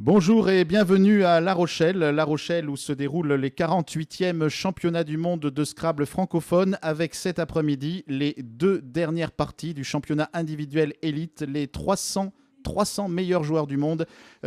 Bonjour et bienvenue à La Rochelle où se déroulent les 48e championnats du monde de Scrabble francophone avec cet après-midi les deux dernières parties du championnat individuel élite. Les 300 meilleurs joueurs du monde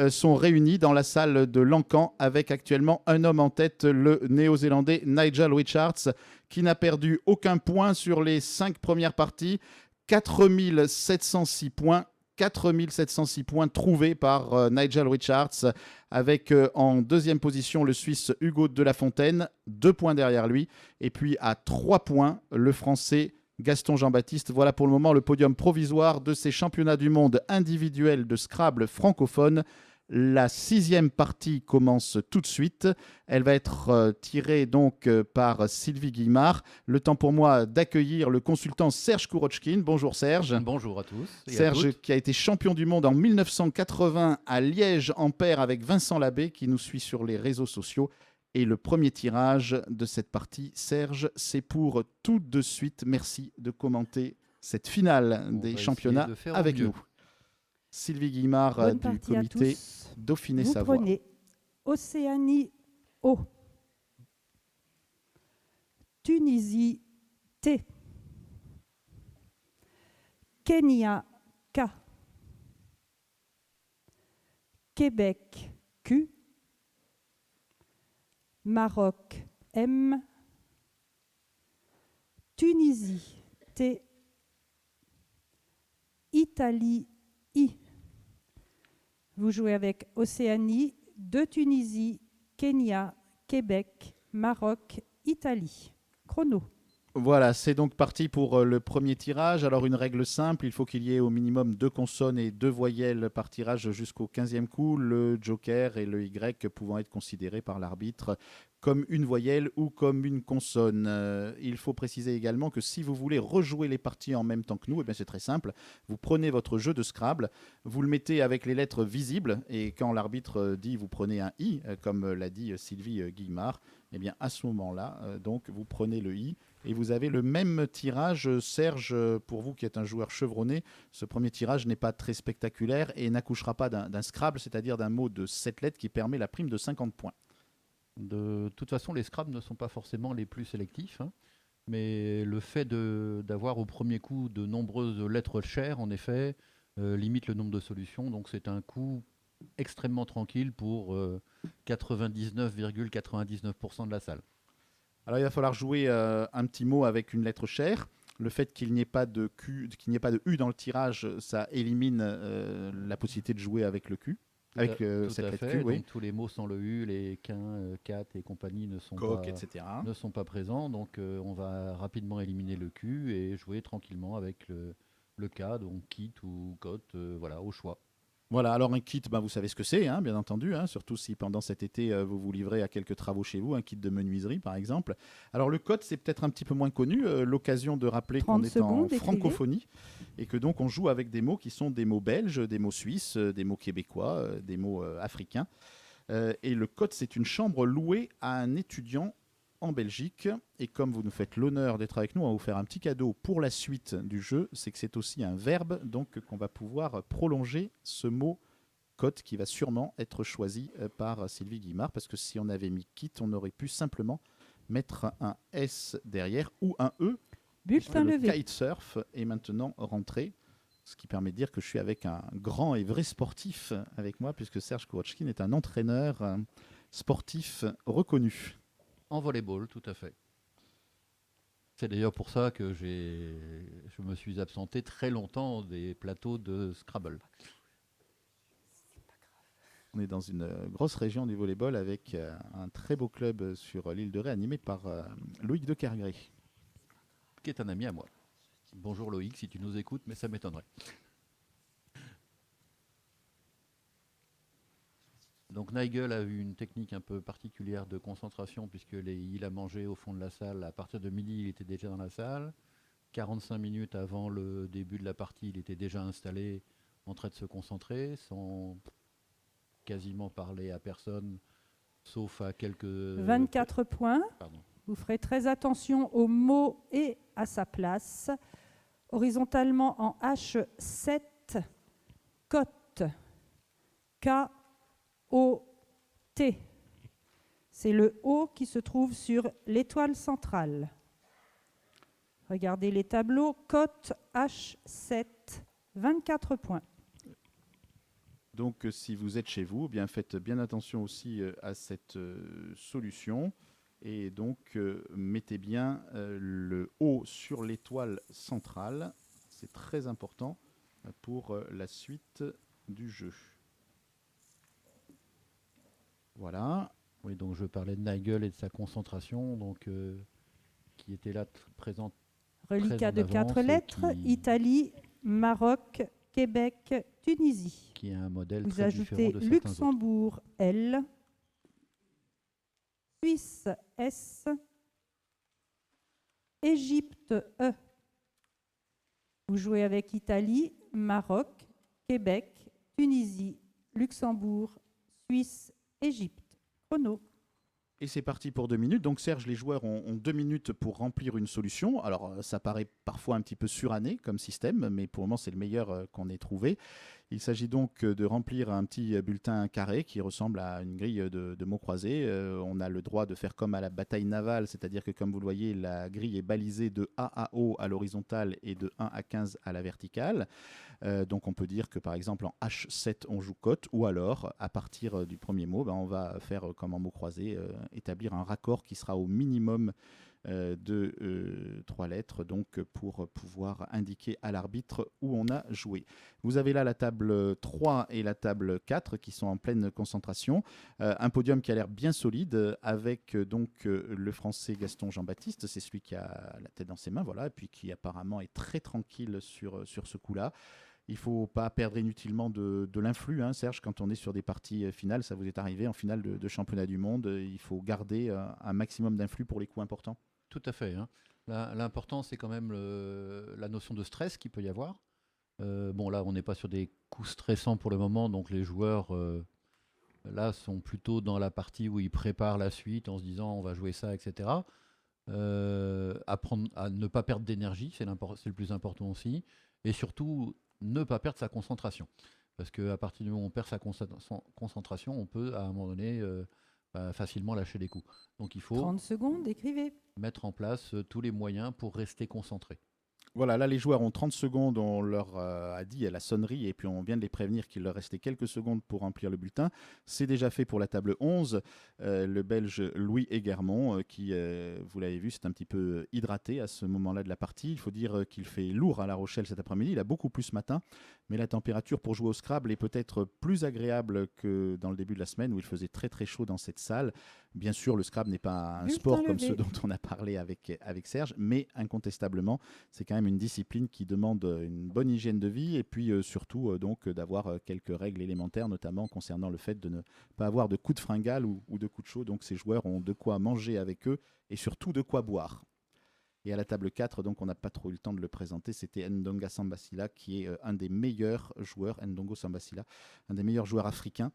sont réunis dans la salle de Lancan avec actuellement un homme en tête, le néo-zélandais Nigel Richards, qui n'a perdu aucun point sur les 5 premières parties. 4706 points. 4706 points trouvés par Nigel Richards, avec en deuxième position le Suisse Hugo de la Fontaine, 2 points derrière lui, et puis à 3 points le Français Gaston Jean-Baptiste. Voilà pour le moment le podium provisoire de ces championnats du monde individuels de Scrabble francophone. La 6e partie commence tout de suite. Elle va être tirée donc par Sylvie Guimard. Le temps pour moi d'accueillir le consultant Serge Kourochkine. Bonjour Serge. Bonjour à tous. Serge qui a été champion du monde en 1980 à Liège en paire avec Vincent Labbé qui nous suit sur les réseaux sociaux. Et le premier tirage de cette partie, Serge, c'est pour tout de suite. Merci de commenter cette finale des championnats avec nous. Sylvie Guimard du comité Dauphiné-Savoie. Vous prenez Océanie O, Tunisie T, Kenya K, Québec Q, Maroc M, Tunisie T, Italie I. Vous jouez avec Océanie, de Tunisie, Kenya, Québec, Maroc, Italie. Chrono. Voilà, c'est donc parti pour le premier tirage. Alors une règle simple, il faut qu'il y ait au minimum 2 consonnes et 2 voyelles par tirage jusqu'au 15e coup, le joker et le Y pouvant être considérés par l'arbitre comme une voyelle ou comme une consonne. Il faut préciser également que si vous voulez rejouer les parties en même temps que nous, eh bien c'est très simple. Vous prenez votre jeu de Scrabble, vous le mettez avec les lettres visibles et quand l'arbitre dit vous prenez un I, comme l'a dit Sylvie Guimard, eh bien à ce moment-là, donc vous prenez le I et vous avez le même tirage. Serge, pour vous qui êtes un joueur chevronné, ce premier tirage n'est pas très spectaculaire et n'accouchera pas d'un Scrabble, c'est-à-dire d'un mot de 7 lettres qui permet la prime de 50 points. De toute façon, les Scrabble ne sont pas forcément les plus sélectifs, hein, mais le fait d'avoir au premier coup de nombreuses lettres chères, en effet, limite le nombre de solutions. Donc c'est un coup extrêmement tranquille pour 99,99% de la salle. Alors il va falloir jouer un petit mot avec une lettre chère. Le fait qu'il n'y ait pas de Q, qu'il n'y ait pas de U dans le tirage, ça élimine la possibilité de jouer avec le Q. Avec cette lettre Q, oui. Donc tous les mots sans le U, les quin, cat et compagnie ne sont pas présents. Donc on va rapidement éliminer le Q et jouer tranquillement avec le K, donc kit ou cote, voilà, au choix. Voilà, alors un kit, vous savez ce que c'est, hein, bien entendu, hein, surtout si pendant cet été, vous vous livrez à quelques travaux chez vous, un kit de menuiserie par exemple. Alors le code, c'est peut-être un petit peu moins connu, l'occasion de rappeler qu'on est en francophonie et que donc on joue avec des mots qui sont des mots belges, des mots suisses, des mots québécois, des mots africains. Et le code, c'est une chambre louée à un étudiant en Belgique. Et comme vous nous faites l'honneur d'être avec nous, on va vous faire un petit cadeau pour la suite du jeu. C'est que c'est aussi un verbe, donc qu'on va pouvoir prolonger ce mot cote qui va sûrement être choisi par Sylvie Guimard. Parce que si on avait mis kit, on aurait pu simplement mettre un S derrière ou un E. Bulletin levé. Le kitesurf est maintenant rentré. Ce qui permet de dire que je suis avec un grand et vrai sportif avec moi, puisque Serge Kourochkine est un entraîneur sportif reconnu. En volleyball, tout à fait. C'est d'ailleurs pour ça que je me suis absenté très longtemps des plateaux de Scrabble. On est dans une grosse région du volleyball avec un très beau club sur l'île de Ré animé par Loïc de Kergré. Qui est un ami à moi. Bonjour Loïc, si tu nous écoutes, mais ça m'étonnerait. Donc Nigel a eu une technique un peu particulière de concentration puisqu'il a mangé au fond de la salle. À partir de midi, il était déjà dans la salle. 45 minutes avant le début de la partie, il était déjà installé en train de se concentrer sans quasiment parler à personne, sauf à quelques... 24 points. Pardon. Vous ferez très attention aux mots et à sa place. Horizontalement en H7, cote, K, O-T. C'est le O qui se trouve sur l'étoile centrale. Regardez les tableaux. Cote H7, 24 points. Donc, si vous êtes chez vous, eh bien, faites bien attention aussi à cette solution. Et donc, mettez bien le O sur l'étoile centrale. C'est très important pour la suite du jeu. Voilà. Oui, donc je parlais de Nigel et de sa concentration, donc qui était là présente. Reliquat de en 4 avance et lettres, qui- Italie, Maroc, Québec, Tunisie. qui est un modèle Vous très différent ajoutez de certains autres. Luxembourg, L, Suisse, S, Égypte, E. Vous jouez avec Italie, Maroc, Québec, Tunisie, Luxembourg, Suisse, Égypte. Chrono. Et c'est parti pour 2 minutes. Donc Serge, les joueurs ont 2 minutes pour remplir une solution. Alors ça paraît parfois un petit peu suranné comme système, mais pour le moment c'est le meilleur qu'on ait trouvé. Il s'agit donc de remplir un petit bulletin carré qui ressemble à une grille de mots croisés. On a le droit de faire comme à la bataille navale, c'est-à-dire que comme vous le voyez, la grille est balisée de A à O à l'horizontale et de 1 à 15 à la verticale. Donc on peut dire que par exemple en H7 on joue cote, ou alors à partir du premier mot, on va faire comme en mots croisés, établir un raccord qui sera au minimum de 3 lettres, donc pour pouvoir indiquer à l'arbitre où on a joué. Vous avez là la table 3 et la table 4 qui sont en pleine concentration. Un podium qui a l'air bien solide avec donc le français Gaston Jean-Baptiste, c'est celui qui a la tête dans ses mains, voilà, et puis qui apparemment est très tranquille sur ce coup-là. Il ne faut pas perdre inutilement de l'influx, hein, Serge, quand on est sur des parties finales. Ça vous est arrivé en finale de championnat du monde. Il faut garder un maximum d'influx pour les coups importants. Tout à fait. Hein. L'important, c'est quand même la notion de stress qu'il peut y avoir. Bon, là, on n'est pas sur des coups stressants pour le moment, donc les joueurs, là, sont plutôt dans la partie où ils préparent la suite en se disant on va jouer ça, etc. Apprendre à ne pas perdre d'énergie, c'est le plus important aussi. Et surtout, ne pas perdre sa concentration. Parce qu'à partir du moment où on perd sa concentration, on peut, à un moment donné, facilement lâcher des coups. Donc il faut 30 secondes, écrivez. mettre en place tous les moyens pour rester concentré. Voilà, là les joueurs ont 30 secondes, on leur a dit à la sonnerie et puis on vient de les prévenir qu'il leur restait quelques secondes pour remplir le bulletin. C'est déjà fait pour la table 11, le Belge Louis Eguermont qui, vous l'avez vu, c'est un petit peu hydraté à ce moment-là de la partie. Il faut dire qu'il fait lourd à La Rochelle cet après-midi, il a beaucoup plu ce matin, mais la température pour jouer au Scrabble est peut-être plus agréable que dans le début de la semaine où il faisait très très chaud dans cette salle. Bien sûr, le Scrabble n'est pas un Bulletin sport comme levé. ceux dont on a parlé avec Serge, mais incontestablement, c'est quand même une discipline qui demande une bonne hygiène de vie et puis surtout donc d'avoir quelques règles élémentaires, notamment concernant le fait de ne pas avoir de coups de fringale ou de coups de chaud. Donc ces joueurs ont de quoi manger avec eux et surtout de quoi boire. Et à la table 4, donc on n'a pas trop eu le temps de le présenter, c'était Ndonga Sambasila qui est un des meilleurs joueurs, Ndongo Sambasila, un des meilleurs joueurs africains.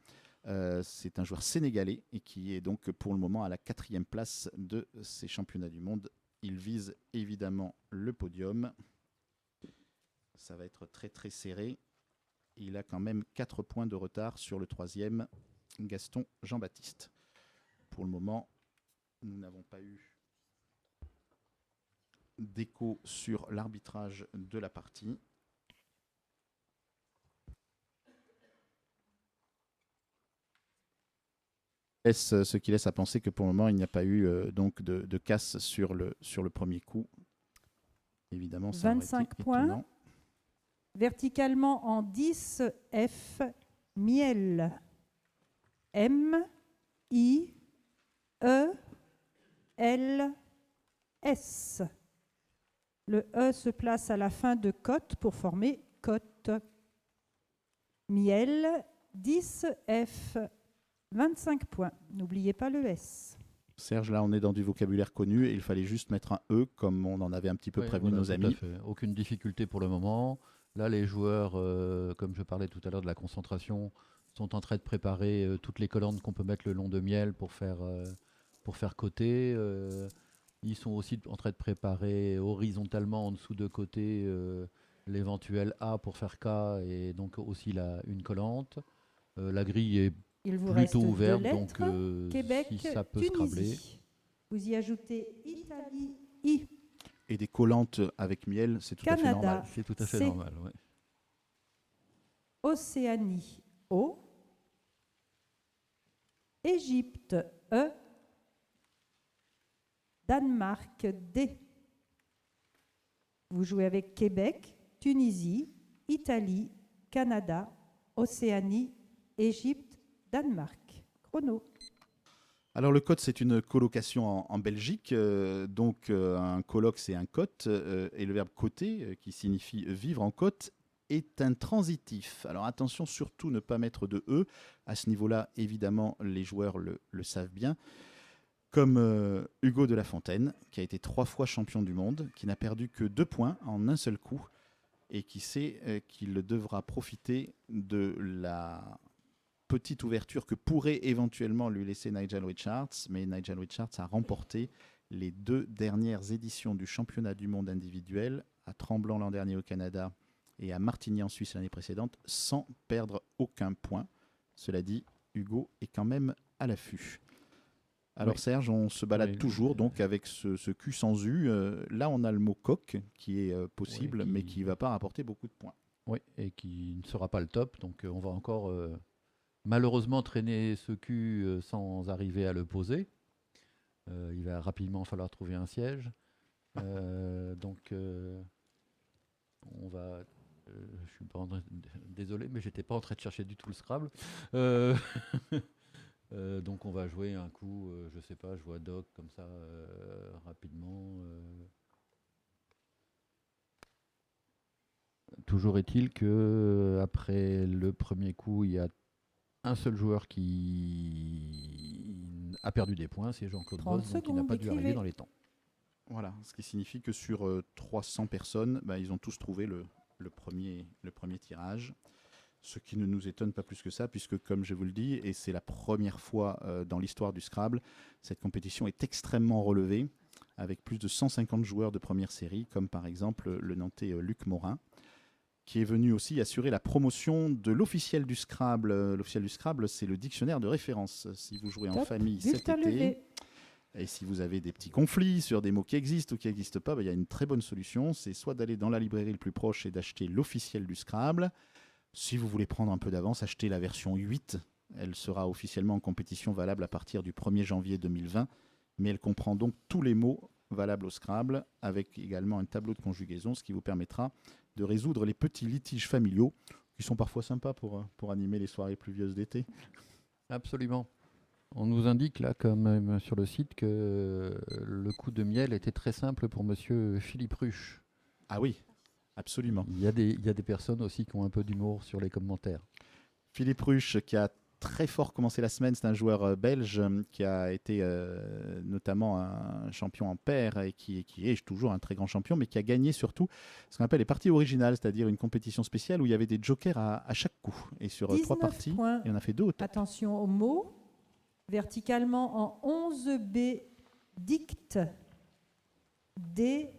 C'est un joueur sénégalais et qui est donc pour le moment à la 4e place de ces championnats du monde. Il vise évidemment le podium. Ça va être très très serré. Il a quand même 4 points de retard sur le 3e, Gaston Jean-Baptiste. Pour le moment, nous n'avons pas eu d'écho sur l'arbitrage de la partie. Ce qui laisse à penser que pour le moment, il n'y a pas eu donc de casse sur le premier coup. Évidemment, ça 25 aurait été points. étonnant. Verticalement en 10, F, miel. M, I, E, L, S. Le E se place à la fin de cote pour former cote. Miel, 10, F, 25 points. N'oubliez pas le S. Serge, là, on est dans du vocabulaire connu et il fallait juste mettre un E, comme on en avait un petit peu Oui, prévenu voilà, nos tout à amis. fait. Aucune difficulté pour le moment. Là, les joueurs, comme je parlais tout à l'heure de la concentration, sont en train de préparer toutes les colonnes qu'on peut mettre le long de miel pour faire côté. Ils sont aussi en train de préparer horizontalement en dessous de côté l'éventuel A pour faire K et donc aussi une collante. La grille est Il vous reste plutôt deux ouverte, donc lettres. Québec, si ça peut se scrabbler. Tunisie. Vous y ajoutez Italie, I. Et des collantes avec miel, c'est tout à fait Canada. normal. C'est tout à fait C'est- normal. Ouais. Océanie, O. Égypte, E. Danemark, D. Vous jouez avec Québec, Tunisie, Italie, Canada, Océanie, Égypte, Danemark. Chrono. Alors le cote, c'est une colocation en Belgique. Donc un coloc, c'est un cote. Et le verbe coter, qui signifie vivre en côte, est un transitif. Alors attention, surtout ne pas mettre de E. À ce niveau-là, évidemment, les joueurs le savent bien. Comme Hugo de la Fontaine, qui a été 3 fois champion du monde, qui n'a perdu que 2 points en un seul coup, et qui sait qu'il devra profiter de la petite ouverture que pourrait éventuellement lui laisser Nigel Richards. Mais Nigel Richards a remporté les 2 dernières éditions du championnat du monde individuel, à Tremblant l'an dernier au Canada et à Martigny en Suisse l'année précédente, sans perdre aucun point. Cela dit, Hugo est quand même à l'affût. Alors Oui. Serge, on se balade Oui, toujours donc avec ce cul sans U. Là, on a le mot coq qui est possible, Ouais, mais qui ne va pas rapporter beaucoup de points. Oui, et qui ne sera pas le top. Donc on va encore malheureusement traîner ce cul sans arriver à le poser. Il va rapidement falloir trouver un siège. Donc on va... je suis pas en train désolé, mais j'étais pas en train de chercher du tout le Scrabble. Euh, donc on va jouer un coup, je sais pas, je vois Doc comme ça rapidement. Toujours est-il que après le premier coup, il y a un seul joueur qui a perdu des points, c'est Jean-Claude 30 Boss, donc il n'a secondes, pas dû arriver écrivez. dans les temps. Voilà, ce qui signifie que sur 300 personnes, ils ont tous trouvé le premier tirage. Ce qui ne nous étonne pas plus que ça, puisque comme je vous le dis, et c'est la première fois dans l'histoire du Scrabble, cette compétition est extrêmement relevée, avec plus de 150 joueurs de première série, comme par exemple le Nantais Luc Morin, qui est venu aussi assurer la promotion de l'officiel du Scrabble. L'officiel du Scrabble, c'est le dictionnaire de référence. Si vous jouez en Top. famille cet Bulletin été, levé. et si vous avez des petits conflits sur des mots qui existent ou qui n'existent pas, il y a une très bonne solution. C'est soit d'aller dans la librairie le plus proche et d'acheter l'officiel du Scrabble. Si vous voulez prendre un peu d'avance, achetez la version 8. Elle sera officiellement en compétition valable à partir du 1er janvier 2020. Mais elle comprend donc tous les mots valables au Scrabble, avec également un tableau de conjugaison, ce qui vous permettra de résoudre les petits litiges familiaux, qui sont parfois sympas pour animer les soirées pluvieuses d'été. Absolument. On nous indique là, quand même, sur le site, que le coup de miel était très simple pour monsieur Philippe Ruche. Ah oui, absolument. Il y a des personnes aussi qui ont un peu d'humour sur les commentaires. Philippe Ruche, qui a très fort commencé la semaine, c'est un joueur belge qui a été notamment un champion en paire et qui est toujours un très grand champion, mais qui a gagné surtout ce qu'on appelle les parties originales, c'est-à-dire une compétition spéciale où il y avait des jokers à chaque coup. Et sur 3 19 parties, points. il en a fait 2 au top. Attention aux mots. Verticalement en 11B, dicte. D,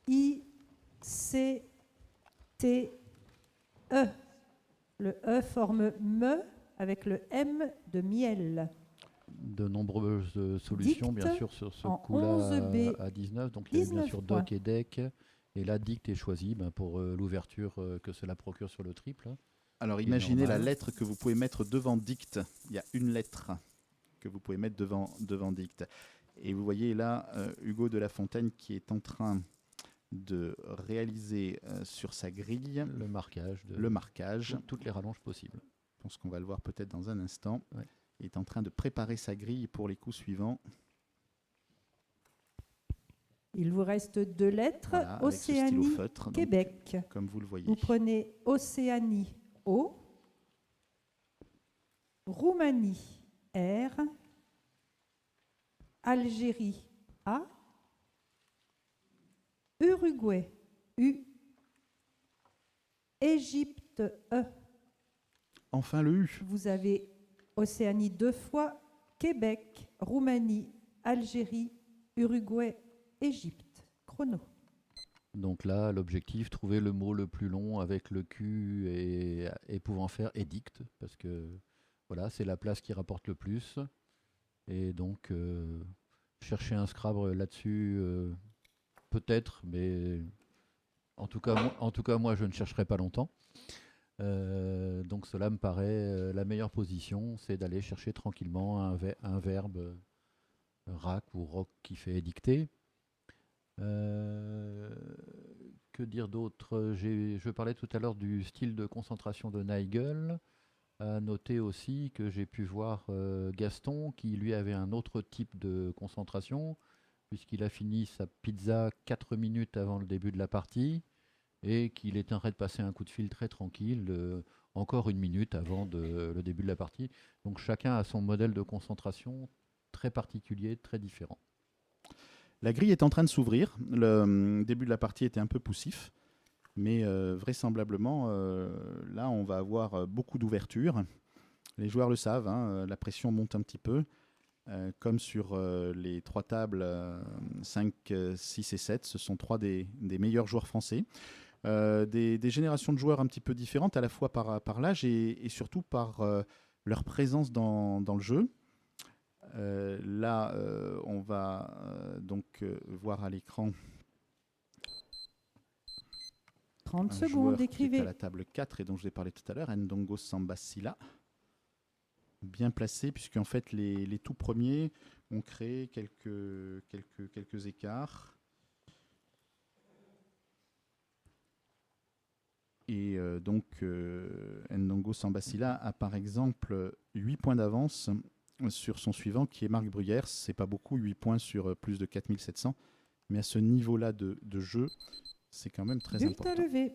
I, C, T, E. Le E forme me avec le M de miel. De nombreuses solutions, bien Dicte sûr, sur ce en coup-là 11B, à 19. Donc il y a bien 19 sûr points. Doc et Deck. Et là, Dicte est choisi pour l'ouverture que cela procure sur le triple. Alors qui est imaginez la normal. lettre que vous pouvez mettre devant dicte. Il y a une lettre que vous pouvez mettre devant dicte. Et vous voyez là Hugo de la Fontaine qui est en train de réaliser sur sa grille Le marquage. le marquage. Toutes les rallonges possibles. Je pense qu'on va le voir peut-être dans un instant. Ouais. Il est en train de préparer sa grille pour les coups suivants. Il vous reste 2 lettres. Voilà, avec ce stylo Océanie, feutre, donc, Québec. comme vous le voyez. Vous prenez Océanie, O. Roumanie, R. Algérie, A. Uruguay, U. Égypte, E. Enfin le U. Vous avez Océanie 2 fois, Québec, Roumanie, Algérie, Uruguay, Égypte. Chrono. Donc là, l'objectif, trouver le mot le plus long avec le Q et pouvant faire édicte, parce que Voilà, c'est la place qui rapporte le plus. Et donc, chercher un Scrabble là-dessus, peut-être, mais en tout cas, moi, je ne chercherai pas longtemps. Donc cela me paraît la meilleure position, c'est d'aller chercher tranquillement un verbe rack ou rock qui fait dicter. Que dire d'autre? Je parlais tout à l'heure du style de concentration de Nigel. À noter aussi que j'ai pu voir Gaston qui lui avait un autre type de concentration puisqu'il a fini sa pizza 4 minutes avant le début de la partie et qu'il est en train de passer un coup de fil très tranquille encore 1 minute avant le début de la partie. Donc chacun a son modèle de concentration très particulier, très différent. La grille est en train de s'ouvrir. Le début de la partie était un peu poussif. Mais vraisemblablement, là, on va avoir beaucoup d'ouverture. Les joueurs le savent, hein, la pression monte un petit peu. Comme sur les 3 tables 5, 6 et 7, ce sont 3 des meilleurs joueurs français. Des générations de joueurs un petit peu différentes, à la fois par l'âge et surtout par leur présence dans le jeu. Là, on va donc voir à l'écran 30 un secondes, joueur qui est écrivez. à la table 4 et dont je vous ai parlé tout à l'heure, Ndongo Sambasila. Bien placé, puisqu'en fait, les tout premiers ont créé quelques écarts. Et donc, Ndongo Sambasila a par exemple 8 points d'avance sur son suivant, qui est Marc Bruyère. C'est pas beaucoup, 8 points sur plus de 4700. Mais à ce niveau-là de jeu, c'est quand même très Bulletin important. levé.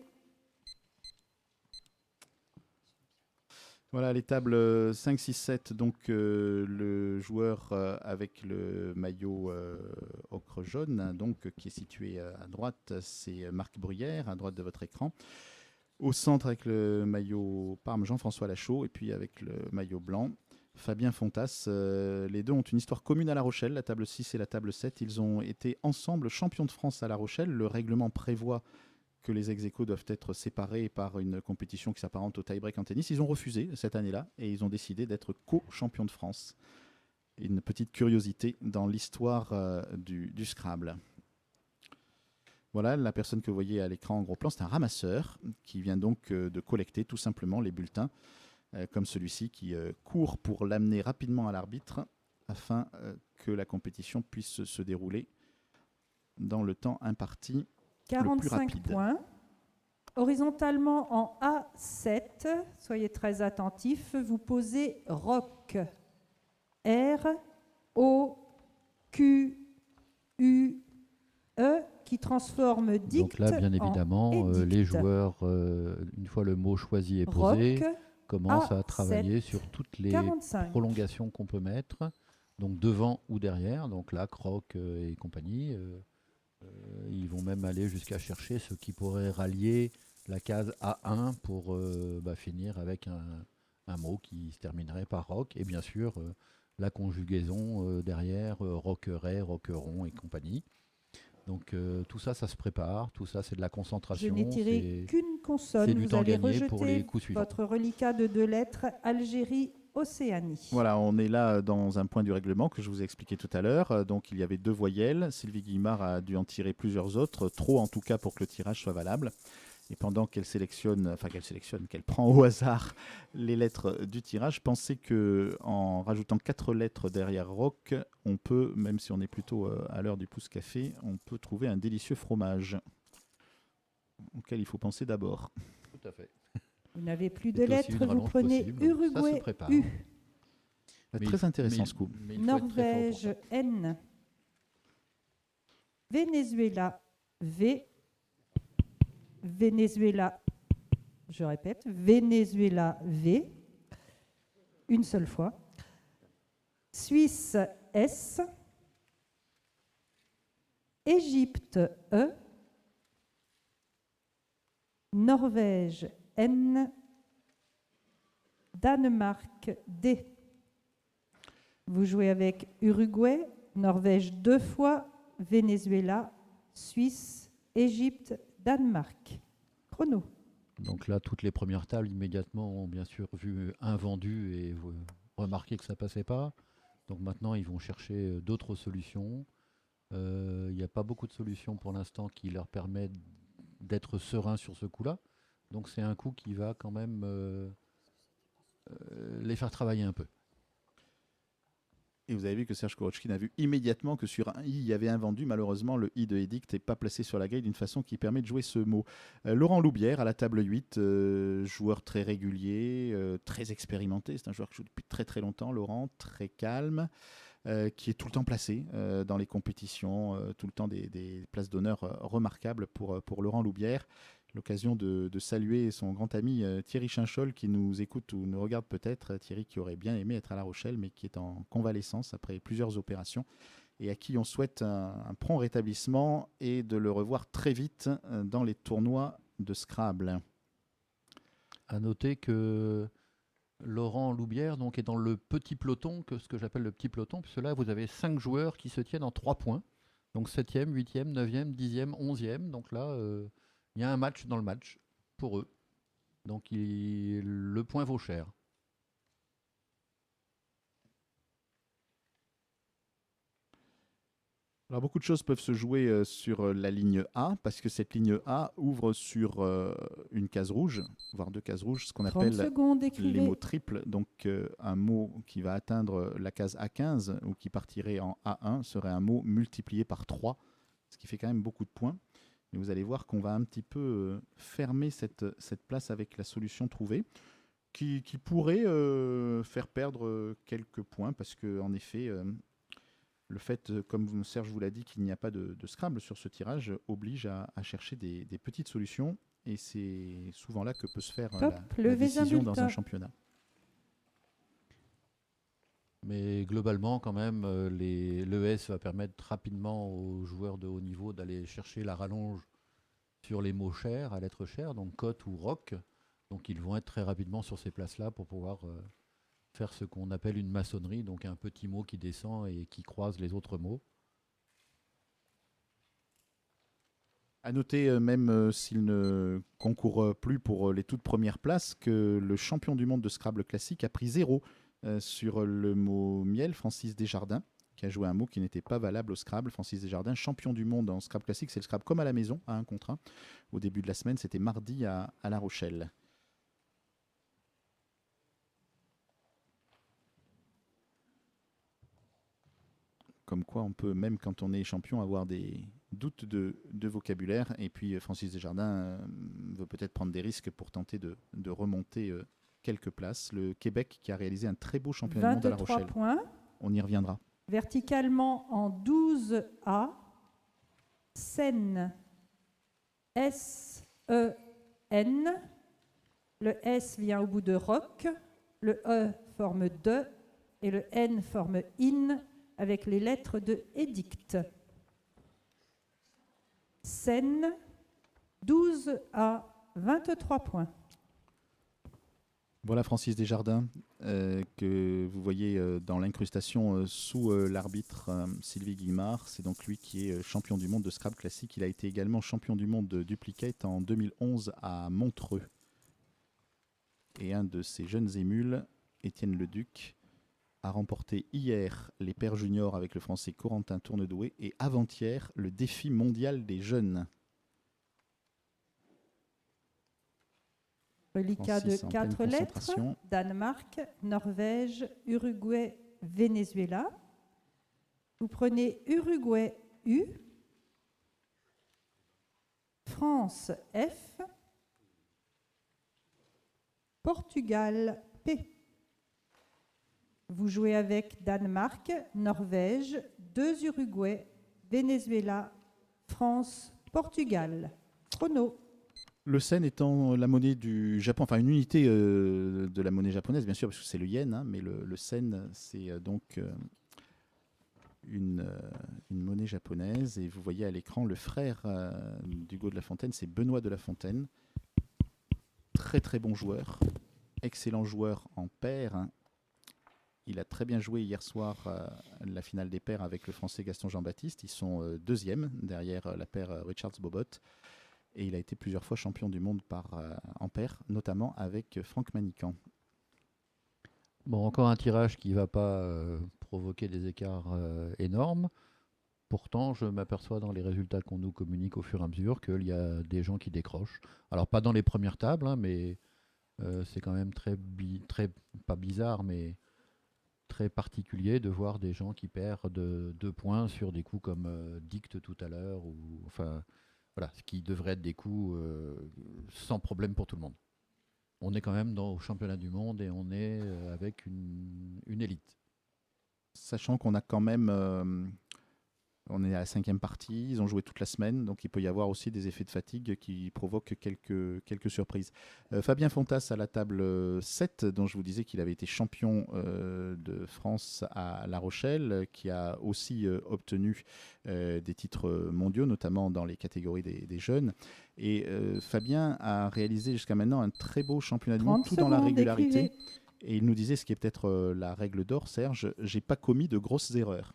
Voilà les tables 5, 6, 7. Donc le joueur avec le maillot ocre jaune, hein, donc, qui est situé à droite, c'est Marc Bruyère, à droite de votre écran. Au centre avec le maillot Parme, Jean-François Lachaud. Et puis avec le maillot blanc, Fabien Fontas. Les deux ont une histoire commune à La Rochelle, la table 6 et la table 7. Ils ont été ensemble champions de France à La Rochelle. Le règlement prévoit que les ex-aequo doivent être séparés par une compétition qui s'apparente au tie-break en tennis. Ils ont refusé cette année-là et ils ont décidé d'être co-champions de France. Une petite curiosité dans l'histoire du Scrabble. Voilà, la personne que vous voyez à l'écran en gros plan, c'est un ramasseur qui vient donc de collecter tout simplement les bulletins, comme celui-ci qui court pour l'amener rapidement à l'arbitre afin que la compétition puisse se dérouler dans le temps imparti. 45 points. Horizontalement en A7, soyez très attentifs, vous posez ROC. R, O, Q, U, E, qui transforme dicte Donc là, bien évidemment, les joueurs, une fois le mot choisi est posé, ROC, commencent à A7, travailler sur toutes les 45. prolongations qu'on peut mettre, donc devant ou derrière, donc là, Croc et compagnie. Ils vont même aller jusqu'à chercher ce qui pourrait rallier la case A1 pour finir avec un mot qui se terminerait par rock. Et bien sûr, la conjugaison derrière, roquerait, roqueron et compagnie. Donc tout ça, ça se prépare. Tout ça, c'est de la concentration. Je n'ai tiré qu'une consonne. C'est du Vous temps allez gagné pour les rejeter coups suivants. votre reliquat de 2 lettres, Algérie, Océanie. Voilà, on est là dans un point du règlement que je vous ai expliqué tout à l'heure. Donc il y avait 2 voyelles. Sylvie Guillemard a dû en tirer plusieurs autres, trop en tout cas pour que le tirage soit valable. Et pendant qu'elle qu'elle prend au hasard les lettres du tirage, pensez qu'en rajoutant 4 lettres derrière rock, on peut, même si on est plutôt à l'heure du pouce café, on peut trouver un délicieux fromage auquel il faut penser d'abord. Tout à fait. Vous n'avez plus de C'est aussi lettres, une vous rallonge prenez possible, Uruguay, ça se prépare. U. Très intéressant ce coup. Mais il faut être très fort pour Norvège, ça. N. Venezuela, V. Venezuela, je répète, Venezuela, V. Une seule fois. Suisse, S. Égypte, E. Norvège, N. Danemark, D. Vous jouez avec Uruguay, Norvège 2 fois, Venezuela, Suisse, Égypte, Danemark. Chrono. Donc là, toutes les premières tables immédiatement ont bien sûr vu un vendu et remarqué que ça passait pas. Donc maintenant, ils vont chercher d'autres solutions. Il n'y a pas beaucoup de solutions pour l'instant qui leur permettent d'être sereins sur ce coup-là. Donc c'est un coup qui va quand même les faire travailler un peu. Et vous avez vu que Serge Korochkin a vu immédiatement que sur un i, il y avait un vendu. Malheureusement, le i de Edict n'est pas placé sur la grille d'une façon qui permet de jouer ce mot. Laurent Loubière à la table 8, joueur très régulier, très expérimenté. C'est un joueur qui joue depuis très très longtemps, Laurent, très calme, qui est tout le temps placé dans les compétitions, tout le temps des places d'honneur remarquables pour Laurent Loubière. L'occasion de saluer son grand ami Thierry Chinchol qui nous écoute ou nous regarde peut-être. Thierry qui aurait bien aimé être à La Rochelle mais qui est en convalescence après plusieurs opérations et à qui on souhaite un prompt rétablissement et de le revoir très vite dans les tournois de Scrabble. À noter que Laurent Loubière donc, est dans le petit peloton, ce que j'appelle le petit peloton, puisque là vous avez 5 joueurs qui se tiennent en 3 points. Donc 7e, 8e, 9e, 10e, 11e. Donc là, il y a un match dans le match pour eux. Donc le point vaut cher. Alors beaucoup de choses peuvent se jouer sur la ligne A parce que cette ligne A ouvre sur une case rouge, voire 2 cases rouges, ce qu'on 30 appelle secondes, les écrivez. mots triples. Donc un mot qui va atteindre la case A15 ou qui partirait en A1 serait un mot multiplié par 3, ce qui fait quand même beaucoup de points. Et vous allez voir qu'on va un petit peu fermer cette place avec la solution trouvée, qui pourrait faire perdre quelques points parce qu'en effet... le fait, comme Serge vous l'a dit, qu'il n'y a pas de Scrabble sur ce tirage oblige à chercher des petites solutions. Et c'est souvent là que peut se faire la décision dans un championnat. Mais globalement, quand même, l'ES va permettre rapidement aux joueurs de haut niveau d'aller chercher la rallonge sur les mots chers, à lettres chères, donc cote ou rock. Donc ils vont être très rapidement sur ces places-là pour pouvoir... faire ce qu'on appelle une maçonnerie, donc un petit mot qui descend et qui croise les autres mots. À noter, même s'il ne concourt plus pour les toutes premières places, que le champion du monde de Scrabble classique a pris 0 sur le mot miel, Francis Desjardins, qui a joué un mot qui n'était pas valable au Scrabble. Francis Desjardins, champion du monde en Scrabble classique, c'est le Scrabble comme à la maison, à 1 contre 1. Au début de la semaine, c'était mardi à La Rochelle. Comme quoi on peut, même quand on est champion, avoir des doutes de vocabulaire. Et puis Francis Desjardins veut peut-être prendre des risques pour tenter de remonter quelques places. Le Québec qui a réalisé un très beau championnat du monde à La Rochelle. 23 points. On y reviendra. Verticalement en 12A, Seine, S-E-N. Le S vient au bout de rock, le E forme de et le N forme in avec les lettres de édict. Seine, 12A, 23 points. Voilà Francis Desjardins, que vous voyez dans l'incrustation sous l'arbitre Sylvie Guimard. C'est donc lui qui est champion du monde de Scrabble classique. Il a été également champion du monde de Duplicate en 2011 à Montreux. Et un de ses jeunes émules, Étienne Leduc, a remporté hier les Pairs juniors avec le français Corentin Tournedoué et avant-hier le défi mondial des jeunes. Reliquat de Francis en pleine 4 lettres, concentration. Danemark, Norvège, Uruguay, Venezuela. Vous prenez Uruguay U, France F, Portugal P. Vous jouez avec Danemark, Norvège, 2 Uruguay, Venezuela, France, Portugal. Chrono. Le sen étant la monnaie du Japon, enfin une unité de la monnaie japonaise, bien sûr, parce que c'est le yen, hein, mais le sen, c'est donc une monnaie japonaise. Et vous voyez à l'écran le frère d'Hugo de la Fontaine, c'est Benoît de la Fontaine. Très très bon joueur, excellent joueur en paire. Hein. Il a très bien joué hier soir la finale des pairs avec le français Gaston Jean-Baptiste. Ils sont deuxième derrière la paire Richards-Bobot. Et il a été plusieurs fois champion du monde par ampère, notamment avec Franck Manicamp. Bon, encore un tirage qui ne va pas provoquer des écarts énormes. Pourtant, je m'aperçois dans les résultats qu'on nous communique au fur et à mesure qu'il y a des gens qui décrochent. Alors, pas dans les premières tables, hein, mais c'est quand même très, pas bizarre, mais très particulier de voir des gens qui perdent 2 points sur des coups comme Dicte tout à l'heure, ou enfin, voilà, ce qui devrait être des coups sans problème pour tout le monde. On est quand même au championnat du monde et on est avec une élite. Sachant qu'on a quand même... on est à la 5e partie, ils ont joué toute la semaine, donc il peut y avoir aussi des effets de fatigue qui provoquent quelques surprises. Fabien Fontas à la table 7, dont je vous disais qu'il avait été champion de France à La Rochelle, qui a aussi obtenu des titres mondiaux, notamment dans les catégories des jeunes. Et Fabien a réalisé jusqu'à maintenant un très beau championnat du monde, tout dans la régularité. Et il nous disait, ce qui est peut-être la règle d'or, Serge, j'ai pas commis de grosses erreurs.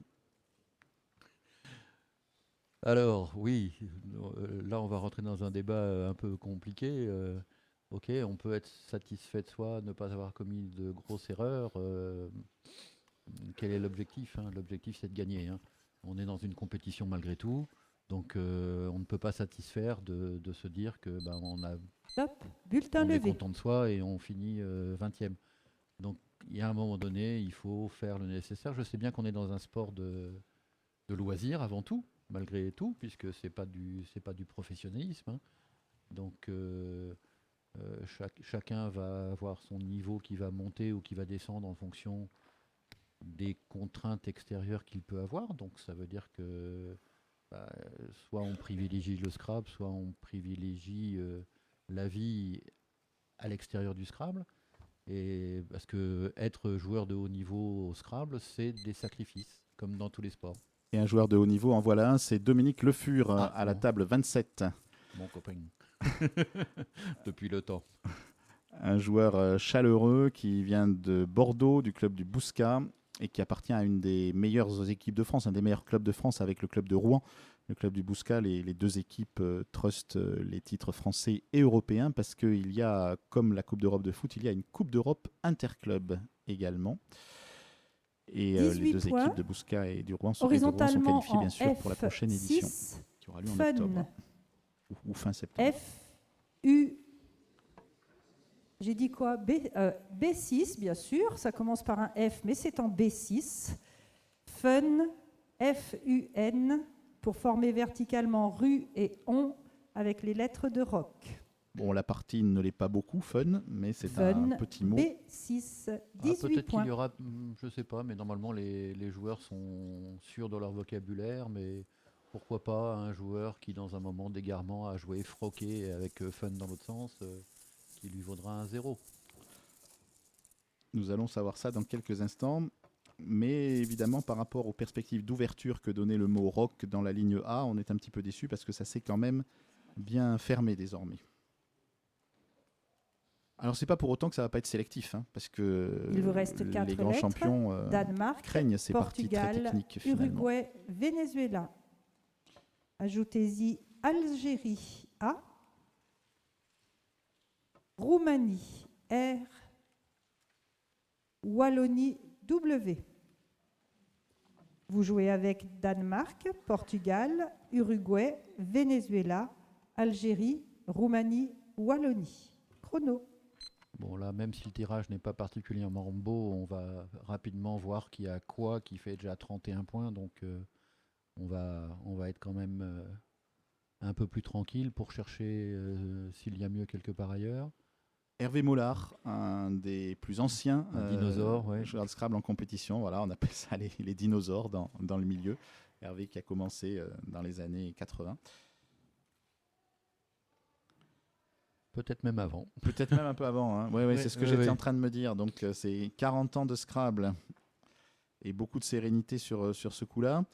Alors, oui, là on va rentrer dans un débat un peu compliqué. Ok, on peut être satisfait de soi, ne pas avoir commis de grosses erreurs. Quel est l'objectif, hein? L'objectif, c'est de gagner, hein. On est dans une compétition malgré tout, donc on ne peut pas satisfaire de se dire que on est content de soi et on finit 20e. Donc, il y a un moment donné, il faut faire le nécessaire. Je sais bien qu'on est dans un sport de loisir avant tout, malgré tout, puisque c'est pas du professionnalisme, hein. Donc chacun va avoir son niveau qui va monter ou qui va descendre en fonction des contraintes extérieures qu'il peut avoir. Donc ça veut dire que soit on privilégie le Scrabble, soit on privilégie la vie à l'extérieur du Scrabble. Et parce que être joueur de haut niveau au Scrabble, c'est des sacrifices, comme dans tous les sports. Et un joueur de haut niveau, en voilà un, c'est Dominique Le Fur à la table 27. Mon copain. Depuis le temps. Un joueur chaleureux qui vient de Bordeaux, du club du Bouscat, et qui appartient à une des meilleures équipes de France, un des meilleurs clubs de France avec le club de Rouen. Le club du Bouscat, les deux équipes trustent les titres français et européens parce qu'il y a, comme la Coupe d'Europe de foot, il y a une Coupe d'Europe interclub également. Et les deux équipes de Bouscat et du Rouen sont qualifiées bien sûr pour la prochaine édition qui aura lieu en octobre ou fin septembre. J'ai dit quoi? B6, bien sûr, ça commence par un F, mais c'est en B6. Fun, F-U-N, pour former verticalement rue et on avec les lettres de rock. Bon, la partie ne l'est pas beaucoup, fun, mais c'est un petit mot. B6, 18 peut-être points. Qu'il y aura, je sais pas, mais normalement les joueurs sont sûrs de leur vocabulaire, mais pourquoi pas un joueur qui, dans un moment d'égarement, a joué froqué avec fun dans l'autre sens, qui lui vaudra un 0. Nous allons savoir ça dans quelques instants. Mais évidemment, par rapport aux perspectives d'ouverture que donnait le mot rock dans la ligne A, on est un petit peu déçu parce que ça s'est quand même bien fermé désormais. Alors, c'est pas pour autant que ça va pas être sélectif, hein, parce que il vous reste 4 les grands lettres. champions Danemark, craignent ces Portugal, parties très techniques. Finalement. Uruguay, Venezuela. Ajoutez-y Algérie A, Roumanie R, Wallonie W. Vous jouez avec Danemark, Portugal, Uruguay, Venezuela, Algérie, Roumanie, Wallonie. Chrono. Bon, là, même si le tirage n'est pas particulièrement beau, on va rapidement voir qu'il y a quoi qui fait déjà 31 points. Donc, on va être quand même un peu plus tranquille pour chercher s'il y a mieux quelque part ailleurs. Hervé Mollard, un des plus anciens dinosaures, joueurs de Scrabble en compétition. Voilà, on appelle ça les dinosaures dans le milieu. Hervé qui a commencé dans les années 80. Peut-être même avant. Peut-être même un peu avant. Hein. Ouais, c'est ce que j'étais en train de me dire. Donc, c'est 40 ans de Scrabble et beaucoup de sérénité sur ce coup-là.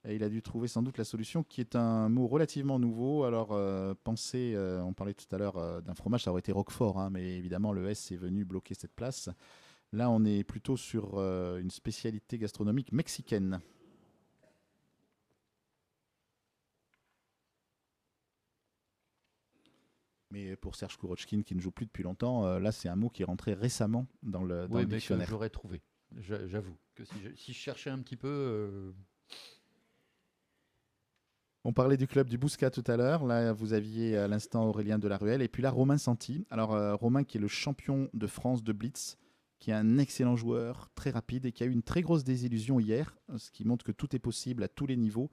Et il a dû trouver sans doute la solution, qui est un mot relativement nouveau. Alors, pensez, on parlait tout à l'heure d'un fromage, ça aurait été Roquefort, hein, mais évidemment, le S est venu bloquer cette place. Là, on est plutôt sur une spécialité gastronomique mexicaine. Mais pour Serge Kourochkin, qui ne joue plus depuis longtemps, là, c'est un mot qui est rentré récemment dans le Oui, mais que dictionnaire. j'aurais trouvé. J'avoue que si je cherchais un petit peu, On parlait du club du Bouscat tout à l'heure. Là, vous aviez à l'instant Aurélien Delaruelle. Et puis là, Romain Santi. Alors, Romain qui est le champion de France de Blitz, qui est un excellent joueur, très rapide et qui a eu une très grosse désillusion hier, ce qui montre que tout est possible à tous les niveaux.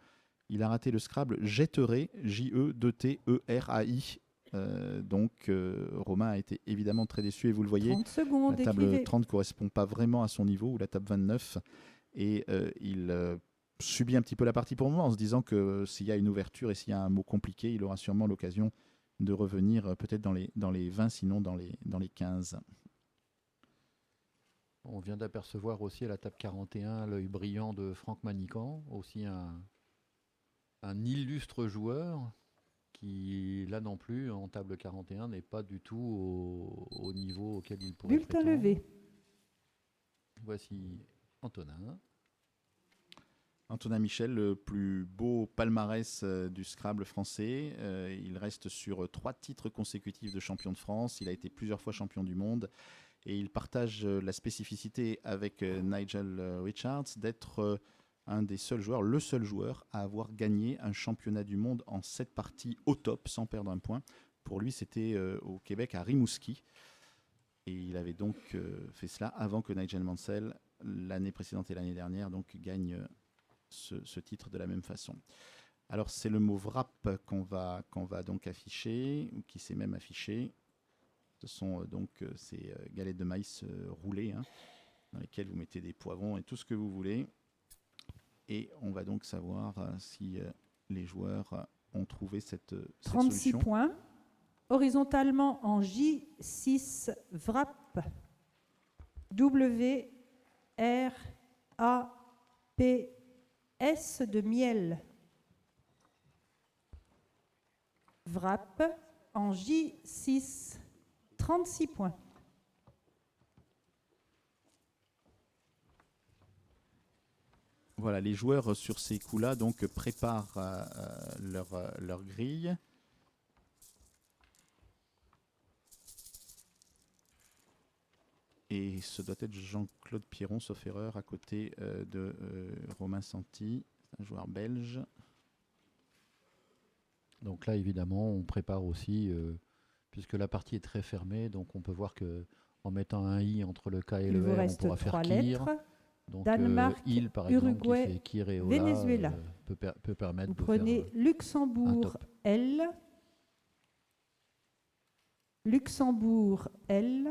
Il a raté le Scrabble Jetterai, J-E-2-T-E-R-A-I. Romain a été évidemment très déçu et vous le voyez. 30 secondes, La table écrivez. 30 ne correspond pas vraiment à son niveau, ou la table 29. Et il subit un petit peu la partie pour le moment en se disant que s'il y a une ouverture et s'il y a un mot compliqué, il aura sûrement l'occasion de revenir peut-être dans les 20, sinon dans les 15. on vient d'apercevoir aussi à la table 41 l'œil brillant de Franck Manicamp, aussi un illustre joueur qui, là non plus, en table 41, n'est pas du tout au niveau auquel il pourrait Bulletin prétendre. levé. Voici Antonin. Antonin Michel, le plus beau palmarès du Scrabble français. Il reste sur 3 titres consécutifs de champion de France. Il a été plusieurs fois champion du monde. Et il partage la spécificité avec Nigel Richards d'être un des seuls joueurs, le seul joueur à avoir gagné un championnat du monde en 7 parties au top, sans perdre un point. Pour lui, c'était au Québec, à Rimouski. Et il avait donc fait cela avant que Nigel Mansell, l'année précédente et l'année dernière, donc gagne ce titre de la même façon. Alors c'est le mot wrap qu'on va donc afficher, ou qui s'est même affiché. Ce sont donc ces galettes de maïs roulées, hein, dans lesquelles vous mettez des poivrons et tout ce que vous voulez. Et on va donc savoir si les joueurs ont trouvé cette 36 solution. points. Horizontalement en J6, wrap. W-R-A-P-S de miel. Wrap en J6, 36 points. Voilà, les joueurs sur ces coups-là donc préparent leur grille. Et ce doit être Jean-Claude Pierron, sauf erreur, à côté de Romain Santi, un joueur belge. Donc là, évidemment, on prépare aussi, puisque la partie est très fermée, donc on peut voir que en mettant un i entre le K et Il le vous R, on reste pourra faire 3 Kir. lettres. Donc Danemark, il, par Uruguay, exemple, qui fait Kir et Ola, Venezuela. peut permettre Vous de prenez faire un Luxembourg top. L, Luxembourg L,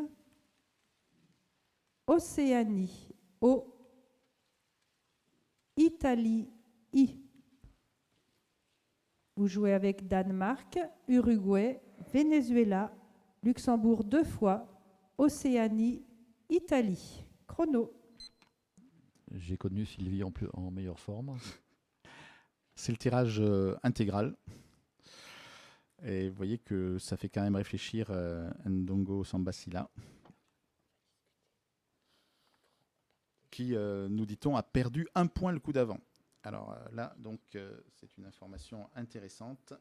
Océanie O, Italie I. Vous jouez avec Danemark, Uruguay, Venezuela, Luxembourg 2 fois, Océanie, Italie. Chrono. J'ai connu Sylvie en meilleure forme. C'est le tirage intégral. Et vous voyez que ça fait quand même réfléchir Ndongo Sambasila, qui, nous dit-on, a perdu 1 point le coup d'avant. Alors là, donc, c'est une information intéressante.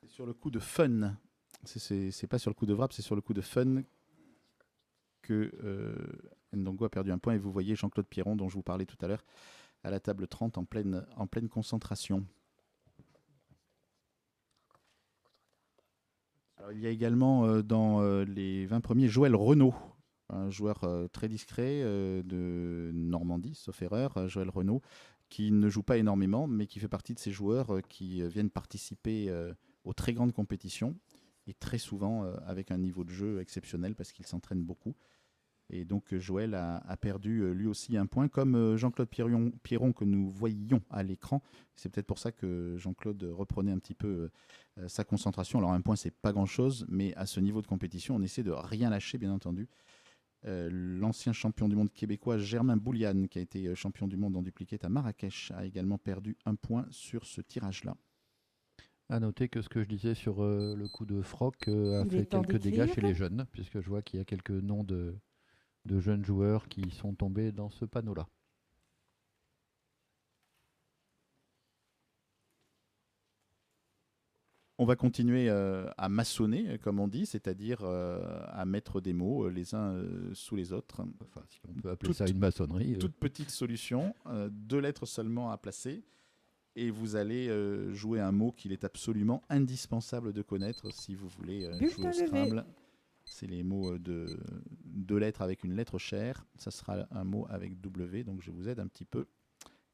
C'est sur le coup de fun. C'est pas sur le coup de wrap, c'est sur le coup de fun que Ndongo a perdu 1 point. Et vous voyez Jean-Claude Pierron, dont je vous parlais tout à l'heure, à la table 30 en pleine concentration. Alors, il y a également dans les 20 premiers Joël Renaud, un joueur très discret de Normandie, sauf erreur, Joël Renaud, qui ne joue pas énormément, mais qui fait partie de ces joueurs qui viennent participer aux très grandes compétitions, et très souvent avec un niveau de jeu exceptionnel parce qu'il s'entraîne beaucoup. Et donc Joël a perdu lui aussi 1 point, comme Jean-Claude Pierron que nous voyions à l'écran. C'est peut-être pour ça que Jean-Claude reprenait un petit peu sa concentration. Alors 1 point, c'est pas grand-chose, mais à ce niveau de compétition, on essaie de rien lâcher, bien entendu. L'ancien champion du monde québécois Germain Bouliane, qui a été champion du monde en duplicate à Marrakech, a également perdu 1 point sur ce tirage-là. À noter que ce que je disais sur le coup de Froc a Il fait est temps quelques dégâts d'écrire. chez les jeunes, puisque je vois qu'il y a quelques noms de jeunes joueurs qui sont tombés dans ce panneau-là. On va continuer à maçonner, comme on dit, c'est-à-dire à mettre des mots les uns sous les autres. Enfin, si on peut appeler ça une maçonnerie. Toute petite solution, 2 lettres seulement à placer, et vous allez jouer un mot qu'il est absolument indispensable de connaître si vous voulez jouer au Scrabble. C'est les mots de 2 lettres avec une lettre chère. Ça sera un mot avec W, donc je vous aide un petit peu.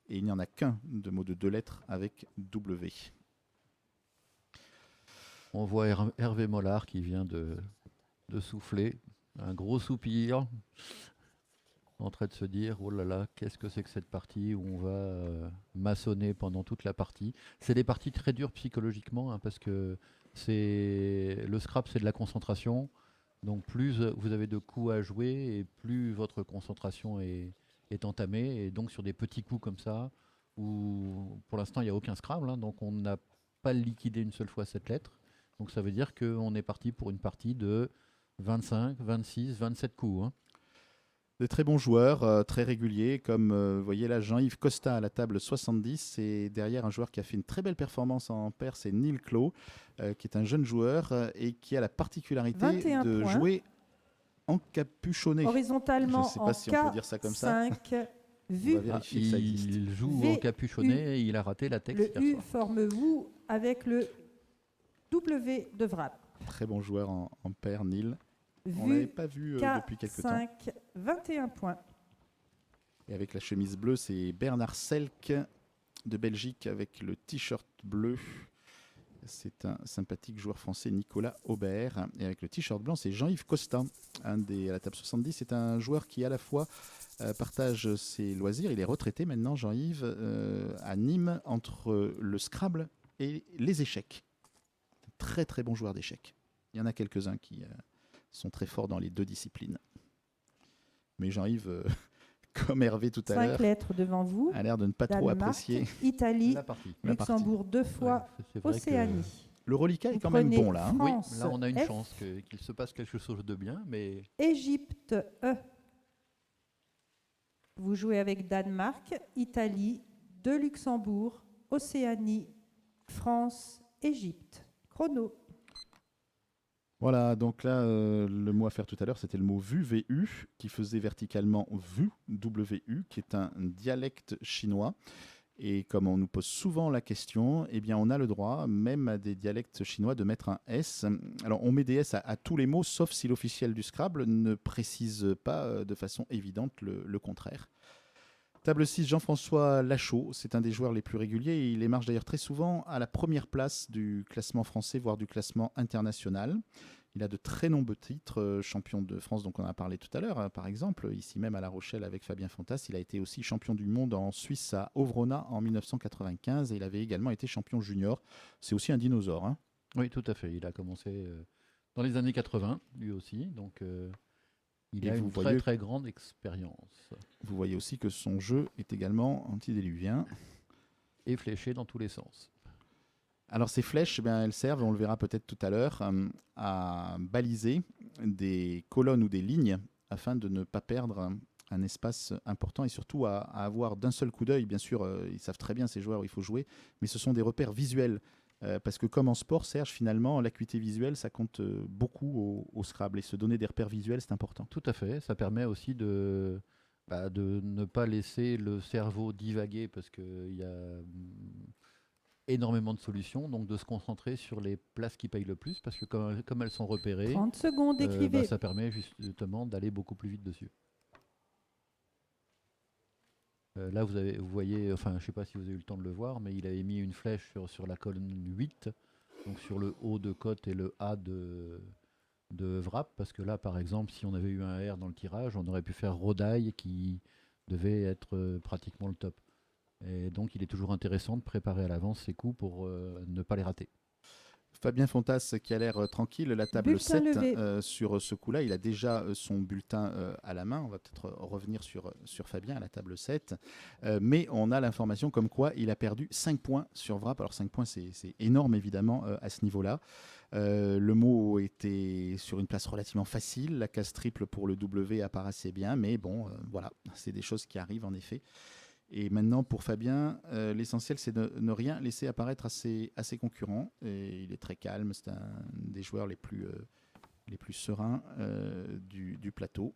Et il n'y en a qu'un de mot de 2 lettres avec W. On voit Hervé Mollard qui vient de souffler, un gros soupir, en train de se dire oh là là, qu'est-ce que c'est que cette partie où on va maçonner pendant toute la partie. C'est des parties très dures psychologiquement, hein, parce que le Scrabble, c'est de la concentration. Donc plus vous avez de coups à jouer et plus votre concentration est entamée. Et donc sur des petits coups comme ça, où pour l'instant il n'y a aucun Scrabble, hein, donc on n'a pas liquidé une seule fois cette lettre. Donc ça veut dire qu'on est parti pour une partie de 25, 26, 27 coups. Hein. De très bons joueurs, très réguliers, comme vous voyez là Jean-Yves Costa à la table 70, et derrière un joueur qui a fait une très belle performance en paire, c'est Neil Clos, qui est un jeune joueur et qui a la particularité de jouer encapuchonné. Horizontalement, je sais pas si on peut dire ça comme ça. Vu. Il joue encapuchonné et il a raté la texte. Le U forme vous avec le W de Vrap. Très bon joueur en paire, Neil. On ne l'avait pas vu depuis quelques temps. 21 points. Et avec la chemise bleue, c'est Bernard Selk de Belgique avec le t-shirt bleu. C'est un sympathique joueur français, Nicolas Aubert. Et avec le t-shirt blanc, c'est Jean-Yves Costa. À la table 70, c'est un joueur qui à la fois partage ses loisirs. Il est retraité maintenant, Jean-Yves, à Nîmes, entre le Scrabble et les échecs. Très très bon joueur d'échecs. Il y en a quelques-uns qui sont très forts dans les 2 disciplines. Mais Jean-Yves, comme Hervé tout à l'heure, 5 lettres devant vous. A l'air de ne pas trop apprécier Italie, Luxembourg 2 fois, Océanie. Le reliquat est quand même bon là. Oui, là on a une chance qu'il se passe quelque chose de bien. Mais Égypte, vous jouez avec Danemark, Italie, 2 Luxembourg, Océanie, France, Égypte. Chrono. Voilà, donc là, le mot à faire tout à l'heure, c'était le mot vu, VU, qui faisait verticalement vu, WU, qui est un dialecte chinois. Et comme on nous pose souvent la question, eh bien, on a le droit, même à des dialectes chinois, de mettre un S. Alors, on met des S à tous les mots, sauf si l'officiel du Scrabble ne précise pas de façon évidente le contraire. Table 6, Jean-François Lachaud, c'est un des joueurs les plus réguliers et il émarge d'ailleurs très souvent à la première place du classement français, voire du classement international. Il a de très nombreux titres, champion de France, donc on en a parlé tout à l'heure, par exemple, ici même à La Rochelle avec Fabien Fontas. Il a été aussi champion du monde en Suisse à Ovrona en 1995 et il avait également été champion junior. C'est aussi un dinosaure. Hein. Oui, tout à fait. Il a commencé dans les années 80, lui aussi, donc... Il a une très très grande expérience. Vous voyez aussi que son jeu est également antédiluvien. Et fléché dans tous les sens. Alors ces flèches, eh bien, elles servent, on le verra peut-être tout à l'heure, à baliser des colonnes ou des lignes afin de ne pas perdre un espace important et surtout à avoir d'un seul coup d'œil. Bien sûr, ils savent très bien ces joueurs où il faut jouer, mais ce sont des repères visuels. Parce que comme en sport, Serge, finalement, l'acuité visuelle, ça compte beaucoup au Scrabble. Et se donner des repères visuels, c'est important. Tout à fait. Ça permet aussi de ne pas laisser le cerveau divaguer parce qu'il y a énormément de solutions. Donc de se concentrer sur les places qui payent le plus parce que comme elles sont repérées, 30 secondes, écrivez. Ça permet justement d'aller beaucoup plus vite dessus. Là, vous voyez, enfin, je ne sais pas si vous avez eu le temps de le voir, mais il avait mis une flèche sur la colonne 8, donc sur le haut de cote et le A de Vrap, parce que là, par exemple, si on avait eu un R dans le tirage, on aurait pu faire Rodaille qui devait être pratiquement le top. Et donc, il est toujours intéressant de préparer à l'avance ses coups pour ne pas les rater. Fabien Fontas qui a l'air tranquille, la table 7 sur ce coup-là, il a déjà son bulletin à la main, on va peut-être revenir sur Fabien à la table 7, mais on a l'information comme quoi il a perdu 5 points sur Vrap, alors 5 points c'est énorme évidemment à ce niveau-là. Le mot était sur une place relativement facile, la case triple pour le W apparaissait bien, mais bon voilà, c'est des choses qui arrivent en effet. Et maintenant, pour Fabien, l'essentiel, c'est de ne rien laisser apparaître à ses concurrents. Et il est très calme, c'est un des joueurs les plus sereins du plateau.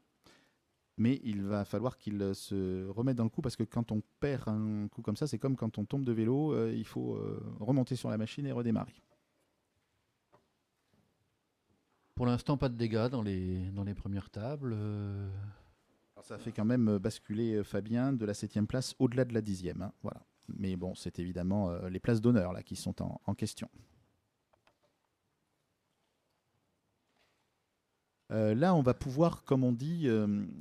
Mais il va falloir qu'il se remette dans le coup, parce que quand on perd un coup comme ça, c'est comme quand on tombe de vélo, il faut remonter sur la machine et redémarrer. Pour l'instant, pas de dégâts dans les premières tables. Alors, ça fait quand même basculer Fabien de la 7e place au-delà de la 10e. Hein, voilà. Mais bon, c'est évidemment les places d'honneur là, qui sont en question. Là, on va pouvoir, comme on dit,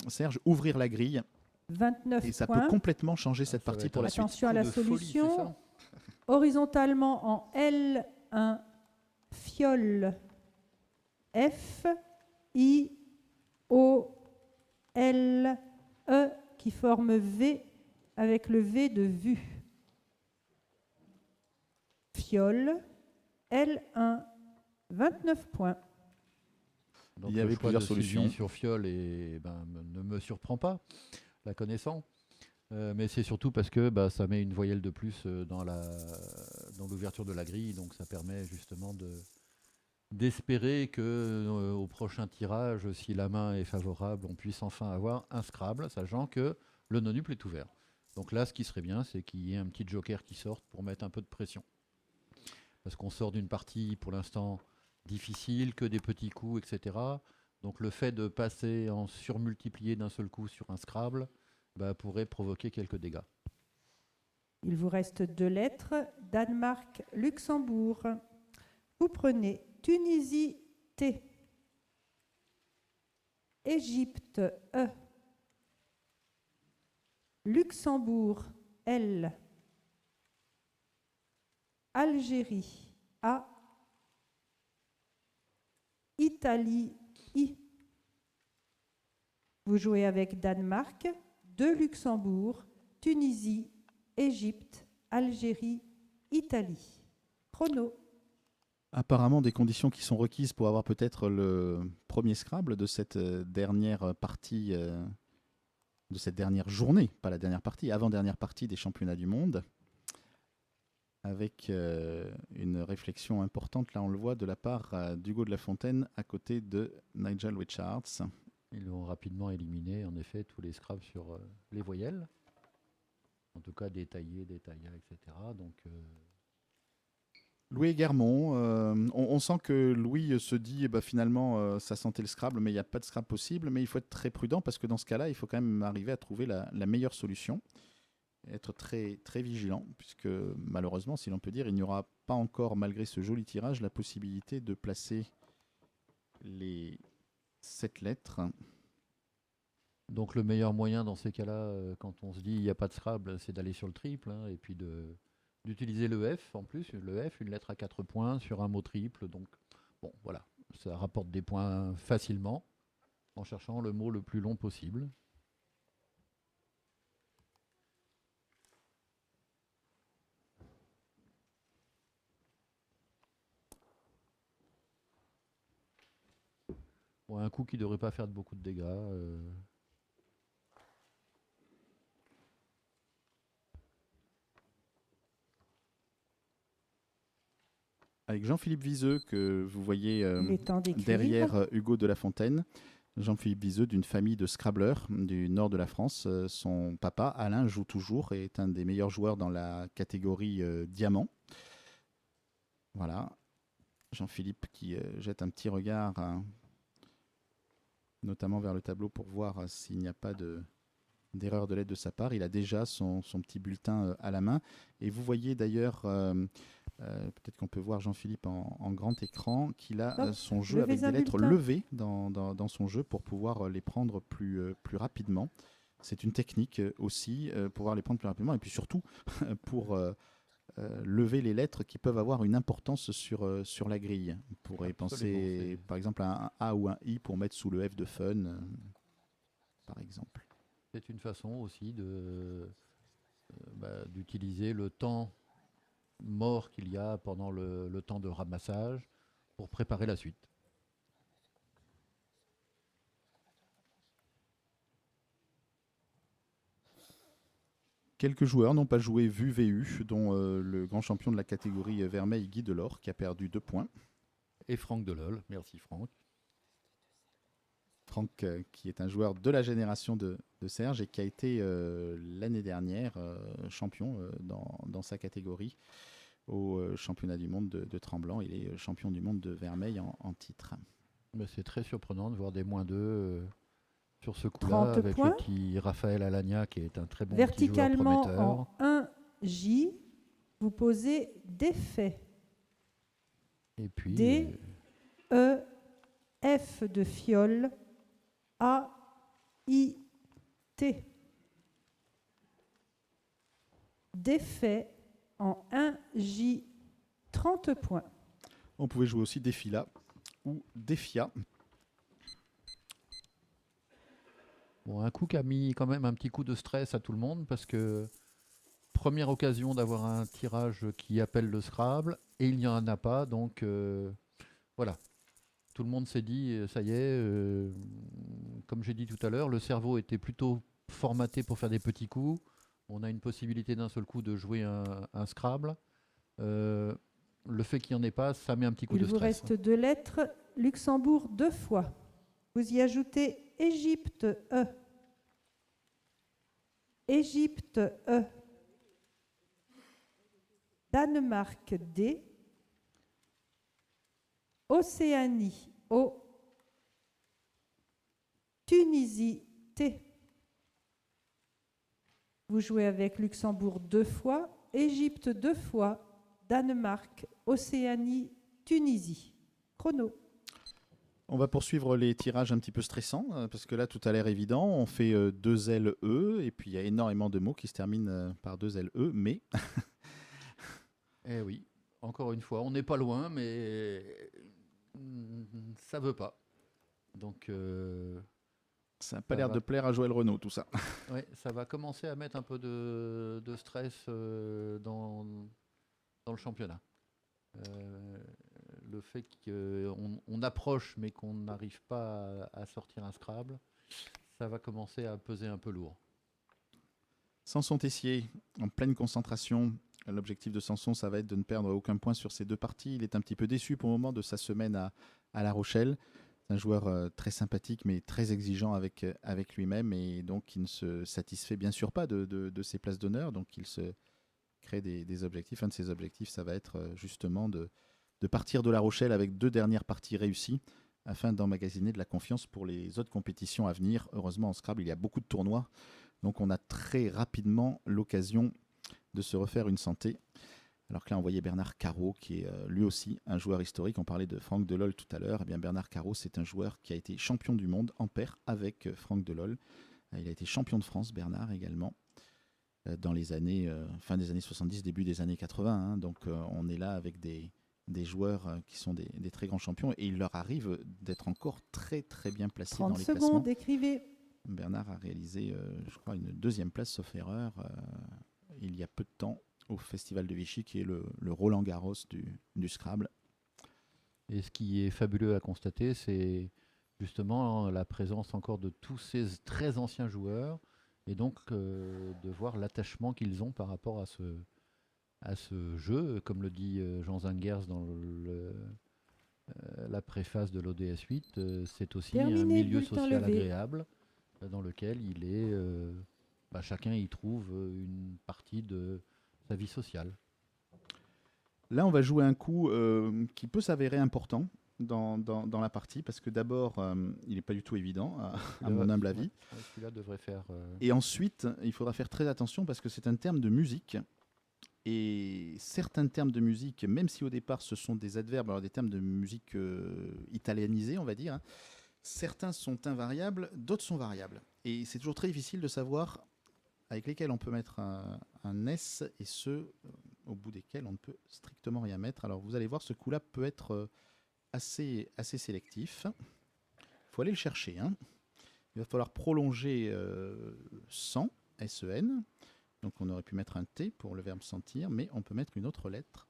Serge, ouvrir la grille. 29 et ça points. peut complètement changer cette Ça va partie être pour la suite. Attention à la Coup de folie, solution. c'est ça ? Horizontalement en L1, fiole F, I, O, L, E qui forme V avec le V de vue. Fiole, L1, 29 points. Donc Il y avait le choix plusieurs de solutions. Sylvie sur fiole ne me surprend pas, la connaissant. Mais c'est surtout parce que ça met une voyelle de plus dans l'ouverture de la grille, donc ça permet justement d'espérer que au prochain tirage, si la main est favorable, on puisse enfin avoir un Scrabble, sachant que le non-nuple est ouvert. Donc là, ce qui serait bien, c'est qu'il y ait un petit joker qui sorte pour mettre un peu de pression. Parce qu'on sort d'une partie, pour l'instant, difficile, que des petits coups, etc. Donc le fait de passer en surmultiplié d'un seul coup sur un Scrabble pourrait provoquer quelques dégâts. Il vous reste 2 lettres, Danemark, Luxembourg. Vous prenez Tunisie, T, Égypte, E, Luxembourg, L, Algérie, A, Italie, I. Vous jouez avec Danemark, 2 Luxembourg, Tunisie, Égypte, Algérie, Italie. Chrono. Apparemment, des conditions qui sont requises pour avoir peut-être le premier Scrabble de cette dernière partie, de cette dernière journée, pas la dernière partie, avant-dernière partie des championnats du monde, avec une réflexion importante, là on le voit, de la part d'Hugo de la Fontaine à côté de Nigel Richards. Ils ont rapidement éliminé, en effet, tous les Scrabbles sur les voyelles. En tout cas, détaillés, etc. Donc, Louis Guermont, on sent que Louis se dit finalement ça sentait le Scrabble, mais il n'y a pas de Scrabble possible, mais il faut être très prudent parce que dans ce cas-là, il faut quand même arriver à trouver la meilleure solution, être très, très vigilant, puisque malheureusement, si l'on peut dire, il n'y aura pas encore, malgré ce joli tirage, la possibilité de placer les 7 lettres. Donc le meilleur moyen dans ces cas-là, quand on se dit il n'y a pas de Scrabble, c'est d'aller sur le triple, hein, et puis d'utiliser le F en plus. Le F, une lettre à 4 points sur un mot triple. Donc bon, voilà, ça rapporte des points facilement en cherchant le mot le plus long possible. Bon, un coup qui ne devrait pas faire beaucoup de dégâts. Avec Jean-Philippe Viseux, que vous voyez Il est temps d'écrire. derrière Hugo de la Fontaine. Jean-Philippe Viseux, d'une famille de scrabbleurs du nord de la France. Son papa, Alain, joue toujours et est un des meilleurs joueurs dans la catégorie diamant. Voilà. Jean-Philippe qui jette un petit regard, notamment vers le tableau pour voir s'il n'y a pas d'erreur de lettre de sa part. Il a déjà son petit bulletin à la main. Et vous voyez d'ailleurs, peut-être qu'on peut voir Jean-Philippe en grand écran, qu'il a son jeu avec des lettres levées dans son jeu pour pouvoir les prendre plus rapidement. C'est une technique aussi, pouvoir les prendre plus rapidement. Et puis surtout, pour lever les lettres qui peuvent avoir une importance sur la grille. On pourrait penser par exemple à un A ou un I pour mettre sous le F de fun, par exemple. C'est une façon aussi d'utiliser le temps mort qu'il y a pendant le temps de ramassage pour préparer la suite. Quelques joueurs n'ont pas joué VU, dont le grand champion de la catégorie vermeil Guy Delors, qui a perdu 2 points. Et Franck Delol, merci Franck. Franck, qui est un joueur de la génération de Serge et qui a été l'année dernière champion dans sa catégorie au championnat du monde de Tremblant. Il est champion du monde de vermeil en titre. Mais c'est très surprenant de voir des -2 sur ce coup-là, 30 avec points. le petit Raphaël Alagna qui est un très bon Verticalement petit joueur prometteur. en 1J, vous posez défait. Et puis, D, E, F de fiole, A, I, T. Défait en 1J, 30 points. On pouvait jouer aussi Défila ou Défia. bon, un coup qui a mis quand même un petit coup de stress à tout le monde parce que première occasion d'avoir un tirage qui appelle le Scrabble et il n'y en a pas, donc voilà. Tout le monde s'est dit, ça y est, comme j'ai dit tout à l'heure, le cerveau était plutôt formaté pour faire des petits coups. On a une possibilité d'un seul coup de jouer un Scrabble. Le fait qu'il n'y en ait pas, ça met un petit coup Il de vous stress. reste 2 lettres. Luxembourg 2 fois. Vous y ajoutez Égypte E. Égypte E. Danemark D. Océanie O. Tunisie T. Vous jouez avec Luxembourg 2 fois, Égypte 2 fois, Danemark, Océanie, Tunisie. Chrono. On va poursuivre les tirages un petit peu stressants, parce que là, tout a l'air évident. On fait 2 LE, et puis il y a énormément de mots qui se terminent par 2 LE, mais... Eh oui, encore une fois, on n'est pas loin, mais ça veut pas. Donc, ça n'a pas Ça l'air va. de plaire à Joël Renaud, tout ça. ouais, ça va commencer à mettre un peu de stress dans le championnat. Le fait qu'on approche, mais qu'on n'arrive pas à sortir un Scrabble, ça va commencer à peser un peu lourd. Samson Tessier, en pleine concentration. L'objectif de Samson, ça va être de ne perdre aucun point sur ces 2 parties. Il est un petit peu déçu pour le moment de sa semaine à La Rochelle. C'est un joueur très sympathique, mais très exigeant avec lui-même. Et donc, il ne se satisfait bien sûr pas de ses places d'honneur. Donc, il se crée des objectifs. Un de ses objectifs, ça va être justement de partir de La Rochelle avec 2 dernières parties réussies afin d'emmagasiner de la confiance pour les autres compétitions à venir. Heureusement, en Scrabble, il y a beaucoup de tournois. Donc, on a très rapidement l'occasion de se refaire une santé. Alors que là, on voyait Bernard Carreau, qui est lui aussi un joueur historique. On parlait de Franck Delol tout à l'heure. Eh bien, Bernard Carreau, c'est un joueur qui a été champion du monde en paire avec Franck Delol. Il a été champion de France, Bernard, également, dans les années, fin des années 70, début des années 80. Hein. Donc, on est là avec des joueurs qui sont des très grands champions. Et il leur arrive d'être encore très, très bien placés dans 30 les classements. secondes, écrivez. Bernard a réalisé, je crois, une 2e place, sauf erreur, il y a peu de temps, au Festival de Vichy, qui est le Roland Garros du Scrabble. Et ce qui est fabuleux à constater, c'est justement la présence encore de tous ces très anciens joueurs, et donc de voir l'attachement qu'ils ont par rapport à ce jeu, comme le dit Jean Zingers dans la préface de l'ODS 8, c'est aussi Terminé, un milieu bulletin social levé. agréable dans lequel il est, chacun y trouve une partie de sa vie sociale. Là, on va jouer un coup qui peut s'avérer important dans la partie, parce que d'abord, il n'est pas du tout évident, à mon humble avis. Ouais, celui-là devrait faire... Et ensuite, il faudra faire très attention, parce que c'est un terme de musique. Et certains termes de musique, même si au départ ce sont des adverbes, alors des termes de musique italianisés, on va dire, hein, certains sont invariables, d'autres sont variables. Et c'est toujours très difficile de savoir avec lesquels on peut mettre un S et ceux au bout desquels on ne peut strictement rien mettre. Alors vous allez voir, ce coup-là peut être assez sélectif. Il faut aller le chercher. Hein. Il va falloir prolonger SEN, S-E-N. Donc on aurait pu mettre un T pour le verbe sentir, mais on peut mettre une autre lettre.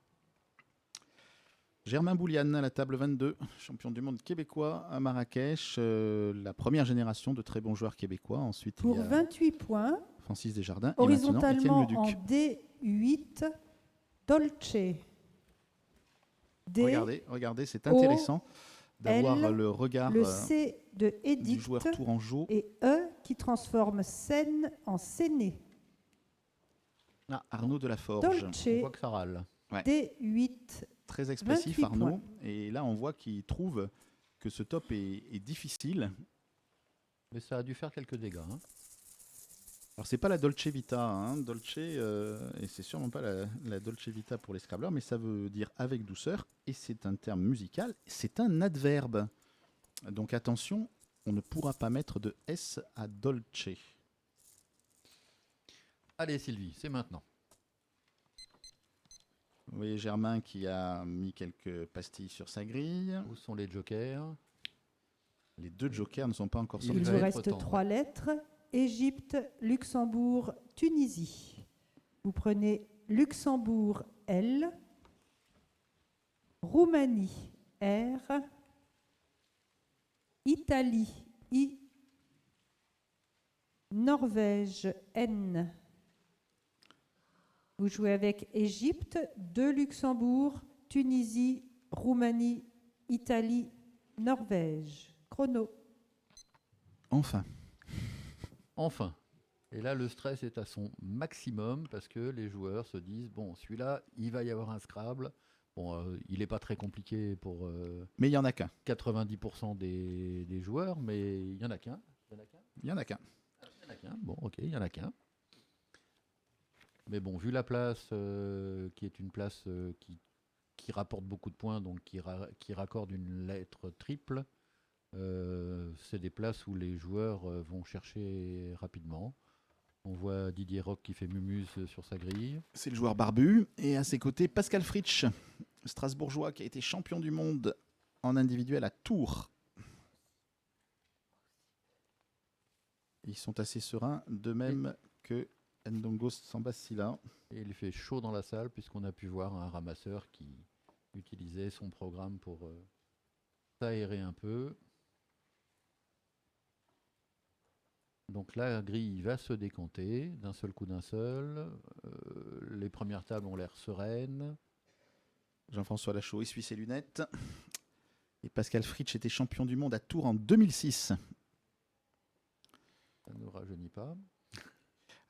Germain Boulian à la table 22, champion du monde québécois à Marrakech, la première génération de très bons joueurs québécois. Ensuite, Pour il y a 28 points, Francis Desjardins. Et maintenant, Étienne Horizontalement Leduc. en D8, Dolce. D, Regardez, c'est intéressant d'avoir L, le regard le C de du Édicte joueur tourangeau. et E qui transforme scène en scéné. Ah, Arnaud Delaforge. Dolce, On voit que ça râle. D8, Très expressif, 28 Arnaud. points. Et là, on voit qu'il trouve que ce top est difficile. Mais ça a dû faire quelques dégâts. Hein. Alors, c'est pas la Dolce Vita, hein. Dolce, et c'est sûrement pas la Dolce Vita pour les Scrabblers, mais ça veut dire avec douceur, et c'est un terme musical, c'est un adverbe. Donc attention, on ne pourra pas mettre de S à Dolce. Allez Sylvie, c'est maintenant. Vous voyez Germain qui a mis quelques pastilles sur sa grille. Où sont les jokers? Les 2 jokers ne sont pas encore Il sortis. il va vous être reste temps, 3 lettres. Égypte, Luxembourg, Tunisie. Vous prenez Luxembourg, L, Roumanie, R, Italie, I, Norvège, N. Vous jouez avec Égypte, 2 Luxembourg, Tunisie, Roumanie, Italie, Norvège. Chrono. Enfin, Et là, le stress est à son maximum parce que les joueurs se disent, bon, celui-là, il va y avoir un Scrabble. Bon, il n'est pas très compliqué pour mais il n'y en a qu'un. 90% des joueurs, mais il n'y en a qu'un. Il n'y en a qu'un. Il y en a qu'un. Bon, ok, il n'y en a qu'un. Mais bon, vu la place, qui est une place qui rapporte beaucoup de points, donc qui raccorde une lettre triple, c'est des places où les joueurs vont chercher rapidement. On voit Didier Roch qui fait mumuse sur sa grille. C'est le joueur barbu. Et à ses côtés, Pascal Fritsch, strasbourgeois qui a été champion du monde en individuel à Tours. Ils sont assez sereins, de même que Ndongo Sambasila. Et il fait chaud dans la salle puisqu'on a pu voir un ramasseur qui utilisait son programme pour s'aérer un peu. Donc la grille va se décanter d'un seul coup d'un seul. Les premières tables ont l'air sereines. Jean-François Lachaud essuie ses lunettes. Et Pascal Fritsch était champion du monde à Tours en 2006. Ça ne nous rajeunit pas.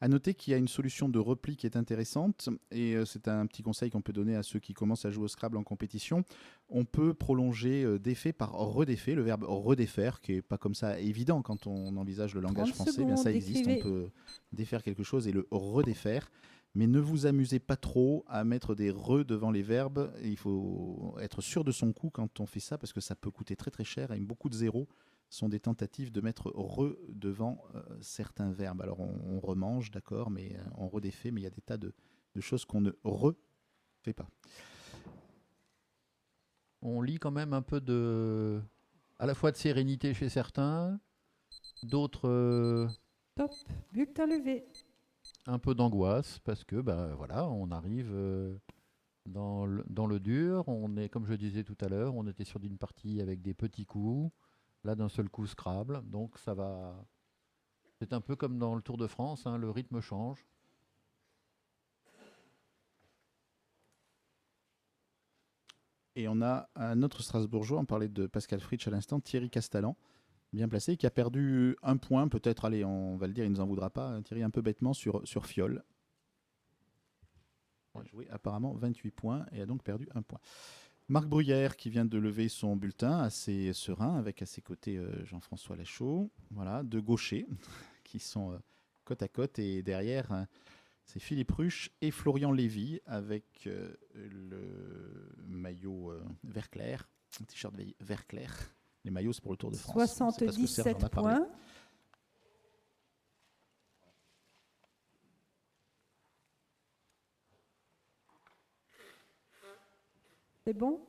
À noter qu'il y a une solution de repli qui est intéressante, et c'est un petit conseil qu'on peut donner à ceux qui commencent à jouer au Scrabble en compétition. On peut prolonger défait par redéfait, le verbe redéfaire, qui n'est pas comme ça évident quand on envisage le langage 30 français. Bien, ça existe, décrivez. on peut défaire quelque chose et le redéfaire. Mais ne vous amusez pas trop à mettre des re devant les verbes. Il faut être sûr de son coup quand on fait ça, parce que ça peut coûter très très cher, et beaucoup de zéros sont des tentatives de mettre re devant certains verbes. Alors on remange, d'accord, mais on redéfait, mais il y a des tas de choses qu'on ne refait pas. On lit quand même un peu à la fois de sérénité chez certains, d'autres Top. Bulletin levé. un peu d'angoisse parce que voilà, on arrive dans le dur. On est, comme je disais tout à l'heure, on était sur une partie avec des petits coups. Là, d'un seul coup, Scrabble. Donc, ça va. C'est un peu comme dans le Tour de France, hein, le rythme change. Et on a un autre Strasbourgeois, on parlait de Pascal Fritsch à l'instant, Thierry Castalan, bien placé, qui a perdu un point, peut-être, allez, on va le dire, il ne nous en voudra pas, Thierry, un peu bêtement sur Fiole. Il a joué apparemment 28 points et a donc perdu un point. Marc Bruyère qui vient de lever son bulletin assez serein avec à ses côtés Jean-François Lachaud. Voilà, deux gauchers qui sont côte à côte, et derrière c'est Philippe Ruche et Florian Lévy avec le maillot vert clair, un t-shirt vert clair. Les maillots c'est pour le Tour de France. 77 points. C'est bon?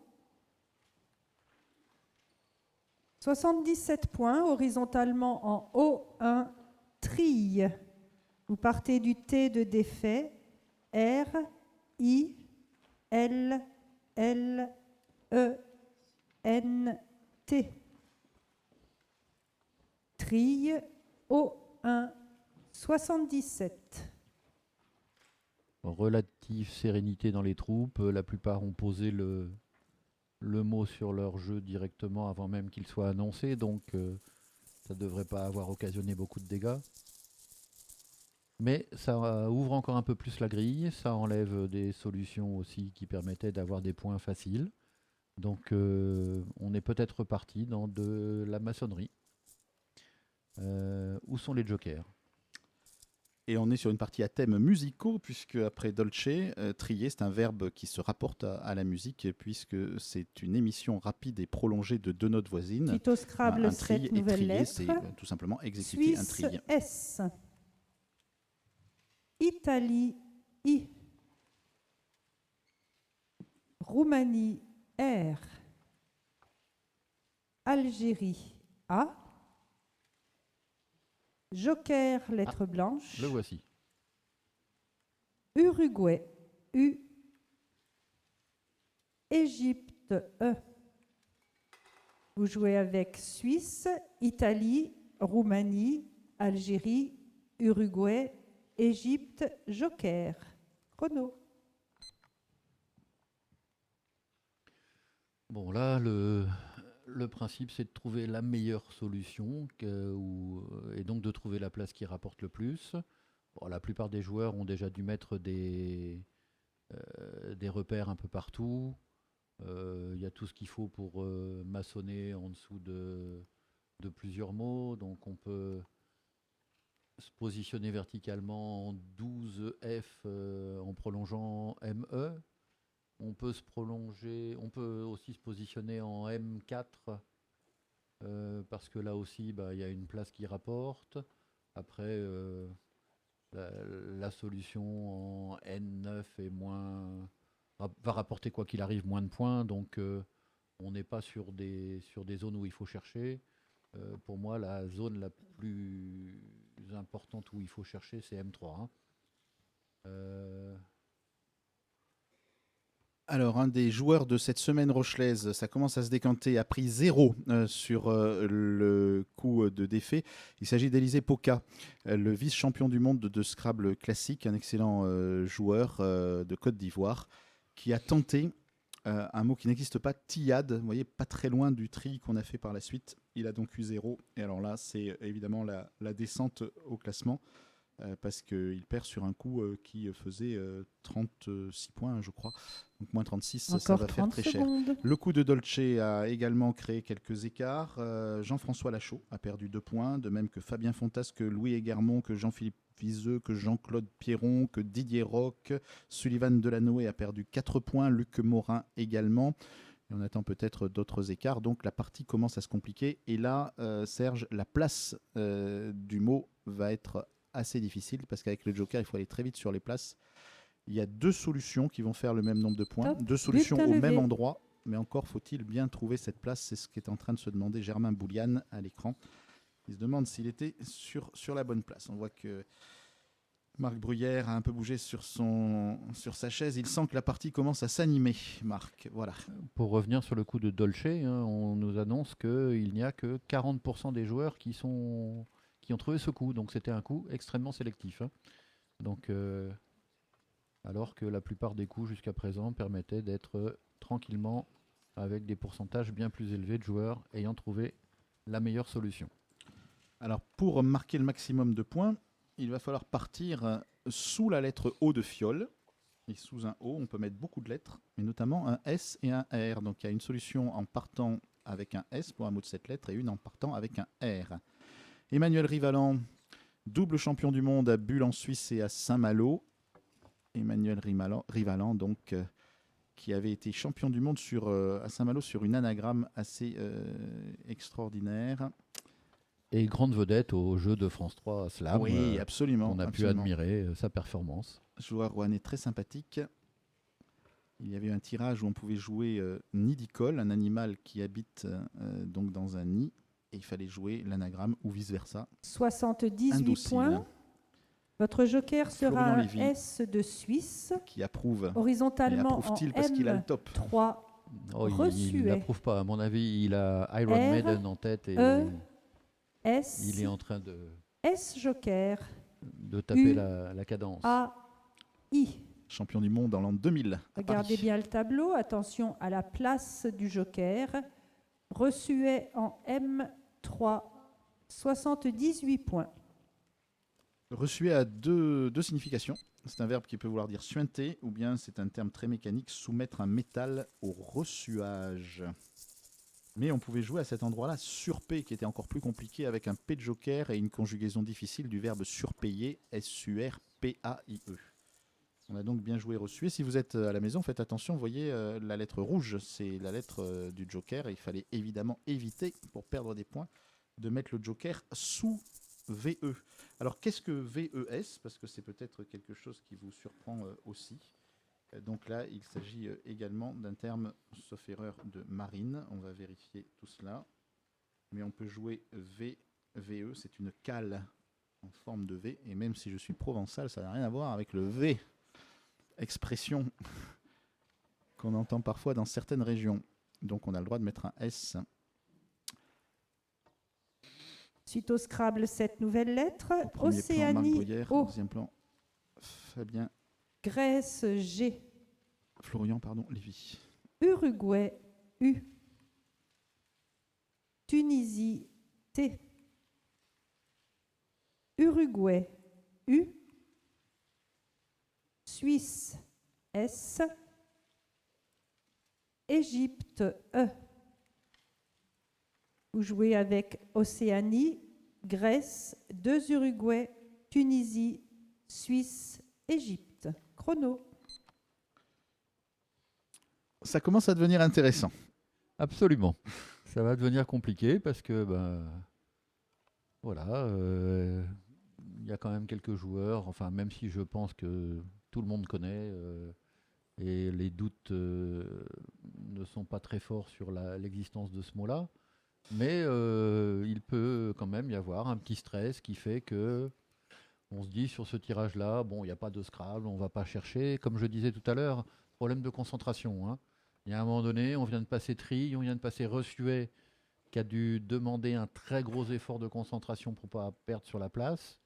77 points, horizontalement en O1, trille. Vous partez du T de défait, R, I, L, L, E, N, T. Trille, O1, 77. Relative sérénité dans les troupes. La plupart ont posé le mot sur leur jeu directement avant même qu'il soit annoncé, donc ça ne devrait pas avoir occasionné beaucoup de dégâts. Mais ça ouvre encore un peu plus la grille, ça enlève des solutions aussi qui permettaient d'avoir des points faciles. Donc on est peut-être reparti dans de la maçonnerie. Où sont les jokers ? Et on est sur une partie à thème musicaux, puisque après Dolce, trier, c'est un verbe qui se rapporte à la musique, puisque c'est une émission rapide et prolongée de deux notes voisines. Suite au Scrabble, Un tri 7 et nouvelles trier, lettres. c'est tout simplement exécuter un Suisse, tri. S. Italie, I. Roumanie, R. Algérie, A. Joker, lettre blanche. Le voici. Uruguay, U. Égypte, E. Vous jouez avec Suisse, Italie, Roumanie, Algérie, Uruguay, Égypte, Joker. Chrono. Bon, là, le principe, c'est de trouver la meilleure solution et donc de trouver la place qui rapporte le plus. Bon, la plupart des joueurs ont déjà dû mettre des repères un peu partout. Il y a tout ce qu'il faut pour maçonner en dessous de plusieurs mots. Donc on peut se positionner verticalement en 12F en prolongeant ME. On peut aussi se positionner en M4 parce que là aussi, il y a une place qui rapporte. Après, la solution en N9 va rapporter quoi qu'il arrive moins de points. Donc, on n'est pas sur des zones où il faut chercher. Pour moi, la zone la plus importante où il faut chercher, c'est M3. Alors, un des joueurs de cette semaine rochelaise, ça commence à se décanter, a pris 0 sur le coup de défait. Il s'agit d'Élisée Poca, le vice-champion du monde de Scrabble classique, un excellent joueur de Côte d'Ivoire, qui a tenté un mot qui n'existe pas, tiad, vous voyez, pas très loin du tri qu'on a fait par la suite. Il a donc eu 0. Et alors là, c'est évidemment la descente au classement. Parce qu'il perd sur un coup qui faisait 36 points, je crois. Donc moins 36, Encore ça va faire 30 très cher. secondes. Le coup de Dolce a également créé quelques écarts. Jean-François Lachaud a perdu 2 points, de même que Fabien Fontas, que Louis Eguermont, que Jean-Philippe Viseux, que Jean-Claude Pierron, que Didier Roch. Sullivan Delanoë a perdu 4 points, Luc Morin également. Et on attend peut-être d'autres écarts. Donc la partie commence à se compliquer. Et là, Serge, la place du mot va être assez difficile parce qu'avec le Joker, il faut aller très vite sur les places. Il y a 2 solutions qui vont faire le même nombre de points, Top. 2 solutions But à au lever. même endroit, mais encore faut-il bien trouver cette place. C'est ce qu'est en train de se demander Germain Bouliane à l'écran. Il se demande s'il était sur la bonne place. On voit que Marc Bruyère a un peu bougé sur sa chaise. Il sent que la partie commence à s'animer, Marc. Voilà. Pour revenir sur le coup de Dolce, on nous annonce qu'il n'y a que 40% des joueurs qui ont trouvé ce coup. Donc c'était un coup extrêmement sélectif. Donc, alors que la plupart des coups jusqu'à présent permettaient d'être tranquillement avec des pourcentages bien plus élevés de joueurs ayant trouvé la meilleure solution. Alors pour marquer le maximum de points, il va falloir partir sous la lettre O de fiole. Et sous un O, on peut mettre beaucoup de lettres, mais notamment un S et un R. Donc il y a une solution en partant avec un S pour un mot de cette lettre et une en partant avec un R. Emmanuel Rivalan, double champion du monde à Bulle en Suisse et à Saint-Malo. Emmanuel Rivalan, donc, qui avait été champion du monde à Saint-Malo sur une anagramme assez extraordinaire. Et grande vedette au jeu de France 3 Slam. Oui, absolument. On a pu absolument. admirer sa performance. Joueur rouennais très sympathique. Il y avait un tirage où on pouvait jouer nidicole, un animal qui habite donc dans un nid. Et il fallait jouer l'anagramme ou vice-versa. 78 Indocile. points. Votre joker sera Florian un Lévy. S de Suisse, Qui approuve. Mais horizontalement en approuve-t-il parce qu'il a le top? M3. Oh, il Reçuet. n'approuve pas. À mon avis, il a Iron R, Maiden en tête et E, S, il est en train de... S joker. de taper U, la cadence. A, I. Champion du monde en l'an 2000. à Regardez Paris. bien le tableau. Attention à la place du joker. Reçuet en M3, 78 points. Reçuet a deux significations. C'est un verbe qui peut vouloir dire suinter, ou bien c'est un terme très mécanique, soumettre un métal au ressuage. Mais on pouvait jouer à cet endroit-là sur P, qui était encore plus compliqué, avec un P de joker et une conjugaison difficile du verbe surpayer, S-U-R-P-A-I-E. On a donc bien joué reçuet. Si vous êtes à la maison, faites attention, vous voyez la lettre rouge, c'est la lettre du joker. Il fallait évidemment éviter, pour perdre des points, de mettre le joker sous VE. Alors qu'est-ce que VES? Parce que c'est peut-être quelque chose qui vous surprend aussi. Donc là, il s'agit également d'un terme, sauf erreur, de marine. On va vérifier tout cela. Mais on peut jouer VE, c'est une cale en forme de V. Et même si je suis provençal, ça n'a rien à voir avec le V. Expression qu'on entend parfois dans certaines régions. Donc on a le droit de mettre un S. Suite au Scrabble, 7 nouvelles lettres. Au premier plan, Marc Océanie, Bruyère. O. Au deuxième plan, Fabien. Grèce, G. Florian, pardon, Lévy. Uruguay, U. Tunisie, T. Uruguay, U. Suisse, S. Égypte, E. Vous jouez avec Océanie, Grèce, 2 Uruguay, Tunisie, Suisse, Égypte. Chrono. Ça commence à devenir intéressant. Absolument. Ça va devenir compliqué parce que, voilà, il y a quand même quelques joueurs, enfin, même si je pense que tout le monde connaît et les doutes ne sont pas très forts sur l'existence de ce mot-là, mais il peut quand même y avoir un petit stress qui fait que on se dit sur ce tirage-là, bon, il n'y a pas de Scrabble, on ne va pas chercher. Comme je disais tout à l'heure, problème de concentration, hein. Il y a un moment donné, on vient de passer Trille, on vient de passer Reçuet, qui a dû demander un très gros effort de concentration pour ne pas perdre sur la place.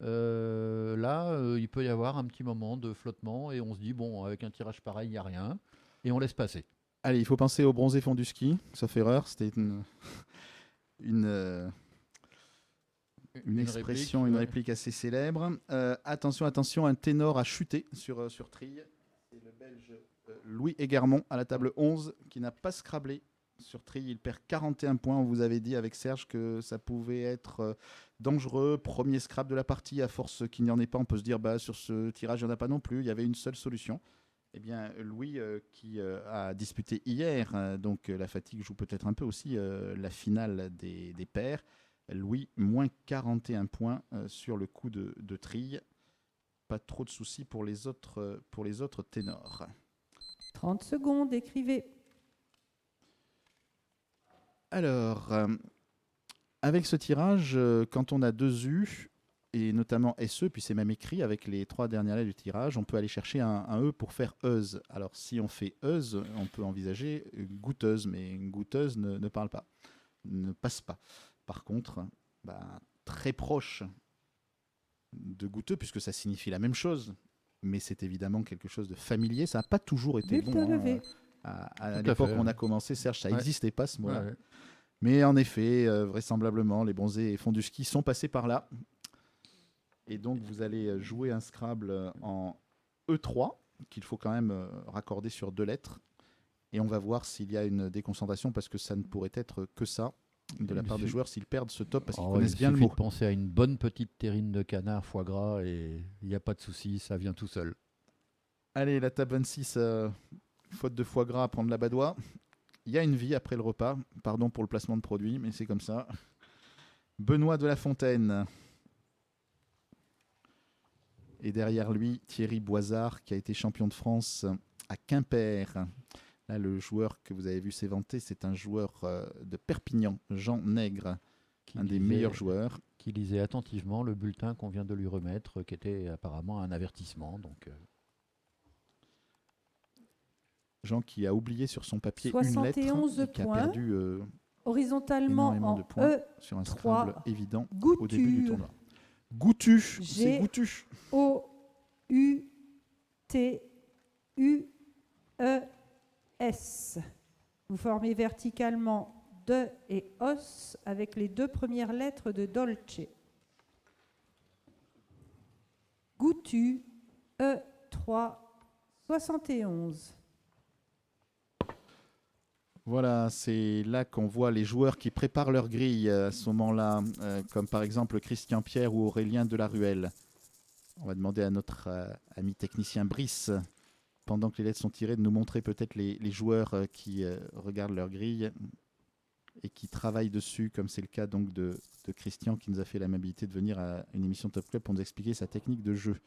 Là, il peut y avoir un petit moment de flottement et on se dit, bon, avec un tirage pareil, il n'y a rien. Et on laisse passer. Allez, il faut penser au bronzé fond du ski, sauf erreur. C'était une expression, une réplique assez célèbre. Attention, attention, un ténor a chuté sur Trille. C'est le Belge Louis Eguermont à la table 11 qui n'a pas scrablé sur Trille. Il perd 41 points. On vous avait dit avec Serge que ça pouvait être dangereux. Premier scrap de la partie. À force qu'il n'y en ait pas, on peut se dire sur ce tirage, il n'y en a pas non plus. Il y avait une seule solution. Eh bien, Louis, qui a disputé hier, donc la fatigue joue peut-être un peu aussi la finale des pairs. Louis, moins 41 points sur le coup de Trille. Pas trop de soucis pour les autres ténors. 30 secondes, écrivez. Alors, avec ce tirage, quand on a 2 U, et notamment SE, puis c'est même écrit avec les 3 dernières lettres du tirage, on peut aller chercher un E pour faire euse. Alors, si on fait euse, on peut envisager goûteuse, mais une goûteuse ne parle pas, ne passe pas. Par contre, très proche de goûteux, puisque ça signifie la même chose, mais c'est évidemment quelque chose de familier. Ça n'a pas toujours été bon. À l'époque où on a commencé, Serge, ça n'existait pas ce mot-là. Ouais. Mais en effet, vraisemblablement, les bronzés et fonds du ski sont passés par là. Et donc, vous allez jouer un Scrabble en E3, qu'il faut quand même raccorder sur 2 lettres. Et on va voir s'il y a une déconcentration, parce que ça ne pourrait être que ça de la part des joueurs s'ils perdent ce top, parce qu'ils connaissent bien le mot. Il suffit de penser à une bonne petite terrine de canard, foie gras, et il n'y a pas de souci, ça vient tout seul. Allez, la table 26, faute de foie gras à prendre la badoie. Il y a une vie après le repas. Pardon pour le placement de produit, mais c'est comme ça. Benoît de La Fontaine. Et derrière lui, Thierry Boisard, qui a été champion de France à Quimper. Là, le joueur que vous avez vu s'éventer, c'est un joueur de Perpignan, Jean Nègre, un des meilleurs joueurs. Qui lisait attentivement le bulletin qu'on vient de lui remettre, qui était apparemment un avertissement. Donc, Jean qui a oublié sur son papier 71 une lettre, qui a points. perdu Horizontalement énormément en de points E3, sur un Scrabble évident goûture. au début du tournoi. Goutu, c'est G- Goutu. O-U-T-U-E-S. Vous formez verticalement de et os avec les deux premières lettres de Dolce. Goutu, E3, 71. Voilà, c'est là qu'on voit les joueurs qui préparent leur grille à ce moment-là, comme par exemple Christian Pierre ou Aurélien Delaruelle. On va demander à notre ami technicien Brice, pendant que les lettres sont tirées, de nous montrer peut-être les joueurs qui regardent leur grille et qui travaillent dessus, comme c'est le cas donc de Christian, qui nous a fait l'amabilité de venir à une émission Top Club pour nous expliquer sa technique de jeu.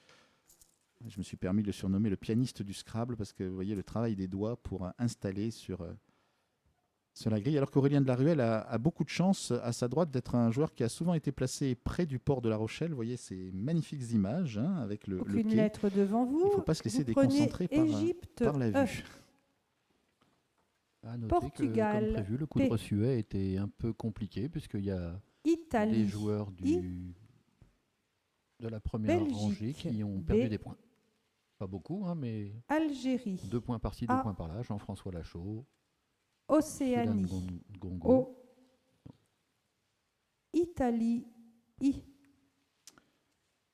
Je me suis permis de le surnommer le pianiste du Scrabble, parce que vous voyez le travail des doigts pour installer sur la grille, alors qu'Aurélien Delaruelle a beaucoup de chance à sa droite d'être un joueur qui a souvent été placé près du port de La Rochelle. Vous voyez ces magnifiques images avec le Aucune quai. lettre devant vous. Il ne faut pas se laisser Vous prenez déconcentrer Égypte, par la vue. À noter Portugal, que, comme prévu, le coup de Bossuet était un peu compliqué, puisqu'il y a Italie, des joueurs de la première Belgique, rangée qui ont perdu B, des points. Pas beaucoup, hein, mais Algérie, 2 points par-ci, A, 2 points par-là. Jean-François Lachaud, Océanie, Sulan Gongo. O, Italie, I.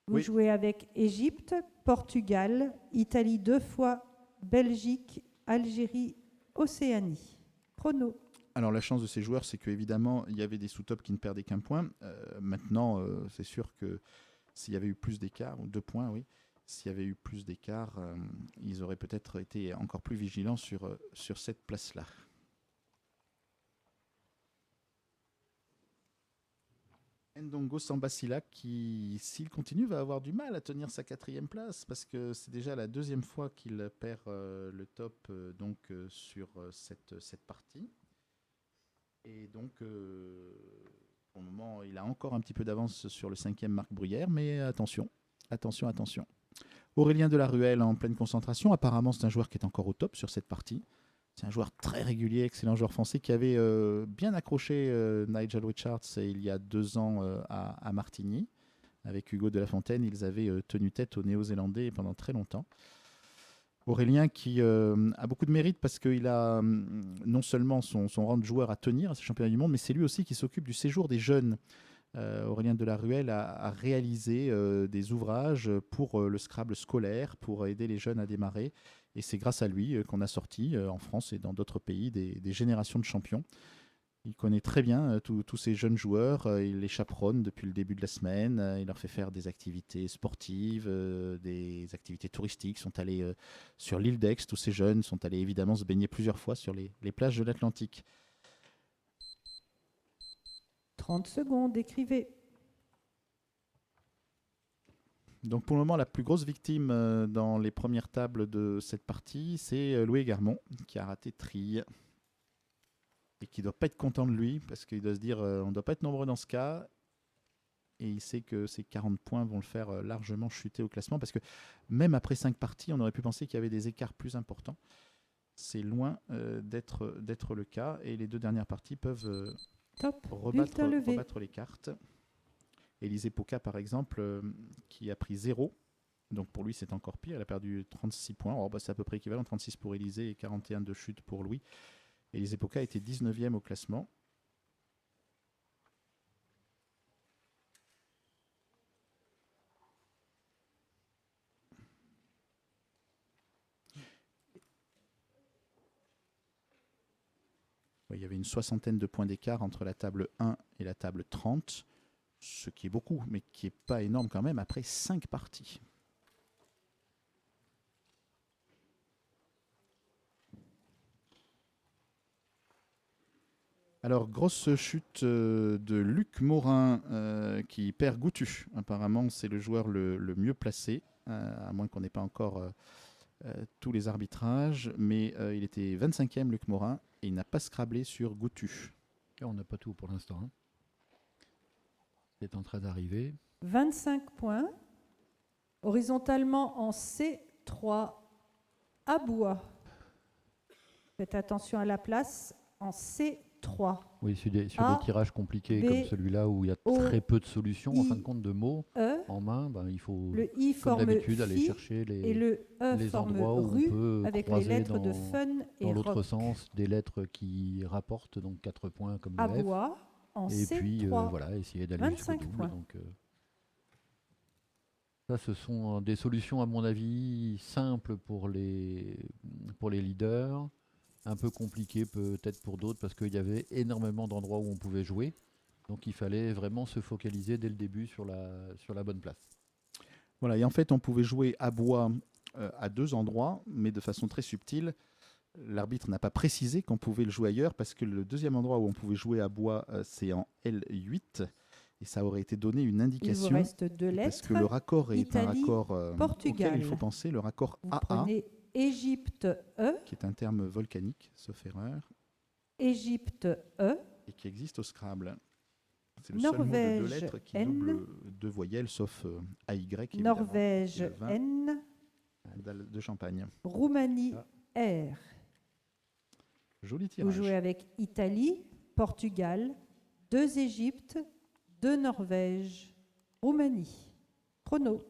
Vous Oui. jouez avec Égypte, Portugal, Italie 2 fois, Belgique, Algérie, Océanie. Chrono. Alors la chance de ces joueurs, c'est qu'évidemment, il y avait des sous-tops qui ne perdaient qu'un point. Maintenant, c'est sûr que s'il y avait eu plus d'écart, ou 2 points, oui, s'il y avait eu plus d'écart, ils auraient peut-être été encore plus vigilants sur cette place-là. Ndongo Sambasila qui, s'il continue, va avoir du mal à tenir sa 4e place, parce que c'est déjà la 2e fois qu'il perd le top sur cette partie. Et donc, pour le moment, il a encore un petit peu d'avance sur le 5e Marc Bruyère, mais attention. Aurélien Delaruelle en pleine concentration. Apparemment, c'est un joueur qui est encore au top sur cette partie. C'est un joueur très régulier, excellent joueur français qui avait bien accroché Nigel Richards il y a 2 ans à Martigny. Avec Hugo de la Fontaine, ils avaient tenu tête aux Néo-Zélandais pendant très longtemps. Aurélien qui a beaucoup de mérite parce qu'il a non seulement son rang de joueur à tenir à ces championnats du monde, mais c'est lui aussi qui s'occupe du séjour des jeunes. Aurélien Delaruelle a réalisé des ouvrages pour le Scrabble scolaire, pour aider les jeunes à démarrer. Et c'est grâce à lui qu'on a sorti en France et dans d'autres pays des générations de champions. Il connaît très bien tous ces jeunes joueurs, il les chaperonne depuis le début de la semaine, il leur fait faire des activités sportives, des activités touristiques, sont allés sur l'île d'Aix, tous ces jeunes sont allés évidemment se baigner plusieurs fois sur les plages de l'Atlantique. 30 secondes, écrivez. Donc pour le moment, la plus grosse victime dans les premières tables de cette partie, c'est Louis Garmont, qui a raté Trille. Et qui ne doit pas être content de lui, parce qu'il doit se dire on ne doit pas être nombreux dans ce cas. Et il sait que ces 40 points vont le faire largement chuter au classement, parce que même après 5 parties, on aurait pu penser qu'il y avait des écarts plus importants. C'est loin d'être le cas, et les 2 dernières parties peuvent rebattre les cartes. Élisée Poca, par exemple, qui a pris 0. Donc pour lui, c'est encore pire. Elle a perdu 36 points. Alors, c'est à peu près équivalent, 36 pour Élisée et 41 de chute pour Louis. Élisée Poca était 19e au classement. Il y avait une 60aine de points d'écart entre la table 1 et la table 30, ce qui est beaucoup, mais qui n'est pas énorme quand même après 5 parties. Alors, grosse chute de Luc Morin qui perd Goutu. Apparemment, c'est le joueur le mieux placé, à moins qu'on n'ait pas encore tous les arbitrages. Mais il était 25e, Luc Morin, et il n'a pas scrablé sur Goutu. Et on n'a pas tout pour l'instant. Hein. C'est en train d'arriver. 25 points. Horizontalement en C3, à bois. Faites attention à la place en C3. Oui, sur des tirages compliqués B, comme celui-là où il y a O, très peu de solutions, en fin de compte, de mots, E, en main, ben, il faut, le I comme forme d'habitude, aller Phi chercher et le E les forme endroits où on Ru peut avec les croiser lettres de dans Fun et l'autre Rock. sens des lettres qui rapportent donc 4 points comme le F. Abois en Et puis C3, voilà, essayer d'aller jusqu'au 25 double. points. Donc, ça, ce sont des solutions, à mon avis, simples pour les leaders, un peu compliquées peut-être pour d'autres, parce qu'il y avait énormément d'endroits où on pouvait jouer. Donc il fallait vraiment se focaliser dès le début sur la bonne place. Voilà, et en fait, on pouvait jouer à bois à 2 endroits, mais de façon très subtile. L'arbitre n'a pas précisé qu'on pouvait le jouer ailleurs, parce que le deuxième endroit où on pouvait jouer à bois, c'est en L8, et ça aurait été donné une Il vous indication, reste 2 parce que lettres. le raccord est un Italie, raccord Portugal. auquel il faut penser, le raccord Vous AA, prenez Égypte E, qui est un terme volcanique, sauf erreur, Égypte E, et qui existe au Scrabble. C'est le seul mot de 2 Norvège lettres qui N, double 2 voyelles, sauf AY, évidemment, Norvège et le vin N, de Champagne. Roumanie R. Joli Vous tirage. jouez avec Italie, Portugal, 2 Égypte, 2 Norvège, Roumanie. Chrono.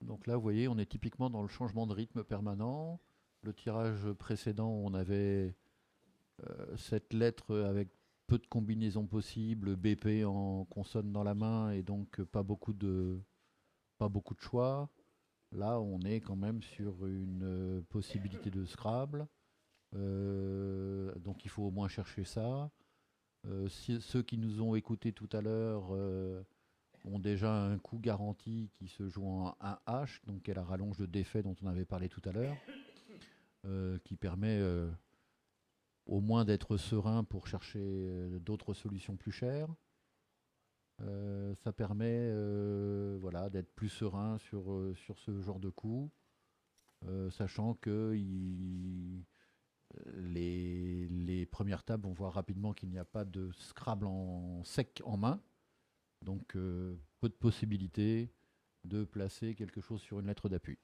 Donc là, vous voyez, on est typiquement dans le changement de rythme permanent. Le tirage précédent, on avait cette lettre avec peu de combinaisons possibles, BP en consonne dans la main, et donc pas beaucoup de choix. Là, on est quand même sur une possibilité de Scrabble. Donc il faut au moins chercher ça. Ceux qui nous ont écoutés tout à l'heure ont déjà un coup garanti qui se joue en 1H, donc qui est la rallonge de défait dont on avait parlé tout à l'heure, qui permet au moins d'être serein pour chercher d'autres solutions plus chères. Ça permet voilà, d'être plus serein sur ce genre de coup, sachant que les premières tables vont voir rapidement qu'il n'y a pas de Scrabble en sec en main, donc peu de possibilités de placer quelque chose sur une lettre d'appui.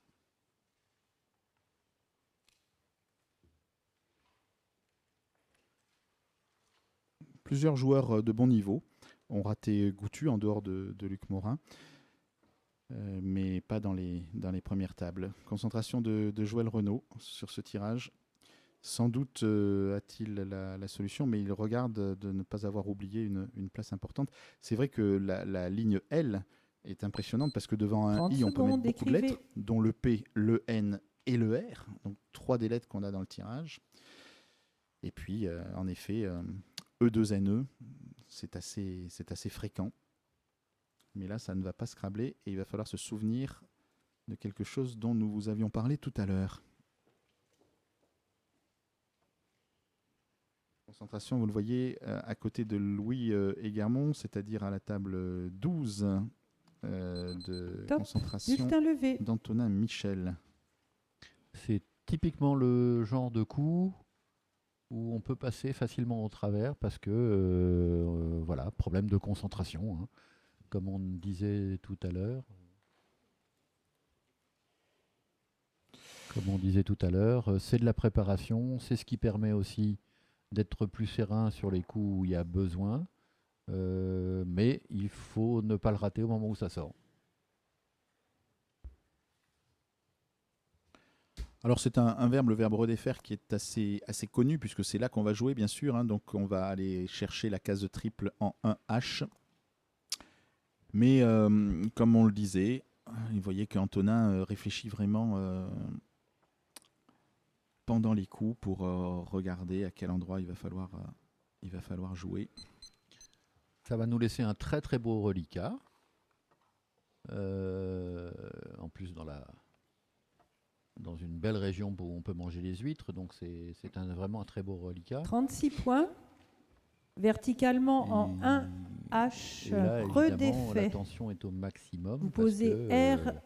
Plusieurs joueurs de bon niveau ont raté Goutu en dehors de Luc Morin, mais pas dans les premières tables. Concentration de Joël Renaud sur ce tirage. Sans doute a-t-il la solution, mais il regarde de ne pas avoir oublié une place importante. C'est vrai que la ligne L est impressionnante, parce que devant un 30 I, on peut mettre secondes, beaucoup de écrivez. lettres, dont le P, le N et le R, donc 3 des lettres qu'on a dans le tirage. Et puis, en effet, E2NE, c'est assez fréquent. Mais là, ça ne va pas scrabler, et il va falloir se souvenir de quelque chose dont nous vous avions parlé tout à l'heure. Concentration, vous le voyez, à côté de Louis Eguermont, c'est-à-dire à la table 12 de Top. concentration Bulletin levé. d'Antonin Michel. C'est typiquement le genre de coup où on peut passer facilement au travers, parce que voilà, problème de concentration, hein, comme on disait tout à l'heure. Comme on disait tout à l'heure, c'est de la préparation, c'est ce qui permet aussi d'être plus serein sur les coups où il y a besoin, mais il faut ne pas le rater au moment où ça sort. Alors c'est un verbe, le verbe redéfaire, qui est assez connu, puisque c'est là qu'on va jouer, bien sûr, hein. Donc on va aller chercher la case triple en 1H. Mais comme on le disait, vous voyez qu'Antonin réfléchit vraiment pendant les coups pour regarder à quel endroit il va falloir jouer. Ça va nous laisser un très très beau reliquat. En plus dans une belle région où on peut manger les huîtres, donc c'est vraiment un très beau reliquat. 36 points. Verticalement en Et 1H là, évidemment, redéfait. la tension est au maximum. Vous parce posez que, RE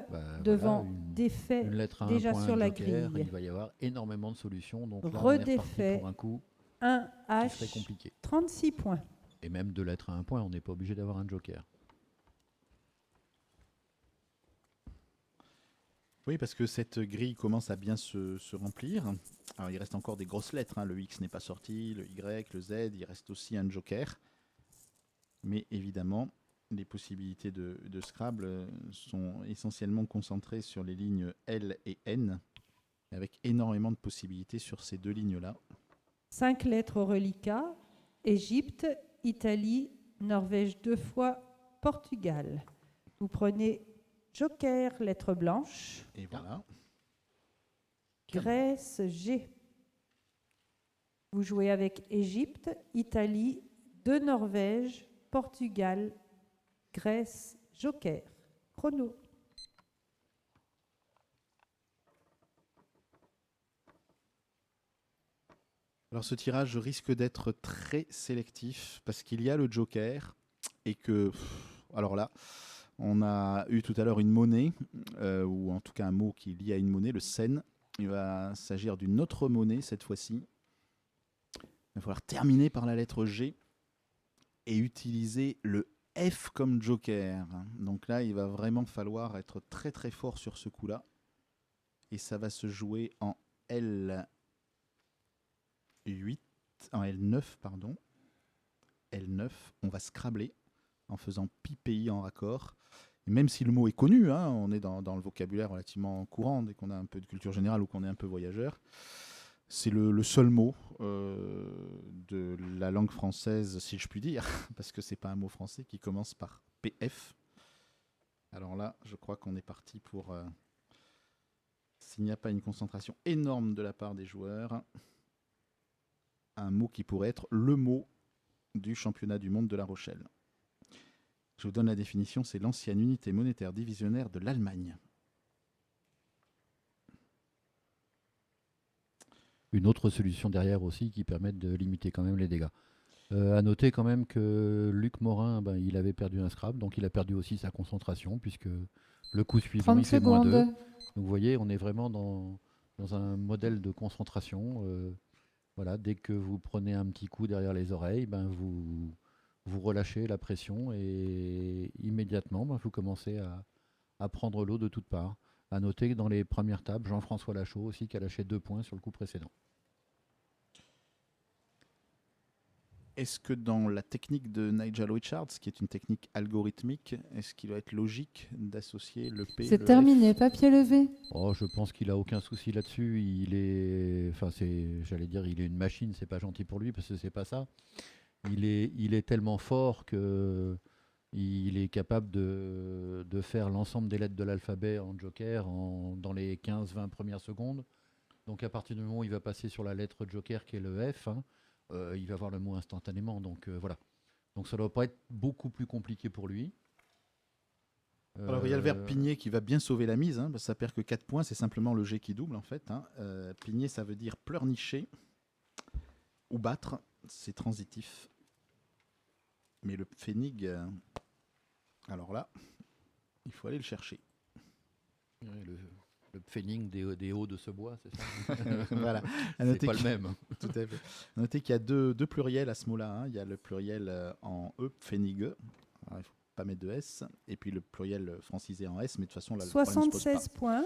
voilà, devant une défait lettre à déjà un point, sur un la joker, grille. il va y avoir énormément de solutions. Donc là, on est reparti Redéfait. pour un coup qui serait 1H, compliqué. 36 points. Et même de lettres à un point, on n'est pas obligé d'avoir un joker. Oui, parce que cette grille commence à bien se remplir. Alors il reste encore des grosses lettres, hein. Le X n'est pas sorti, le Y, le Z, il reste aussi un joker. Mais évidemment, les possibilités de Scrabble sont essentiellement concentrées sur les lignes L et N, avec énormément de possibilités sur ces deux lignes-là. 5 lettres au reliquat, Égypte, Italie, Norvège 2 fois, Portugal. Vous prenez joker, lettre blanche, Et voilà. Grèce, G. Vous jouez avec Égypte, Italie, 2 Norvège, Portugal, Grèce, joker. Chrono. Alors ce tirage risque d'être très sélectif parce qu'il y a le joker et que, alors là, on a eu tout à l'heure une monnaie, ou en tout cas un mot qui est lié à une monnaie, le sen. Il va s'agir d'une autre monnaie cette fois-ci. Il va falloir terminer par la lettre G et utiliser le F comme joker. Donc là, il va vraiment falloir être très très fort sur ce coup-là. Et ça va se jouer en L8, en L9, pardon. L9, on va scrabler en faisant pi-pi en raccord. Et même si le mot est connu, hein, on est dans le vocabulaire relativement courant dès qu'on a un peu de culture générale ou qu'on est un peu voyageur. C'est le seul mot de la langue française, si je puis dire, parce que c'est pas un mot français qui commence par PF. Alors là, je crois qu'on est parti pour, s'il n'y a pas une concentration énorme de la part des joueurs, un mot qui pourrait être le mot du championnat du monde de La Rochelle. Je vous donne la définition, c'est l'ancienne unité monétaire divisionnaire de l'Allemagne. Une autre solution derrière aussi qui permet de limiter quand même les dégâts. À noter quand même que Luc Morin, il avait perdu un Scrabble, donc il a perdu aussi sa concentration, puisque le coup suivant, 30 il fait -2. secondes. Donc vous voyez, on est vraiment dans un modèle de concentration. Voilà, dès que vous prenez un petit coup derrière les oreilles, vous relâchez la pression et immédiatement, vous commencez à prendre l'eau de toutes parts. À noter que dans les premières tables, Jean-François Lachaud aussi qui a lâché 2 points sur le coup précédent. Est-ce que dans la technique de Nigel Richards, qui est une technique algorithmique, est-ce qu'il va être logique d'associer le P C'est le terminé, F? papier levé. Oh, je pense qu'il a aucun souci là-dessus. Il est, j'allais dire, il est une machine. C'est pas gentil pour lui parce que c'est pas ça. Il est tellement fort que il est capable de faire l'ensemble des lettres de l'alphabet en joker dans les 15-20 premières secondes. Donc à partir du moment où il va passer sur la lettre joker qui est le F, il va voir le mot instantanément. Donc voilà. Donc ça ne doit pas être beaucoup plus compliqué pour lui. Alors il y a le verbe pigner qui va bien sauver la mise, hein, parce que ça perd que 4 points, c'est simplement le G qui double en fait. Hein. Pigner, ça veut dire pleurnicher ou battre, c'est transitif. Mais le pfennig, alors là, il faut aller le chercher. Ouais, le pfennig des hauts de ce bois, c'est ça. Voilà. C'est pas le même. Tout à fait. À noter qu'il y a deux pluriels à ce mot-là. Hein. Il y a le pluriel en E, pfennig. Alors, il ne faut pas mettre de S. Et puis le pluriel francisé en S, mais de toute façon, là, le problème ne se pose 76 pas. points.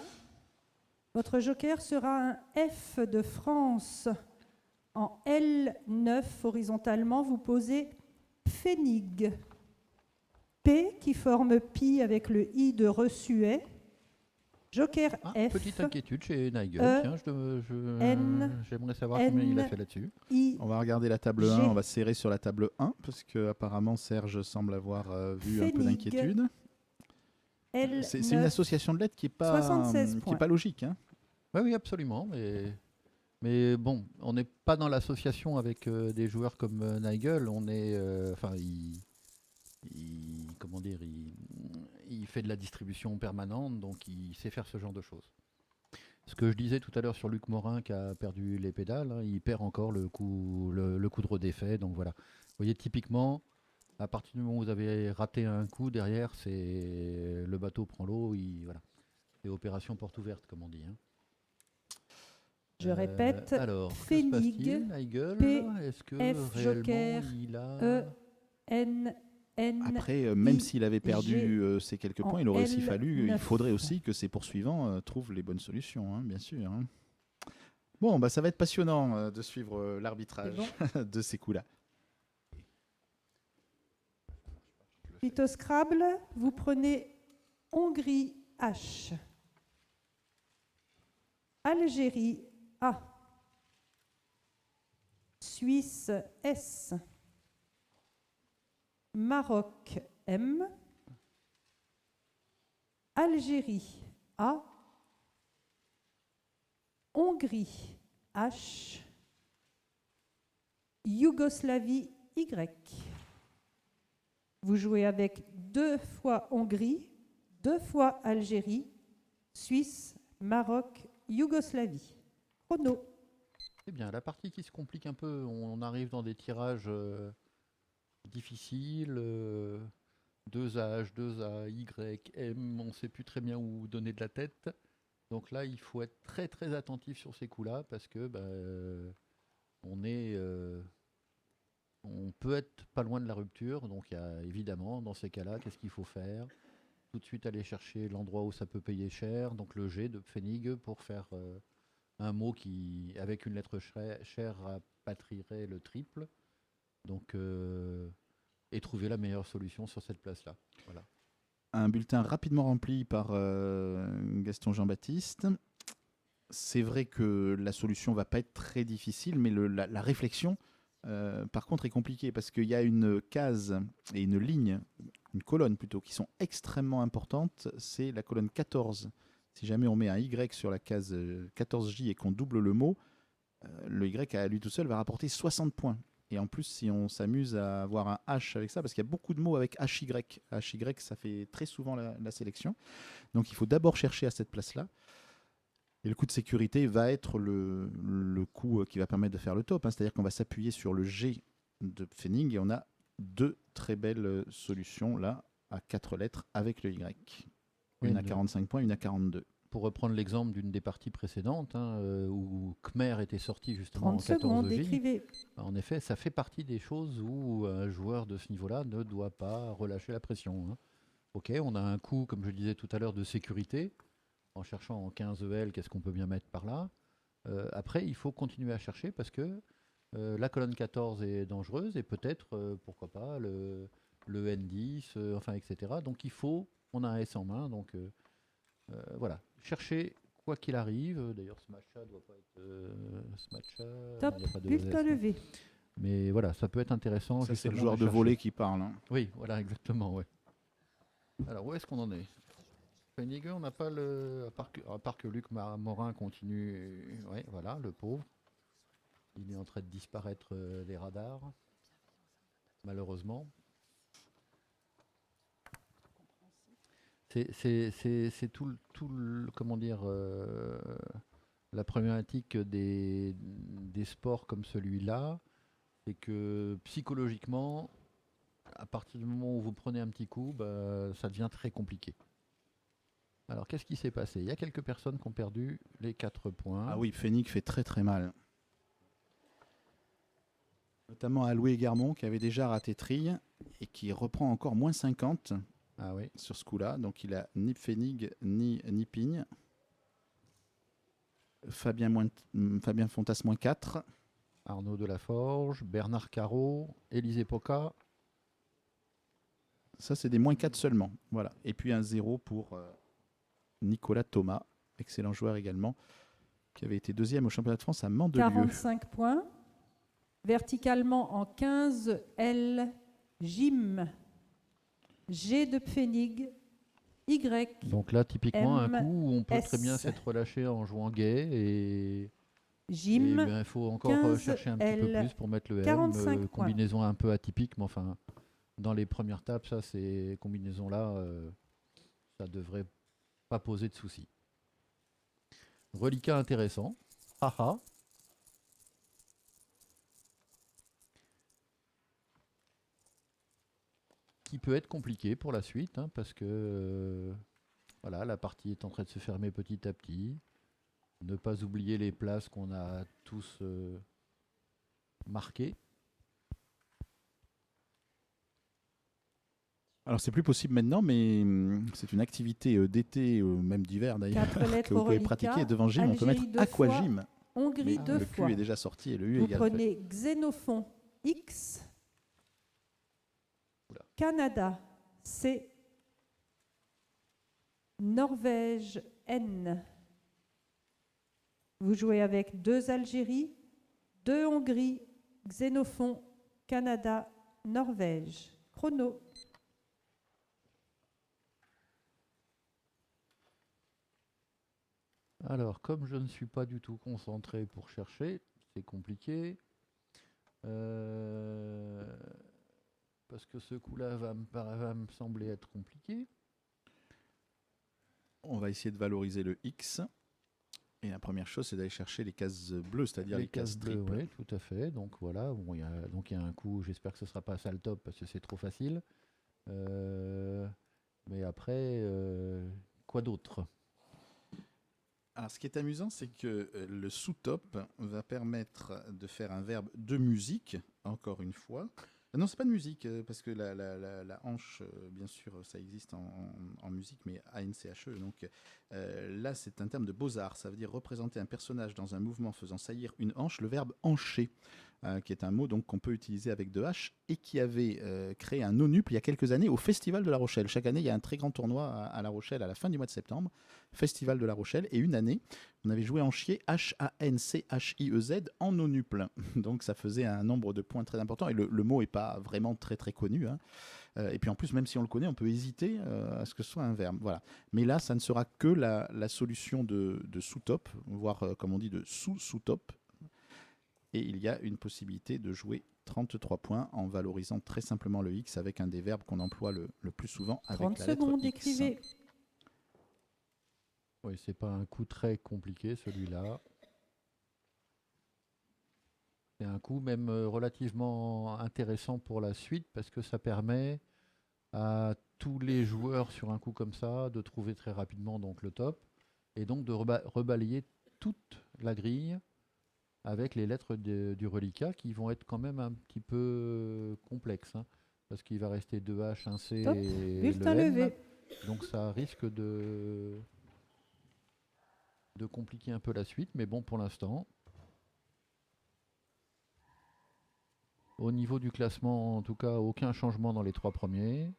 Votre joker sera un F de France. En L9, horizontalement, vous posez pfennig. P qui forme pi avec le I de Ressuet. Joker F. Petite inquiétude chez Nigel. N, J'aimerais savoir combien il a fait là-dessus. I. On va regarder la table G. 1, on va serrer sur la table 1, parce que apparemment Serge semble avoir vu un peu Pfennig. d'inquiétude. L9. C'est une association de lettres qui n'est pas, 76 qui points. est pas logique. Hein. Oui, absolument. Mais bon, on n'est pas dans l'association avec des joueurs comme Nigel. On est, comment dire, il fait de la distribution permanente, donc il sait faire ce genre de choses. Ce que je disais tout à l'heure sur Luc Morin qui a perdu les pédales, hein, il perd encore le coup de redéfait. Donc voilà. Vous voyez, typiquement, à partir du moment où vous avez raté un coup, derrière, c'est le bateau prend l'eau. Voilà. C'est opération porte ouverte, comme on dit. Hein. Je répète, alors, que se pfennig, passe-t-il, Nigel? P, Est-ce que F, réellement joker, il a... E, N, N. Après, même I, s'il avait perdu ces quelques en points, il aurait aussi L9. il faudrait aussi que ses poursuivants trouvent les bonnes solutions, hein, bien sûr. Hein. Bon, ça va être passionnant de suivre l'arbitrage C'est de ces coups-là. Suite au Scrabble, vous prenez Hongrie H, Algérie A, Suisse S, Maroc M, Algérie A, Hongrie H, Yougoslavie Y. Vous jouez avec 2 fois Hongrie, 2 fois Algérie, Suisse, Maroc, Yougoslavie. Chrono. C'est bien, la partie qui se complique un peu, on arrive dans des tirages difficiles, 2H, 2A, Y, M, on ne sait plus très bien où donner de la tête. Donc là, il faut être très très attentif sur ces coups-là parce que on peut être pas loin de la rupture. Donc il y a évidemment, dans ces cas-là, qu'est-ce qu'il faut faire? Tout de suite aller chercher l'endroit où ça peut payer cher, donc le G de Pfennig pour faire un mot qui, avec une lettre chère, rapatrierait le triple. Donc, et trouver la meilleure solution sur cette place-là. Voilà. Un bulletin rapidement rempli par Gaston Jean-Baptiste. C'est vrai que la solution va pas être très difficile, mais la réflexion, par contre, est compliquée parce qu'il y a une case et une ligne, une colonne plutôt, qui sont extrêmement importantes. C'est la colonne 14. Si jamais on met un Y sur la case 14J et qu'on double le mot, le Y à lui tout seul va rapporter 60 points. Et en plus, si on s'amuse à avoir un H avec ça, parce qu'il y a beaucoup de mots avec HY. HY, ça fait très souvent la sélection. Donc il faut d'abord chercher à cette place-là. Et le coup de sécurité va être le coup qui va permettre de faire le top. C'est-à-dire qu'on va s'appuyer sur le G de Pfennig et on a 2 très belles solutions là, à 4 lettres avec le Y. Une à 45 points, une à 42. Pour reprendre l'exemple d'une des parties précédentes, où Khmer était sorti justement 30 en 14 secondes, J, écrivez. en effet, ça fait partie des choses où un joueur de ce niveau-là ne doit pas relâcher la pression. Ok, on a un coup, comme je le disais tout à l'heure, de sécurité, en cherchant en 15 EL, qu'est-ce qu'on peut bien mettre par là. Après, il faut continuer à chercher parce que la colonne 14 est dangereuse et peut-être, pourquoi pas, le N10, enfin, etc. Donc il faut, on a un S en main, donc voilà, chercher quoi qu'il arrive. D'ailleurs, ce match-là doit pas être Smatcha. Top, Il y a pas de bulletin S, levé. mais voilà, ça peut être intéressant. Ça, c'est le justement, joueur de chercher. volley qui parle. Oui, voilà, exactement. Ouais. Alors, où est-ce qu'on en est? Pfennig, on n'a pas le. À part que Luc Morin continue. Oui, voilà, le pauvre. Il est en train de disparaître des radars, malheureusement. C'est tout le, comment dire, la problématique des sports comme celui-là, c'est que psychologiquement, à partir du moment où vous prenez un petit coup, ça devient très compliqué. Alors, qu'est-ce qui s'est passé? Il y a quelques personnes qui ont perdu les 4 points. Ah oui, Pfennig fait très très mal. Notamment à Louis Garmon qui avait déjà raté Trille et qui reprend encore moins 50 sur ce coup-là. Donc il a ni Pfennig ni Pigne. Fabien Fontas moins 4. Arnaud Delaforge, Bernard Carreau, Élisée Poca. Ça, c'est des moins 4 seulement. Voilà. Et puis un 0 pour Nicolas Thomas, excellent joueur également, qui avait été 2e au championnat de France à Mandelieu. 45 points. Verticalement en 15 L, Jim, G de Pfennig, Y. Donc là, typiquement, M, un coup où on peut S. très bien s'être relâché en jouant gay et Jim, il faut encore 15 chercher un petit peu L, plus pour mettre le 45 M. points. Combinaison un peu atypique, mais enfin, dans les premières tables, ça, ces combinaisons-là, ça devrait pas poser de soucis. Reliquat intéressant. Haha. Qui peut être compliqué pour la suite, parce que voilà, la partie est en train de se fermer petit à petit. Ne pas oublier les places qu'on a tous marquées. Alors c'est plus possible maintenant, mais c'est une activité d'été, même d'hiver d'ailleurs, 4 lettres que vous pouvez reliquat. pratiquer. Devant gym, on peut Algérie mettre 2 aquagym. Hongrie Mais 2 le fois. Q est déjà sorti et le U Vous également. prenez Xénophon X, Oula. Canada C. Norvège, N. Vous jouez avec 2 Algérie, 2 Hongrie, Xénophon, Canada, Norvège. Chrono. Alors, comme je ne suis pas du tout concentré pour chercher, c'est compliqué. Parce que ce coup-là va me sembler être compliqué. On va essayer de valoriser le X. Et la première chose, c'est d'aller chercher les cases bleues, c'est-à-dire les cases bleues, triples. oui, tout à fait. Donc voilà, bon, il y a un coup, j'espère que ce ne sera pas ça le top parce que c'est trop facile. Mais après, quoi d'autre? Alors, ce qui est amusant, c'est que le sous-top va permettre de faire un verbe de musique, encore une fois. Non, c'est pas de musique, parce que la hanche, bien sûr, ça existe en musique, mais A-N-C-H-E. Donc là, c'est un terme de beaux-arts. Ça veut dire représenter un personnage dans un mouvement faisant saillir une hanche, le verbe hancher. Qui est un mot donc qu'on peut utiliser avec 2 H et qui avait créé un ONUP il y a quelques années au Festival de La Rochelle. Chaque année, il y a un très grand tournoi à La Rochelle à la fin du mois de septembre, Festival de La Rochelle, et une année, on avait joué en chier H-A-N-C-H-I-E-Z en ONUP. Donc ça faisait un nombre de points très important et le mot n'est pas vraiment très très connu. Hein. Et puis en plus, même si on le connaît, on peut hésiter à ce que ce soit un verbe. Voilà. Mais là, ça ne sera que la solution de sous-top, voire comme on dit de sous-sous-top. Et il y a une possibilité de jouer 33 points en valorisant très simplement le X avec un des verbes qu'on emploie le plus souvent avec 30 la lettre secondes, X. écrivez. Oui, c'est pas un coup très compliqué celui-là. C'est un coup même relativement intéressant pour la suite parce que ça permet à tous les joueurs sur un coup comme ça de trouver très rapidement donc le top et donc de rebalayer toute la grille avec les lettres du reliquat qui vont être quand même un petit peu complexes. Hein, parce qu'il va rester 2 H, un C Top. et Bulletin le N. levé. Donc ça risque de compliquer un peu la suite. Mais bon, pour l'instant, au niveau du classement, en tout cas, aucun changement dans les 3 premiers.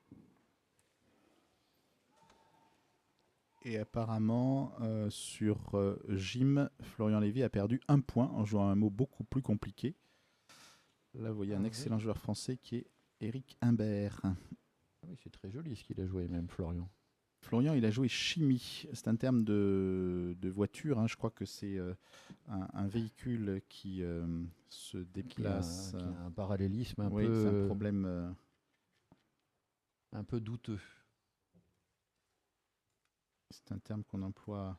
Et apparemment, sur Jim, Florian Lévy a perdu 1 point en jouant un mot beaucoup plus compliqué. Là, vous voyez un excellent joueur français qui est Eric Imbert. Ah oui, c'est très joli ce qu'il a joué, même Florian. Florian, il a joué chimie. C'est un terme de voiture. Hein. Je crois que c'est un véhicule qui se déplace. Qui a un parallélisme un oui, peu. C'est un problème. Un peu douteux. C'est un terme qu'on emploie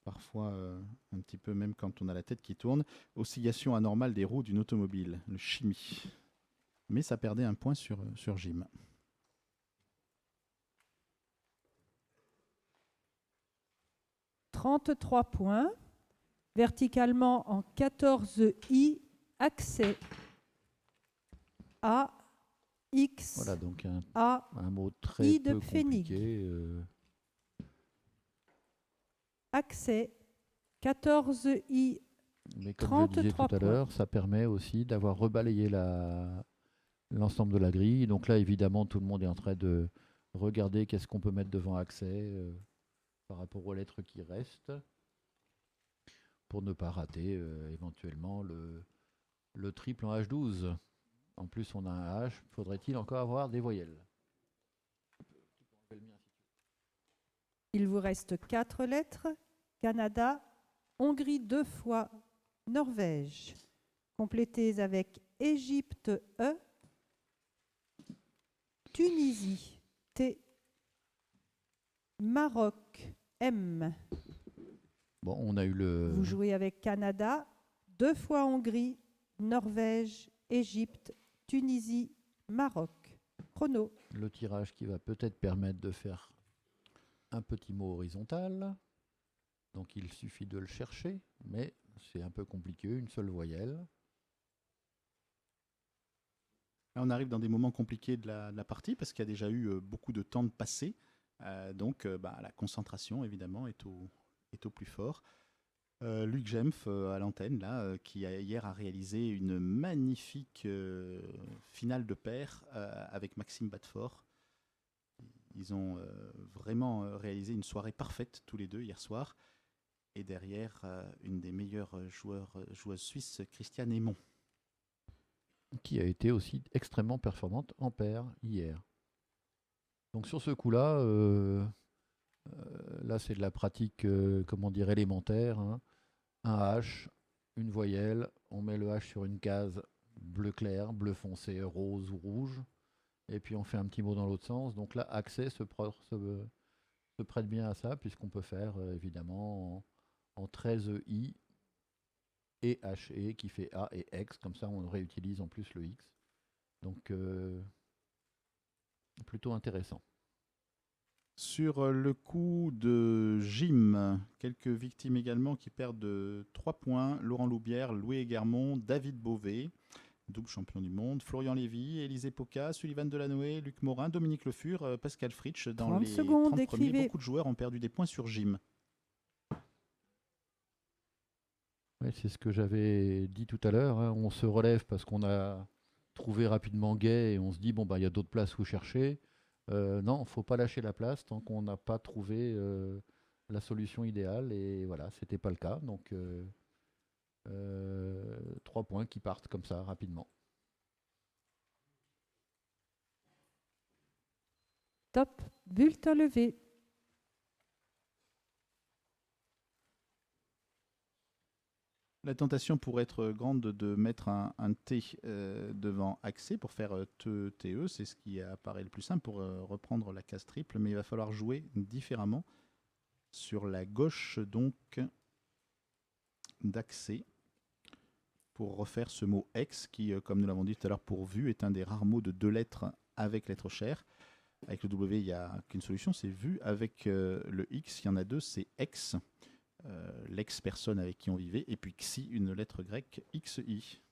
parfois un petit peu même quand on a la tête qui tourne. Oscillation anormale des roues d'une automobile, le chimie. Mais ça perdait 1 point sur Jim. « 33 points. Verticalement en 14I, accès. A, X, Voilà, donc A, un mot très I de peu Pfennig. compliqué. Accès. 14I, Mais comme je disais 33 tout à l'heure, ça permet aussi d'avoir rebalayé l'ensemble de la grille. Donc là, évidemment, tout le monde est en train de regarder qu'est-ce qu'on peut mettre devant accès par rapport aux lettres qui restent pour ne pas rater éventuellement le triple en H12. En plus, on a un H. Faudrait-il encore avoir des voyelles? il vous reste 4 lettres. Canada, Hongrie 2 fois, Norvège. Complétez avec Égypte E, Tunisie T, Maroc M. Bon, on a eu le... Vous jouez avec Canada, 2 fois Hongrie, Norvège, Égypte, Tunisie, Maroc. Chrono. le tirage qui va peut-être permettre de faire un petit mot horizontal. Donc il suffit de le chercher, mais c'est un peu compliqué, une seule voyelle. Là, on arrive dans des moments compliqués de la partie parce qu'il y a déjà eu beaucoup de temps de passé. Donc la concentration, évidemment, est au plus fort. Luc Gemf à l'antenne, là, qui hier a réalisé une magnifique finale de paire avec Maxime Badfort. Ils ont vraiment réalisé une soirée parfaite tous les deux hier soir. Et derrière, une des meilleures joueuses suisses, Christiane Aymon. Qui a été aussi extrêmement performante en paire hier. Donc sur ce coup-là, là c'est de la pratique, comment dire, élémentaire. Hein. Un H, une voyelle, on met le H sur une case bleu clair, bleu foncé, rose ou rouge, et puis on fait un petit mot dans l'autre sens. Donc là, accès se prête bien à ça, puisqu'on peut faire évidemment en 13 I et HE qui fait A et X, comme ça on réutilise en plus le X. Donc plutôt intéressant. Sur le coup de Jim, quelques victimes également qui perdent 3 points. Laurent Loubière, Louis Eguermont, David Beauvais, double champion du monde, Florian Lévy, Élisée Poca, Sullivan Delanoë, Luc Morin, Dominique Le Fur, Pascal Fritsch. Dans 30 les secondes, 30 premiers, écrivez. beaucoup de joueurs ont perdu des points sur Jim. Ouais, c'est ce que j'avais dit tout à l'heure. Hein. On se relève parce qu'on a trouvé rapidement Gay et on se dit, bon, bah, il y a d'autres places où chercher. Non, il ne faut pas lâcher la place tant qu'on n'a pas trouvé la solution idéale. Et voilà, ce n'était pas le cas. Donc, 3 points qui partent comme ça rapidement. Top. Bulletin levé. La tentation pourrait être grande de mettre un T devant accès pour faire TE. C'est ce qui apparaît le plus simple pour reprendre la case triple, mais il va falloir jouer différemment sur la gauche donc d'accès pour refaire ce mot X qui, comme nous l'avons dit tout à l'heure pour vue, est un des rares mots de 2 lettres avec lettre chère. Avec le W, il n'y a qu'une solution, c'est vue. Avec le X, il y en a 2, c'est X. L'ex-personne avec qui on vivait, et puis XI, une lettre grecque, XI.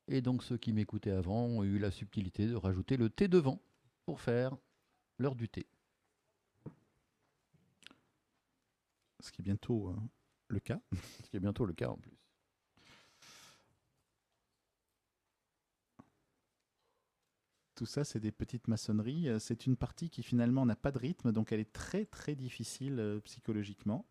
Et donc ceux qui m'écoutaient avant ont eu la subtilité de rajouter le T devant pour faire l'heure du thé. Ce qui est bientôt le cas. Ce qui est bientôt le cas en plus. Tout ça, c'est des petites maçonneries. C'est une partie qui finalement n'a pas de rythme, donc elle est très très difficile psychologiquement.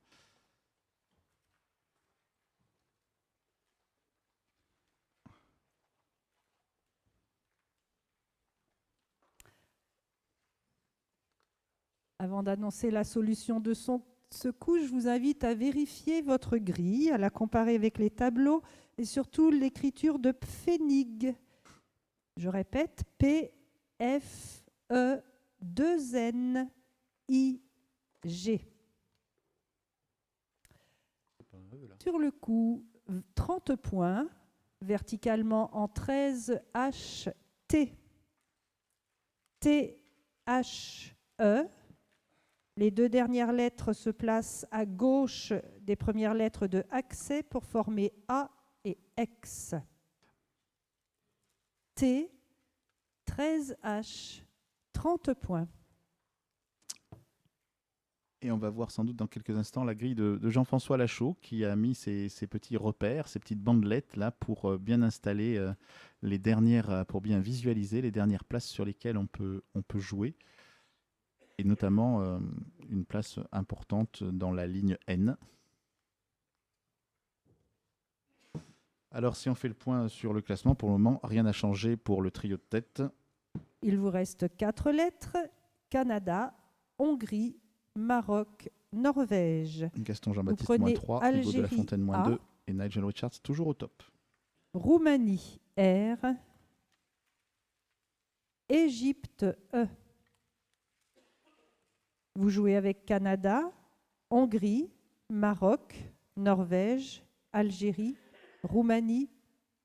Avant d'annoncer la solution de ce coup, je vous invite à vérifier votre grille, à la comparer avec les tableaux et surtout l'écriture de Pfennig. Je répète, P-F-E-2-N-I-G. Sur le coup, 30 points, verticalement en 13 H-T. T-H-E. Les 2 dernières lettres se placent à gauche des premières lettres de accès pour former A et X. T, 13H, 30 points. Et on va voir sans doute dans quelques instants la grille de Jean-François Lachaud qui a mis ses petits repères, ses petites bandelettes là pour bien installer les dernières, pour bien visualiser les dernières places sur lesquelles on peut jouer. Et notamment une place importante dans la ligne N. Alors si on fait le point sur le classement, pour le moment, rien n'a changé pour le trio de tête. Il vous reste 4 lettres, Canada, Hongrie, Maroc, Norvège. Gaston Jean-Baptiste moins 3, Hugo de la Fontaine moins 2 et Nigel Richards toujours au top. Roumanie, R. Égypte, E. Vous jouez avec Canada, Hongrie, Maroc, Norvège, Algérie, Roumanie,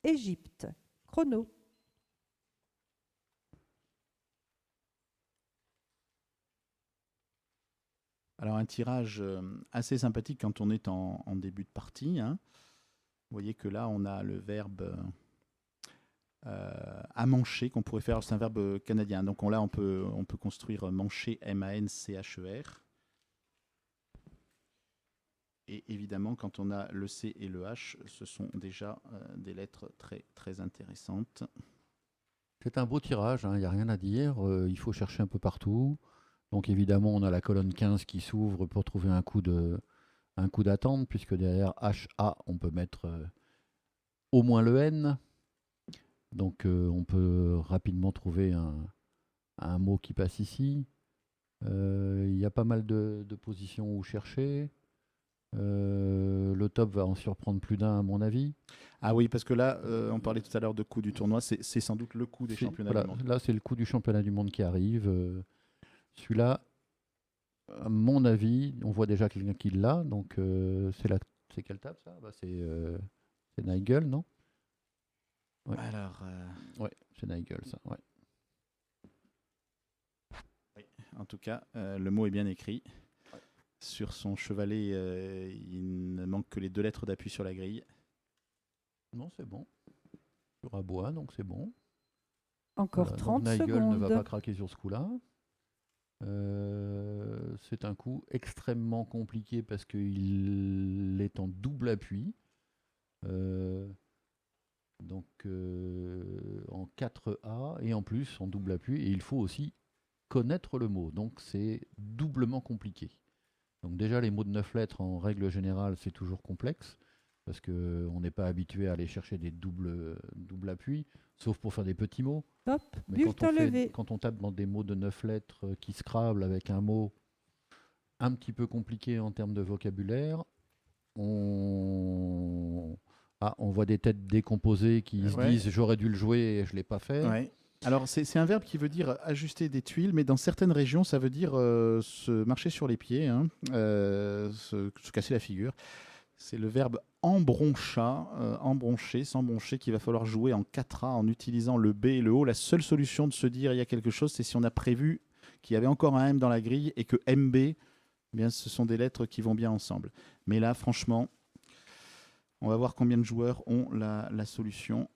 Égypte. Chrono. Alors un tirage assez sympathique quand on est en début de partie. Hein. Vous voyez que là, on a le verbe à mancher qu'on pourrait faire. C'est un verbe canadien. Donc là, on peut construire mancher, M-A-N-C-H-E-R. Et évidemment, quand on a le C et le H, ce sont déjà des lettres très, très intéressantes. C'est un beau tirage, il n'y a rien à dire. Il faut chercher un peu partout. Donc évidemment, on a la colonne 15 qui s'ouvre pour trouver un coup d'attente, puisque derrière HA, on peut mettre au moins le N. Donc on peut rapidement trouver un mot qui passe ici. Il y a pas mal de positions où chercher. Le top va en surprendre plus d'un, à mon avis. Ah oui, parce que là, on parlait tout à l'heure de coup du tournoi, c'est sans doute le coup des championnats Voilà, du monde. là, c'est le coup du championnat du monde qui arrive. Celui-là, à mon avis, on voit déjà quelqu'un qui l'a. Donc, c'est quelle table ça? C'est Nigel, non? Ouais. Alors, Ouais, c'est Nigel, ça. Ouais. en tout cas, le mot est bien écrit. Sur son chevalet, il ne manque que les 2 lettres d'appui sur la grille. Non, c'est bon. Sur à bois, donc c'est bon. Encore Voilà, 30 donc Nigel ne va secondes. pas craquer sur ce coup-là. C'est un coup extrêmement compliqué parce qu'il est en double appui. Donc en 4A et en plus en double appui. Et il faut aussi connaître le mot. Donc c'est doublement compliqué. Donc déjà les mots de 9 lettres en règle générale c'est toujours complexe parce qu'on n'est pas habitué à aller chercher des doubles appuis, sauf pour faire des petits mots. Hop, Mais bulletin levé. quand on tape dans des mots de 9 lettres qui scrabblent avec un mot un petit peu compliqué en termes de vocabulaire, on voit des têtes décomposées qui se disent j'aurais dû le jouer et je ne l'ai pas fait. Ouais. Alors, c'est un verbe qui veut dire ajuster des tuiles, mais dans certaines régions, ça veut dire se marcher sur les pieds, hein, se casser la figure. C'est le verbe embroncher, s'embroncher, qu'il va falloir jouer en 4A en utilisant le B et le O. La seule solution de se dire il y a quelque chose, c'est si on a prévu qu'il y avait encore un M dans la grille et que MB, eh bien, ce sont des lettres qui vont bien ensemble. Mais là, franchement, on va voir combien de joueurs ont la solution.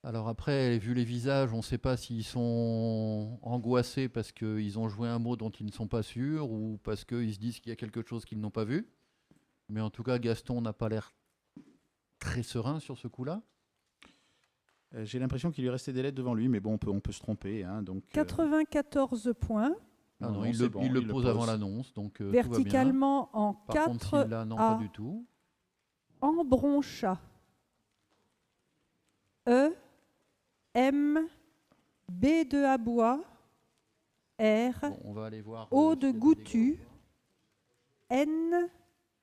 Alors après, vu les visages, on ne sait pas s'ils sont angoissés parce qu'ils ont joué un mot dont ils ne sont pas sûrs ou parce qu'ils se disent qu'il y a quelque chose qu'ils n'ont pas vu. Mais en tout cas, Gaston n'a pas l'air très serein sur ce coup-là. J'ai l'impression qu'il lui restait des lettres devant lui, mais bon, on peut se tromper. Hein, donc, 94 points. Ah non, non, il c'est bon, le il le pose pose. avant l'annonce, donc tout va bien. Verticalement en Par contre, 4 s'il l'a, non, pas du tout. embroncha. E, M, B de abois, R, Bon, on va aller voir. O s'il y de a des Goutu, dégâts. N,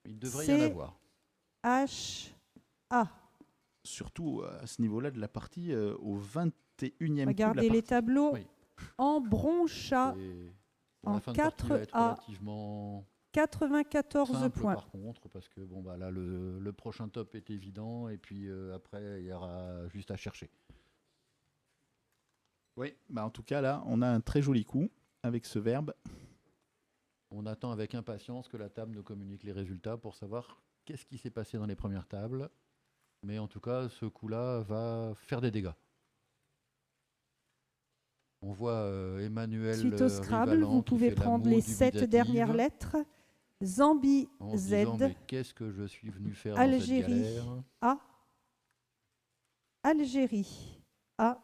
Il devrait y C, en avoir. H, A. surtout à ce niveau-là de la partie, au 21e coup de la Regardez partie. les tableaux. Oui. Embroncha La en fin de partie va être 4A. relativement 94 simple points. par contre, parce que bon, bah, là, le prochain top est évident, et puis après, il y aura juste à chercher. Oui, bah en tout cas, là, on a un très joli coup avec ce verbe. On attend avec impatience que la table nous communique les résultats pour savoir qu'est-ce qui s'est passé dans les premières tables. Mais en tout cas, ce coup-là va faire des dégâts. On voit Emmanuel Suite au Scrabble, Rivalan vous qui pouvez fait la prendre moue les 7 dubitative dernières lettres. Zambi, en se Z, disant, mais qu'est-ce que je suis venu faire Algérie, dans cette galère? A, Algérie, A,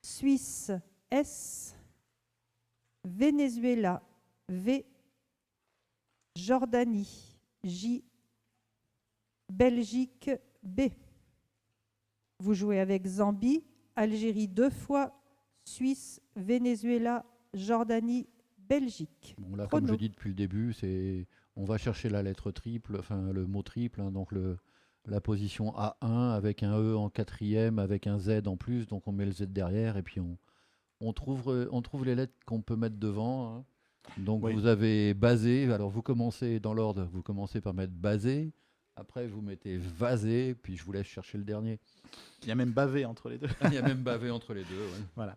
Suisse, S, Venezuela, V, Jordanie, J, Belgique, B. Vous jouez avec Zambie, Algérie 2 fois, Suisse, Venezuela, Jordanie, Belgique. Bon, là, Chrono. comme je dis depuis le début, on va chercher la lettre triple, enfin le mot triple, hein, donc la position A1 avec un E en 4e, avec un Z en plus, donc on met le Z derrière et puis on trouve les lettres qu'on peut mettre devant. Hein. Donc Oui. vous avez basé, alors vous commencez dans l'ordre, vous commencez par mettre basé, après vous mettez vasé, puis je vous laisse chercher le dernier. Il y a même bavé entre les deux. Il y a même bavé entre les deux. Ouais. Voilà.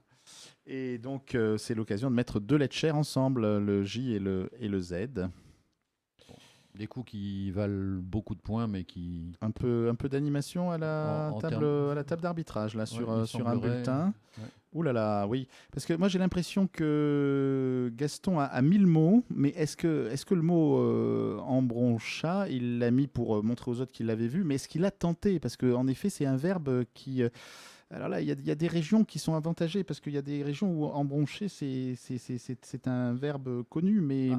Et donc, c'est l'occasion de mettre 2 lettres chères ensemble, le J et le Z. Des coups qui valent beaucoup de points, mais qui... Un peu d'animation à la En table, termes- à la table d'arbitrage, là, Ouais, sur, il sur un semblerait, bulletin. ouais. Ouh là là, oui. Parce que moi, j'ai l'impression que Gaston a mis le mot, mais est-ce que le mot embronchat, il l'a mis pour montrer aux autres qu'il l'avait vu, mais est-ce qu'il a tenté? Parce qu'en effet, c'est un verbe qui... alors là, il y a des régions qui sont avantagées, parce qu'il y a des régions où embroncher, c'est un verbe connu, mais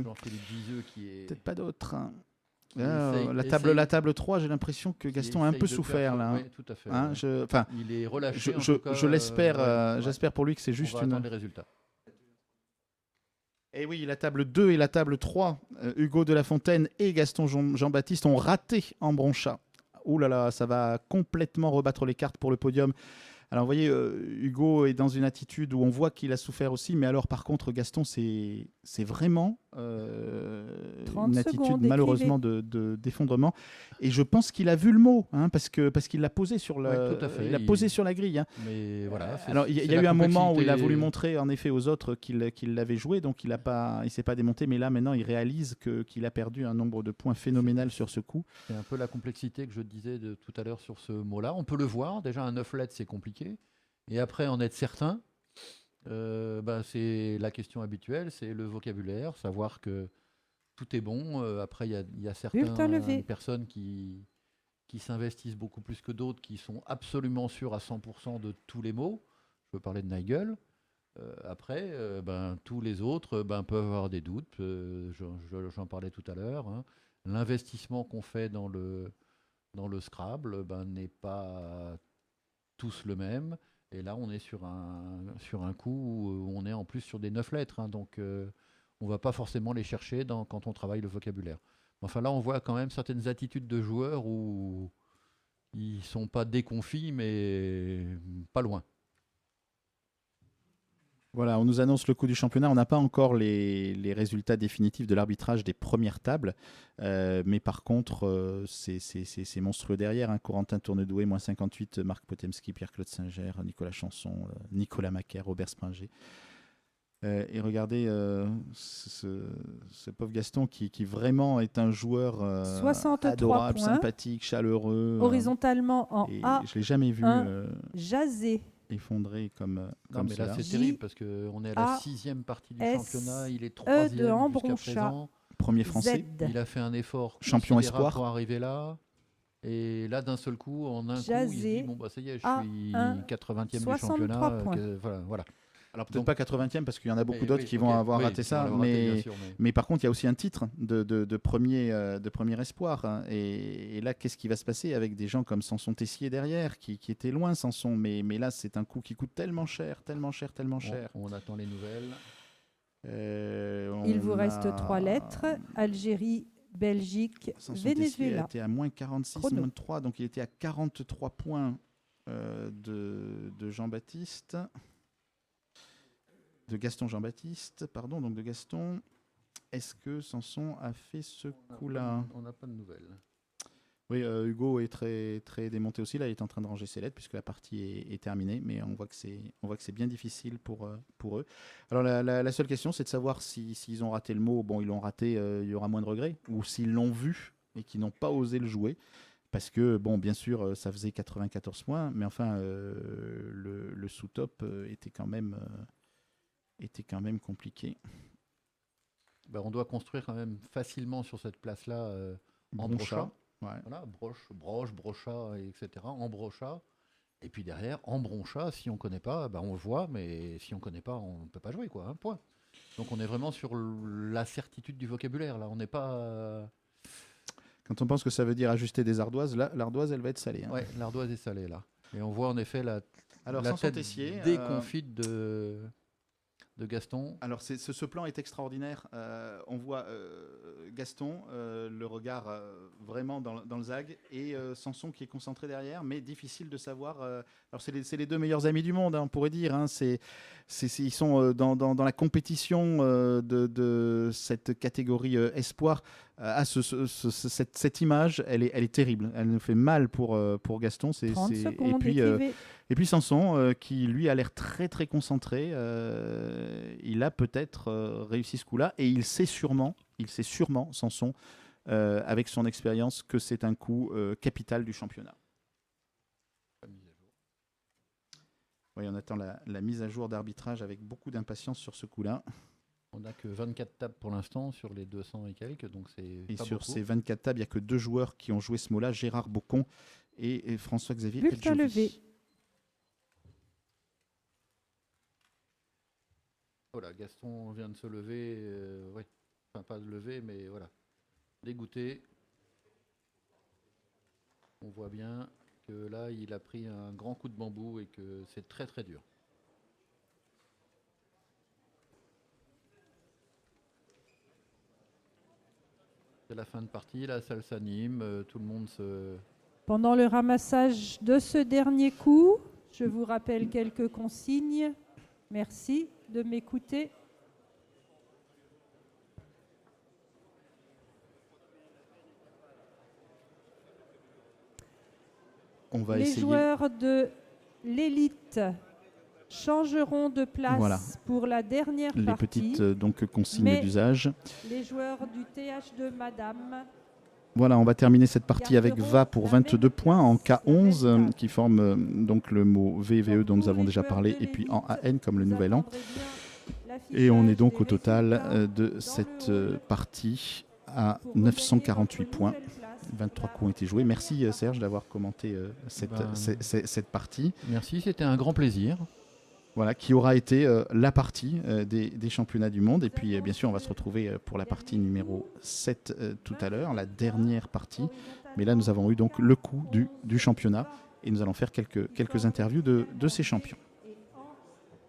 Jean-Philippe Giseux qui est... peut-être pas d'autres, hein. qui La table 3, j'ai l'impression que Gaston a un peu souffert là. Oui, tout à fait. Hein, ouais. Il est relâché. je l'espère, j'espère pour lui que c'est On juste va attendre les résultats. Et oui, la table 2 et la table 3, Hugo de la Fontaine et Gaston Jean-Baptiste ont raté Embronchat. Ouh là là, ça va complètement rebattre les cartes pour le podium. Alors vous voyez, Hugo est dans une attitude où on voit qu'il a souffert aussi, mais alors par contre Gaston, c'est vraiment 30 une attitude secondes, malheureusement d'effondrement. Et je pense qu'il a vu le mot, hein, parce qu'il l'a posé sur Ouais, tout à fait. il l'a posé sur la grille. Hein. Mais voilà. Alors il y a eu un moment où il a voulu montrer en effet aux autres qu'il l'avait joué, donc il s'est pas démonté, mais là maintenant il réalise qu'il a perdu un nombre de points phénoménal sur ce coup. C'est un peu la complexité que je disais tout à l'heure sur ce mot-là. On peut le voir, déjà un 9 lettres c'est compliqué. Et après, en être certain, c'est la question habituelle, c'est le vocabulaire, savoir que tout est bon. Après, il y a certaines personnes qui s'investissent beaucoup plus que d'autres, qui sont absolument sûrs à 100% de tous les mots. Je veux parler de Nigel. Après, tous les autres peuvent avoir des doutes. J'en parlais tout à l'heure. Hein. L'investissement qu'on fait dans le Scrabble n'est pas tous le même. Et là, on est sur un coup où on est en plus sur des 9 lettres. Hein, donc, on ne va pas forcément les chercher quand on travaille le vocabulaire. Enfin, là, on voit quand même certaines attitudes de joueurs où ils ne sont pas déconfits, mais pas loin. Voilà, on nous annonce le coup du championnat. On n'a pas encore les résultats définitifs de l'arbitrage des premières tables. Mais par contre, c'est monstrueux derrière. Hein. Corentin Tournedoué, moins 58. Marc Potemski, Pierre-Claude Singer, Nicolas Chanson, Nicolas Macaire, Robert Springer. Et regardez ce pauvre Gaston qui vraiment est un joueur adorable, points, sympathique, chaleureux. Horizontalement en A. Je ne l'ai jamais vu jasé. effondré comme mais là, cela. c'est terrible parce qu'on est à la 6e partie du championnat. Il est 3e jusqu'à présent. Premier français. Il a fait un effort champion espoir pour arriver là. Et là, d'un seul coup, en un coup, il se dit ça y est, je suis 80e du championnat. Voilà. Alors peut-être pas 80e parce qu'il y en a beaucoup d'autres qui vont avoir raté ça, mais par contre il y a aussi un titre de premier espoir. Hein. Et là, qu'est-ce qui va se passer avec des gens comme Samson Tessier derrière, qui était loin Samson, mais là c'est un coup qui coûte tellement cher. On attend les nouvelles. Il vous reste 3 lettres, Algérie, Belgique, Venezuela. Il était à moins 46, moins 3, donc il était à 43 points de Jean-Baptiste. De Gaston Jean-Baptiste, pardon, donc de Gaston. Est-ce que Samson a fait ce coup-là? On n'a pas de nouvelles. Oui, Hugo est très, très démonté aussi. Là, il est en train de ranger ses lettres puisque la partie est terminée, mais on voit que c'est bien difficile pour eux. Alors, la seule question, c'est de savoir s'ils ont raté le mot. Bon, ils l'ont raté, il y aura moins de regrets. Ou s'ils l'ont vu et qu'ils n'ont pas osé le jouer. Parce que, bon, bien sûr, ça faisait 94 points, mais enfin, le sous-top était quand même compliqué. On doit construire quand même facilement sur cette place-là Embronchat. Ouais. Voilà, broche, brochat, etc. Embronchat. Et puis derrière, embronchat, si on ne connaît pas, on le voit, mais si on ne connaît pas, on ne peut pas jouer, quoi. Un point. Donc on est vraiment sur la certitude du vocabulaire, là. On n'est pas... Quand on pense que ça veut dire ajuster des ardoises, là, l'ardoise, elle va être salée. Hein. Oui, l'ardoise est salée, là. Et on voit en effet la tête Tessier, déconfite de Gaston. Alors ce plan est extraordinaire. On voit Gaston, le regard vraiment dans le zag, et Samson qui est concentré derrière, mais difficile de savoir. Alors c'est les deux meilleurs amis du monde, hein, on pourrait dire. Hein. Ils sont dans la compétition de cette catégorie espoir. Cette image, elle est terrible. Elle nous fait mal pour Gaston. 30 secondes, et puis Samson, qui lui a l'air très très concentré, il a peut-être réussi ce coup-là, et il sait sûrement, Samson, avec son expérience, que c'est un coup capital du championnat. Oui, on attend la mise à jour d'arbitrage avec beaucoup d'impatience sur ce coup-là. On n'a que 24 tables pour l'instant sur les 200 et quelques, donc c'est Et pas sur beaucoup. ces 24 tables, il n'y a que 2 joueurs qui ont joué ce mot-là, Gérard Bocon et François-Xavier Bulletin Eldjovi. levé. Voilà, Gaston vient de se lever, ouais. Enfin pas de lever, mais voilà, dégoûté. On voit bien que là, il a pris un grand coup de bambou et que c'est très très dur. C'est la fin de partie, la salle s'anime, tout le monde se... Pendant le ramassage de ce dernier coup, je vous rappelle quelques consignes. Merci de m'écouter. On va Les essayer. joueurs de l'élite changeront de place Voilà. pour la dernière Les partie. petites donc, consignes Mais- d'usage. Les joueurs du TH2 Madame Voilà, on va terminer cette partie avec garderont VA pour la 22 même points en place, K11 la même qui forme donc le mot VVE dont nous Pour avons les déjà joueurs parlé de et puis l'élite, en AN comme le vous nouvel an. attendrez bien Et on est l'affichage donc des au total résultats de dans cette le hall partie à pour regagner 948 votre points. nouvelle place pour 23 la coups ont été joués. Merci dernière Serge d'avoir commenté Ben, cette partie. Merci, c'était un grand plaisir. Voilà, qui aura été la partie des championnats du monde. Et puis, bien sûr, on va se retrouver pour la partie numéro 7 tout à l'heure, la dernière partie. Mais là, nous avons eu donc le coup du championnat et nous allons faire quelques interviews de ces champions. Et en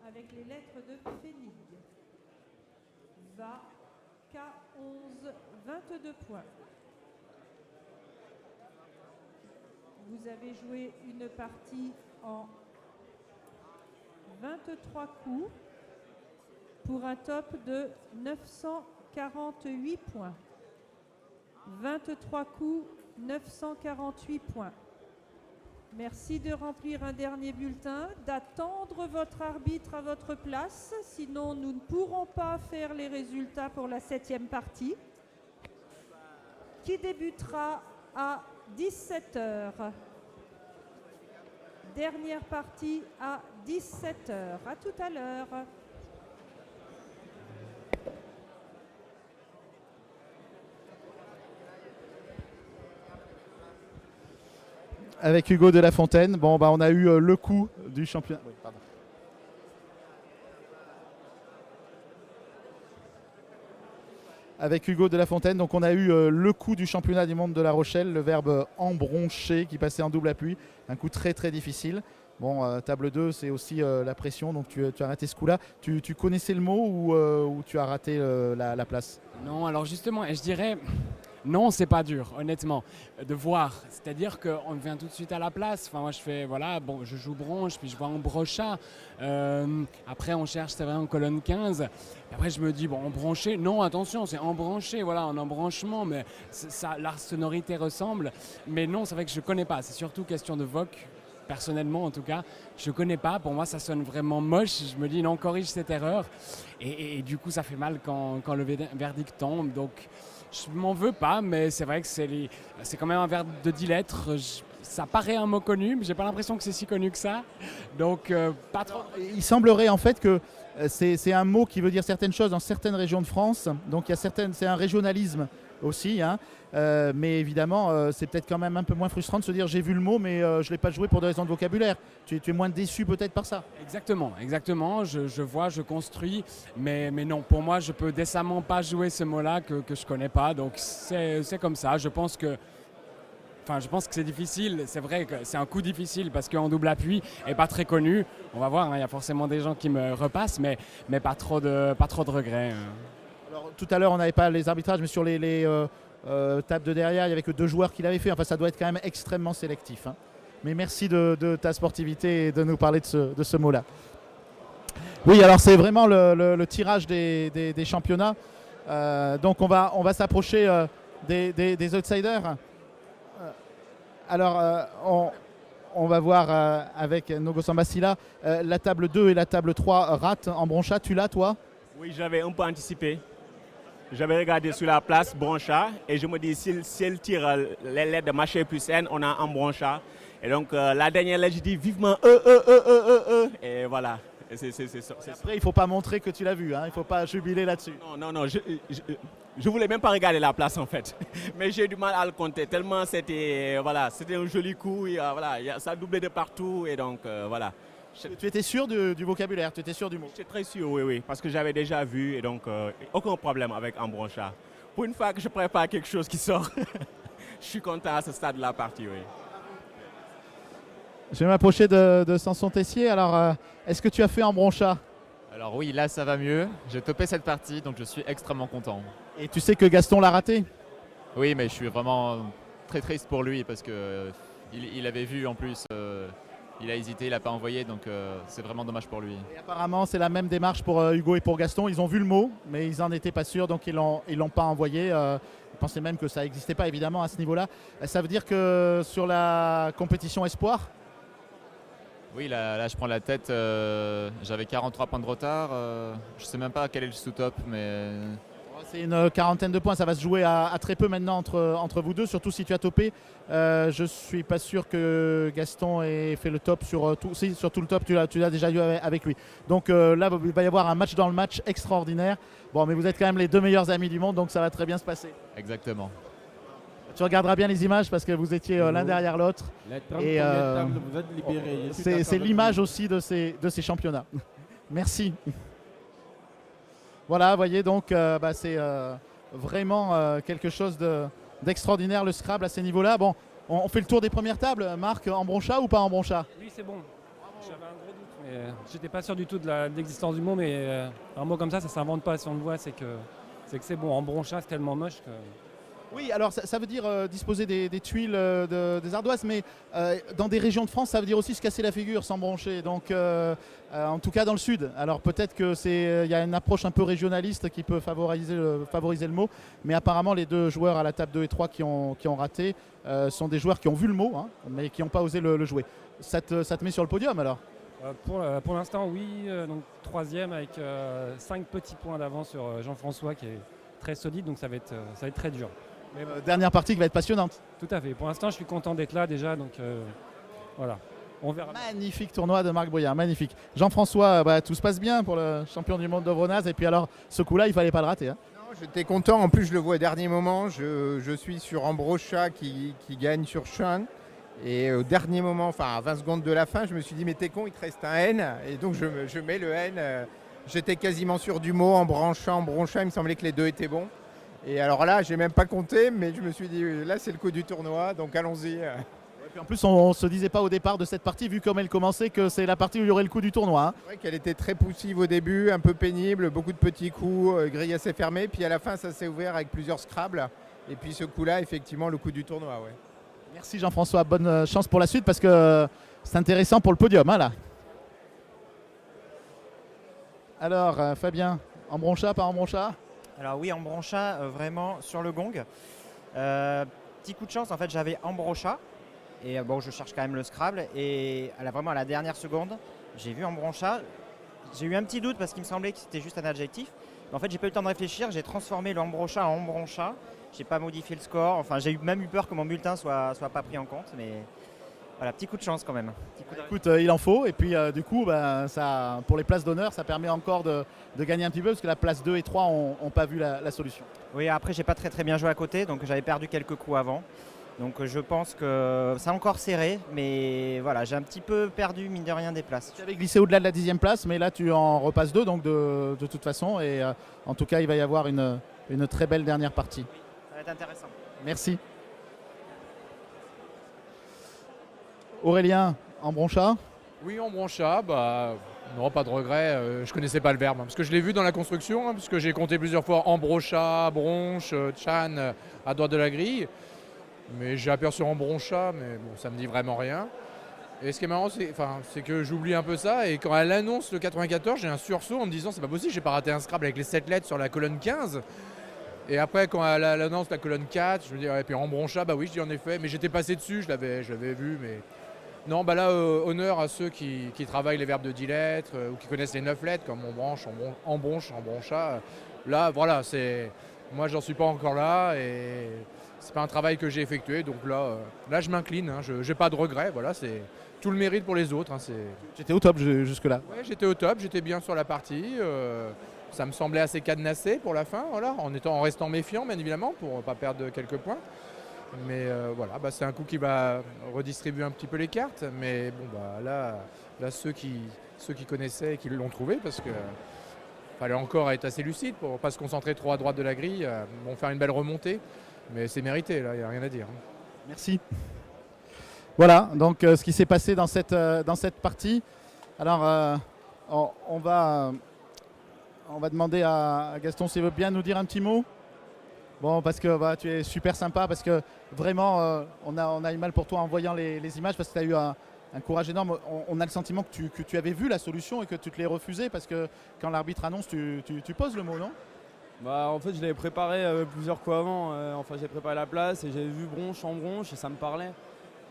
avec les lettres de Fénig. Va K11 22 points. Vous avez joué une partie en 23 coups pour un top de 948 points. 23 coups, 948 points. Merci de remplir un dernier bulletin, d'attendre votre arbitre à votre place, sinon nous ne pourrons pas faire les résultats pour la 7e partie, qui débutera à 17 h. Dernière partie à 17 h. À tout à l'heure. Avec Hugo de la Fontaine, bon, bah, on a eu le coup du championnat. Oui, pardon. Avec Hugo de la Fontaine, donc on a eu le coup du championnat du monde de La Rochelle, le verbe embroncher qui passait en double appui, un coup très très difficile. Bon, table 2, c'est aussi la pression, donc tu as raté ce coup-là. Tu connaissais le mot ou tu as raté la place? Non, alors justement, je dirais, non, c'est pas dur, honnêtement, de voir. C'est-à-dire qu'on vient tout de suite à la place. Enfin, moi, je fais, voilà, bon, je joue bronche, puis je vois en brochat. Après, on cherche, c'est vrai, en colonne 15. Et après, je me dis, bon, en branché, non, attention, c'est en branché, voilà, en embranchement, mais ça, la sonorité ressemble. Mais non, c'est vrai que je connais pas. C'est surtout question de voc. Personnellement, en tout cas, je connais pas. Pour moi, ça sonne vraiment moche. Je me dis, non, corrige cette erreur. Et du coup, ça fait mal quand le verdict tombe. Donc, je m'en veux pas, mais c'est vrai que c'est quand même un verbe de 10 lettres. Ça paraît un mot connu, mais j'ai pas l'impression que c'est si connu que ça. Donc, pas trop. Il semblerait en fait que c'est un mot qui veut dire certaines choses dans certaines régions de France. Donc c'est un régionalisme aussi. Hein. Mais évidemment, c'est peut-être quand même un peu moins frustrant de se dire j'ai vu le mot, mais je ne l'ai pas joué pour des raisons de vocabulaire. Tu es moins déçu peut-être par ça. Exactement. Je vois, je construis. Mais non, pour moi, je peux décemment pas jouer ce mot-là que je connais pas. Donc c'est comme ça. Je pense que c'est difficile. C'est vrai que c'est un coup difficile parce qu'en double appui est pas très connu. On va voir, hein, il y a forcément des gens qui me repassent, mais pas trop de regrets. Alors, tout à l'heure, on n'avait pas les arbitrages, mais sur les tables de derrière, il n'y avait que 2 joueurs qui l'avaient fait. Enfin, ça doit être quand même extrêmement sélectif. Hein. Mais merci de ta sportivité et de nous parler de ce mot-là. Oui, alors c'est vraiment le tirage des championnats. Donc on va s'approcher des outsiders. Alors, on va voir avec Nogo Sambasila, la table 2 et la table 3 ratent en bronchat. Tu l'as, toi? Oui, j'avais un peu anticipé. J'avais regardé sur la place Broncha et je me dis si elle tire les lettres de Maché plus N, on a un Broncha. Et donc la dernière lettre, je dis vivement et voilà. Et Après, il ne faut pas montrer que tu l'as vu, hein. Il ne faut pas jubiler là-dessus. Non, je voulais même pas regarder la place en fait. Mais j'ai eu du mal à le compter tellement c'était un joli coup. Et, ça a doublé de partout et donc voilà. Tu étais sûr du vocabulaire, tu étais sûr du mot? J'étais très sûr, oui, parce que j'avais déjà vu et donc aucun problème avec Ambroncha. Pour une fois que je prépare quelque chose qui sort, je suis content à ce stade de la partie, oui. Je vais m'approcher de Samson Tessier. Alors, est-ce que tu as fait Ambroncha? Alors oui, là ça va mieux. J'ai topé cette partie, donc je suis extrêmement content. Et tu sais que Gaston l'a raté? Oui, mais je suis vraiment très triste pour lui parce que il avait vu en plus, il a hésité, il n'a pas envoyé, donc c'est vraiment dommage pour lui. Et apparemment, c'est la même démarche pour Hugo et pour Gaston. Ils ont vu le mot, mais ils n'en étaient pas sûrs, donc ils l'ont pas envoyé. Ils pensaient même que ça n'existait pas, évidemment, à ce niveau-là. Ça veut dire que sur la compétition espoir, Oui, là je prends la tête, j'avais 43 points de retard, je ne sais même pas quel est le sous-top, mais... c'est une quarantaine de points. Ça va se jouer à très peu maintenant entre vous deux, surtout si tu as topé. Je ne suis pas sûr que Gaston ait fait le top sur tout. Si, sur tout le top, tu l'as déjà eu avec lui. Donc là, il va y avoir un match dans le match extraordinaire. Bon, mais vous êtes quand même les deux meilleurs amis du monde, donc ça va très bien se passer. Exactement. Tu regarderas bien les images parce que vous étiez l'un derrière l'autre. Et vous êtes libérés. c'est l'image aussi de ces championnats. Merci. Voilà, vous voyez, donc c'est vraiment quelque chose d'extraordinaire le Scrabble à ces niveaux-là. Bon, on fait le tour des premières tables. Marc, Ambroncha ou pas Ambroncha? Oui, c'est bon. J'avais un gros doute, mais j'étais pas sûr du tout de l'existence du mot, mais un mot comme ça s'invente pas. Si on le voit, c'est que c'est bon. Ambroncha, c'est tellement moche que... Oui, alors ça veut dire disposer des tuiles des ardoises, mais dans des régions de France, ça veut dire aussi se casser la figure sans broncher. Donc, en tout cas dans le sud. Alors peut-être qu'il y a une approche un peu régionaliste qui peut favoriser le mot, mais apparemment les deux joueurs à la table 2 et 3 qui ont raté sont des joueurs qui ont vu le mot, hein, mais qui n'ont pas osé le jouer. Ça te met sur le podium alors? Pour l'instant, oui. Donc troisième avec 5 petits points d'avance sur Jean-François qui est très solide, donc ça va être très dur. Mais bon. Dernière partie qui va être passionnante. Tout à fait. Pour l'instant, je suis content d'être là déjà, donc voilà. On verra. Magnifique tournoi de Marc Brouillard, magnifique. Jean-François, tout se passe bien pour le champion du monde de Vronaz. Et puis alors, ce coup-là, il fallait pas le rater. Hein. Non, j'étais content. En plus, je le vois au dernier moment. Je suis sur Ambrocha qui gagne sur Sean. Et au dernier moment, enfin à 20 secondes de la fin, je me suis dit, mais t'es con, il te reste un N. Et donc, je mets le N. J'étais quasiment sûr du mot, Ambroncha. Il me semblait que les deux étaient bons. Et alors là, j'ai même pas compté, mais je me suis dit, là, c'est le coup du tournoi, donc allons-y. Et puis en plus, on ne se disait pas au départ de cette partie, vu comme elle commençait, que c'est la partie où il y aurait le coup du tournoi. Hein. C'est vrai qu'elle était très poussive au début, un peu pénible, beaucoup de petits coups, grille assez fermée. Puis à la fin, ça s'est ouvert avec plusieurs Scrabbles. Et puis ce coup-là, effectivement, le coup du tournoi. Ouais. Merci Jean-François, bonne chance pour la suite, parce que c'est intéressant pour le podium. Hein, là. Alors, Fabien, Ambroncha, pas Ambroncha? Alors oui, Ambroncha, vraiment sur le gong. Petit coup de chance, en fait, j'avais Ambrocha. Et bon, je cherche quand même le Scrabble. Et vraiment à la dernière seconde, j'ai vu Ambroncha. J'ai eu un petit doute parce qu'il me semblait que c'était juste un adjectif. Mais en fait, j'ai pas eu le temps de réfléchir. J'ai transformé le Ambrocha en Ambroncha. J'ai pas modifié le score. Enfin, j'ai même eu peur que mon bulletin soit pas pris en compte. Mais voilà, petit coup de chance quand même. Écoute, il en faut. Et puis, du coup, ça, pour les places d'honneur, ça permet encore de gagner un petit peu parce que la place 2 et 3 n'ont pas vu la solution. Oui, après, j'ai pas très bien joué à côté. Donc, j'avais perdu quelques coups avant. Donc, je pense que c'est encore serré. Mais voilà, j'ai un petit peu perdu, mine de rien, des places. Tu avais glissé au-delà de la 10e place, mais là, tu en repasses 2. Donc, de toute façon. Et en tout cas, il va y avoir une très belle dernière partie. Oui, ça va être intéressant. Merci. Aurélien, Ambroncha? Oui, Ambroncha, non, pas de regret. Je connaissais pas le verbe, parce que je l'ai vu dans la construction, puisque j'ai compté plusieurs fois Ambrocha, Bronche, Chan à droite de la grille. Mais j'ai aperçu Ambroncha, mais bon, ça me dit vraiment rien. Et ce qui est marrant, c'est que j'oublie un peu ça. Et quand elle annonce le 94, j'ai un sursaut en me disant, c'est pas possible, j'ai pas raté un Scrabble avec les 7 lettres sur la colonne 15. Et après, quand elle annonce la colonne 4, je me dis, et puis Ambroncha, oui, je dis en effet, mais j'étais passé dessus, je l'avais vu, mais... Non, là, honneur à ceux qui travaillent les verbes de 10 lettres ou qui connaissent les 9 lettres, comme Ambronche, Ambroncha. Là, voilà, c'est Moi, j'en suis pas encore là et c'est pas un travail que j'ai effectué. Donc là je m'incline. Hein. Je n'ai pas de regrets. Voilà, c'est tout le mérite pour les autres. Hein. J'étais au top jusque-là. Ouais, j'étais au top. J'étais bien sur la partie. Ça me semblait assez cadenassé pour la fin. Voilà, en restant méfiant, bien évidemment, pour ne pas perdre quelques points. Mais voilà, c'est un coup qui va redistribuer un petit peu les cartes. Mais bon, là ceux qui connaissaient et qui l'ont trouvé, parce que fallait encore être assez lucide pour ne pas se concentrer trop à droite de la grille, vont faire une belle remontée. Mais c'est mérité, là, il n'y a rien à dire. Merci. Voilà, donc ce qui s'est passé dans cette partie. Alors, on va demander à Gaston s'il veut bien nous dire un petit mot. Bon, parce que tu es super sympa, parce que vraiment, on a eu mal pour toi en voyant les images, parce que tu as eu un courage énorme. On a le sentiment que tu avais vu la solution et que tu te l'es refusé, parce que quand l'arbitre annonce, tu poses le mot, non ? En fait, je l'avais préparé plusieurs coups avant. J'ai préparé la place et j'avais vu bronche en bronche et ça me parlait.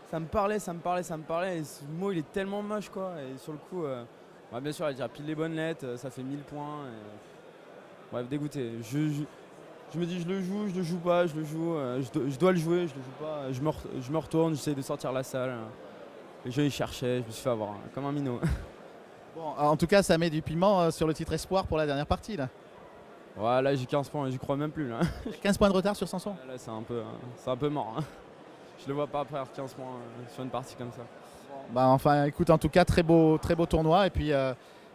Ça me parlait. Et ce mot, il est tellement moche, quoi. Et sur le coup, bien sûr, il y a pile les bonnes lettres, ça fait 1000 points. Bref, dégoûté. Je me dis, je le joue pas, je le joue. Je dois le jouer, je le joue pas. Je me retourne, j'essaie de sortir la salle. Et je les cherchais, je me suis fait avoir, comme un minot. Bon, en tout cas, ça met du piment sur le titre espoir pour la dernière partie, là. Ouais, là j'ai 15 points, j'y crois même plus là. 15 points de retard sur Sanson. Là c'est un peu mort. Hein. Je le vois pas perdre 15 points sur une partie comme ça. Enfin, écoute, en tout cas, très beau tournoi. Et puis,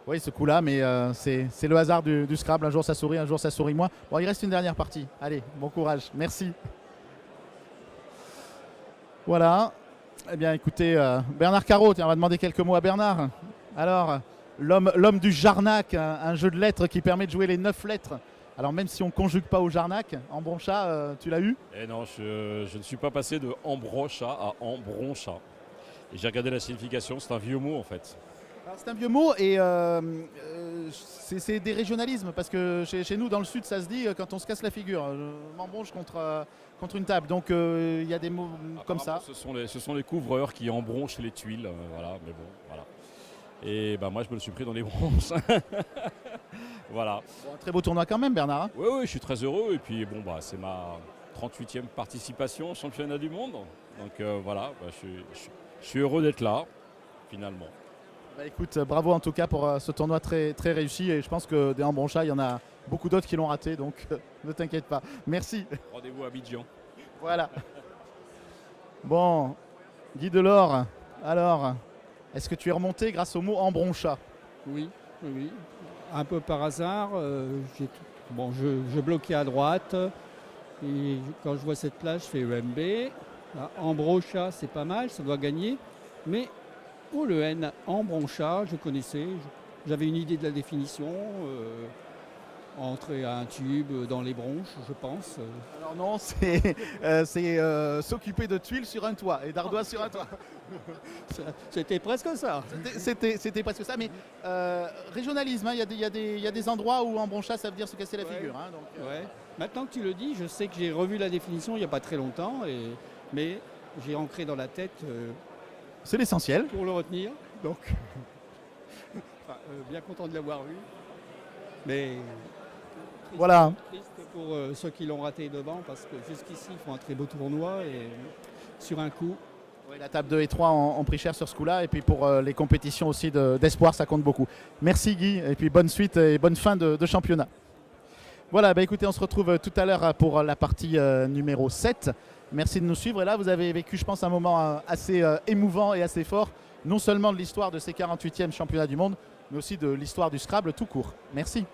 oui, ce coup-là, mais c'est le hasard du Scrabble. Un jour ça sourit, un jour ça sourit moins. Bon, il reste une dernière partie. Allez, bon courage. Merci. Voilà. Eh bien, écoutez, Bernard Carreau, tiens, on va demander quelques mots à Bernard. Alors, l'homme du Jarnac, un jeu de lettres qui permet de jouer les 9 lettres. Alors même si on ne conjugue pas au Jarnac, en Broncha, tu l'as eu ? Eh non, je ne suis pas passé de Ambrocha à Ambroncha. Et j'ai regardé la signification, c'est un vieux mot en fait. C'est un vieux mot et c'est des régionalismes parce que chez nous dans le sud ça se dit quand on se casse la figure. Je m'embronche contre une table, donc il y a des mots comme ça. Ce sont les couvreurs qui embronchent les tuiles, voilà, mais bon, voilà. Et moi je me le suis pris dans les bronches. Voilà. Bon, un très beau tournoi quand même, Bernard. Hein. Oui, je suis très heureux. Et puis c'est ma 38e participation au championnat du monde. Donc voilà, je suis heureux d'être là, finalement. Écoute, bravo en tout cas pour ce tournoi très, très réussi. Et je pense que des Ambroncha, il y en a beaucoup d'autres qui l'ont raté. Donc ne t'inquiète pas. Merci. Rendez-vous à Abidjan. Voilà. Bon, Guy Delors, alors, est-ce que tu es remonté grâce au mot Ambroncha ? Oui. Un peu par hasard, je bloquais à droite et quand je vois cette place, je fais EMB. Ambrocha, c'est pas mal, ça doit gagner. Mais le N, Ambroncha, je connaissais, j'avais une idée de la définition. Entrer à un tube dans les bronches, je pense. Alors non, c'est s'occuper de tuiles sur un toit et d'ardoises sur un toit. C'était presque ça. C'était presque ça, mais régionalisme, hein, il y a des endroits où en Ambroncha ça veut dire se casser la figure. Hein, donc, ouais. Maintenant que tu le dis, je sais que j'ai revu la définition il n'y a pas très longtemps, mais j'ai ancré dans la tête. C'est l'essentiel. Pour le retenir, donc bien content de l'avoir vu. Mais voilà. Triste pour ceux qui l'ont raté devant parce que jusqu'ici ils font un très beau tournoi et sur un coup. Oui, la table 2 et 3 ont pris cher sur ce coup-là et puis pour les compétitions aussi d'espoir ça compte beaucoup. Merci Guy et puis bonne suite et bonne fin de championnat. Voilà, écoutez, on se retrouve tout à l'heure pour la partie numéro 7. Merci de nous suivre et là vous avez vécu je pense un moment assez émouvant et assez fort, non seulement de l'histoire de ces 48e championnats du monde, mais aussi de l'histoire du Scrabble tout court. Merci.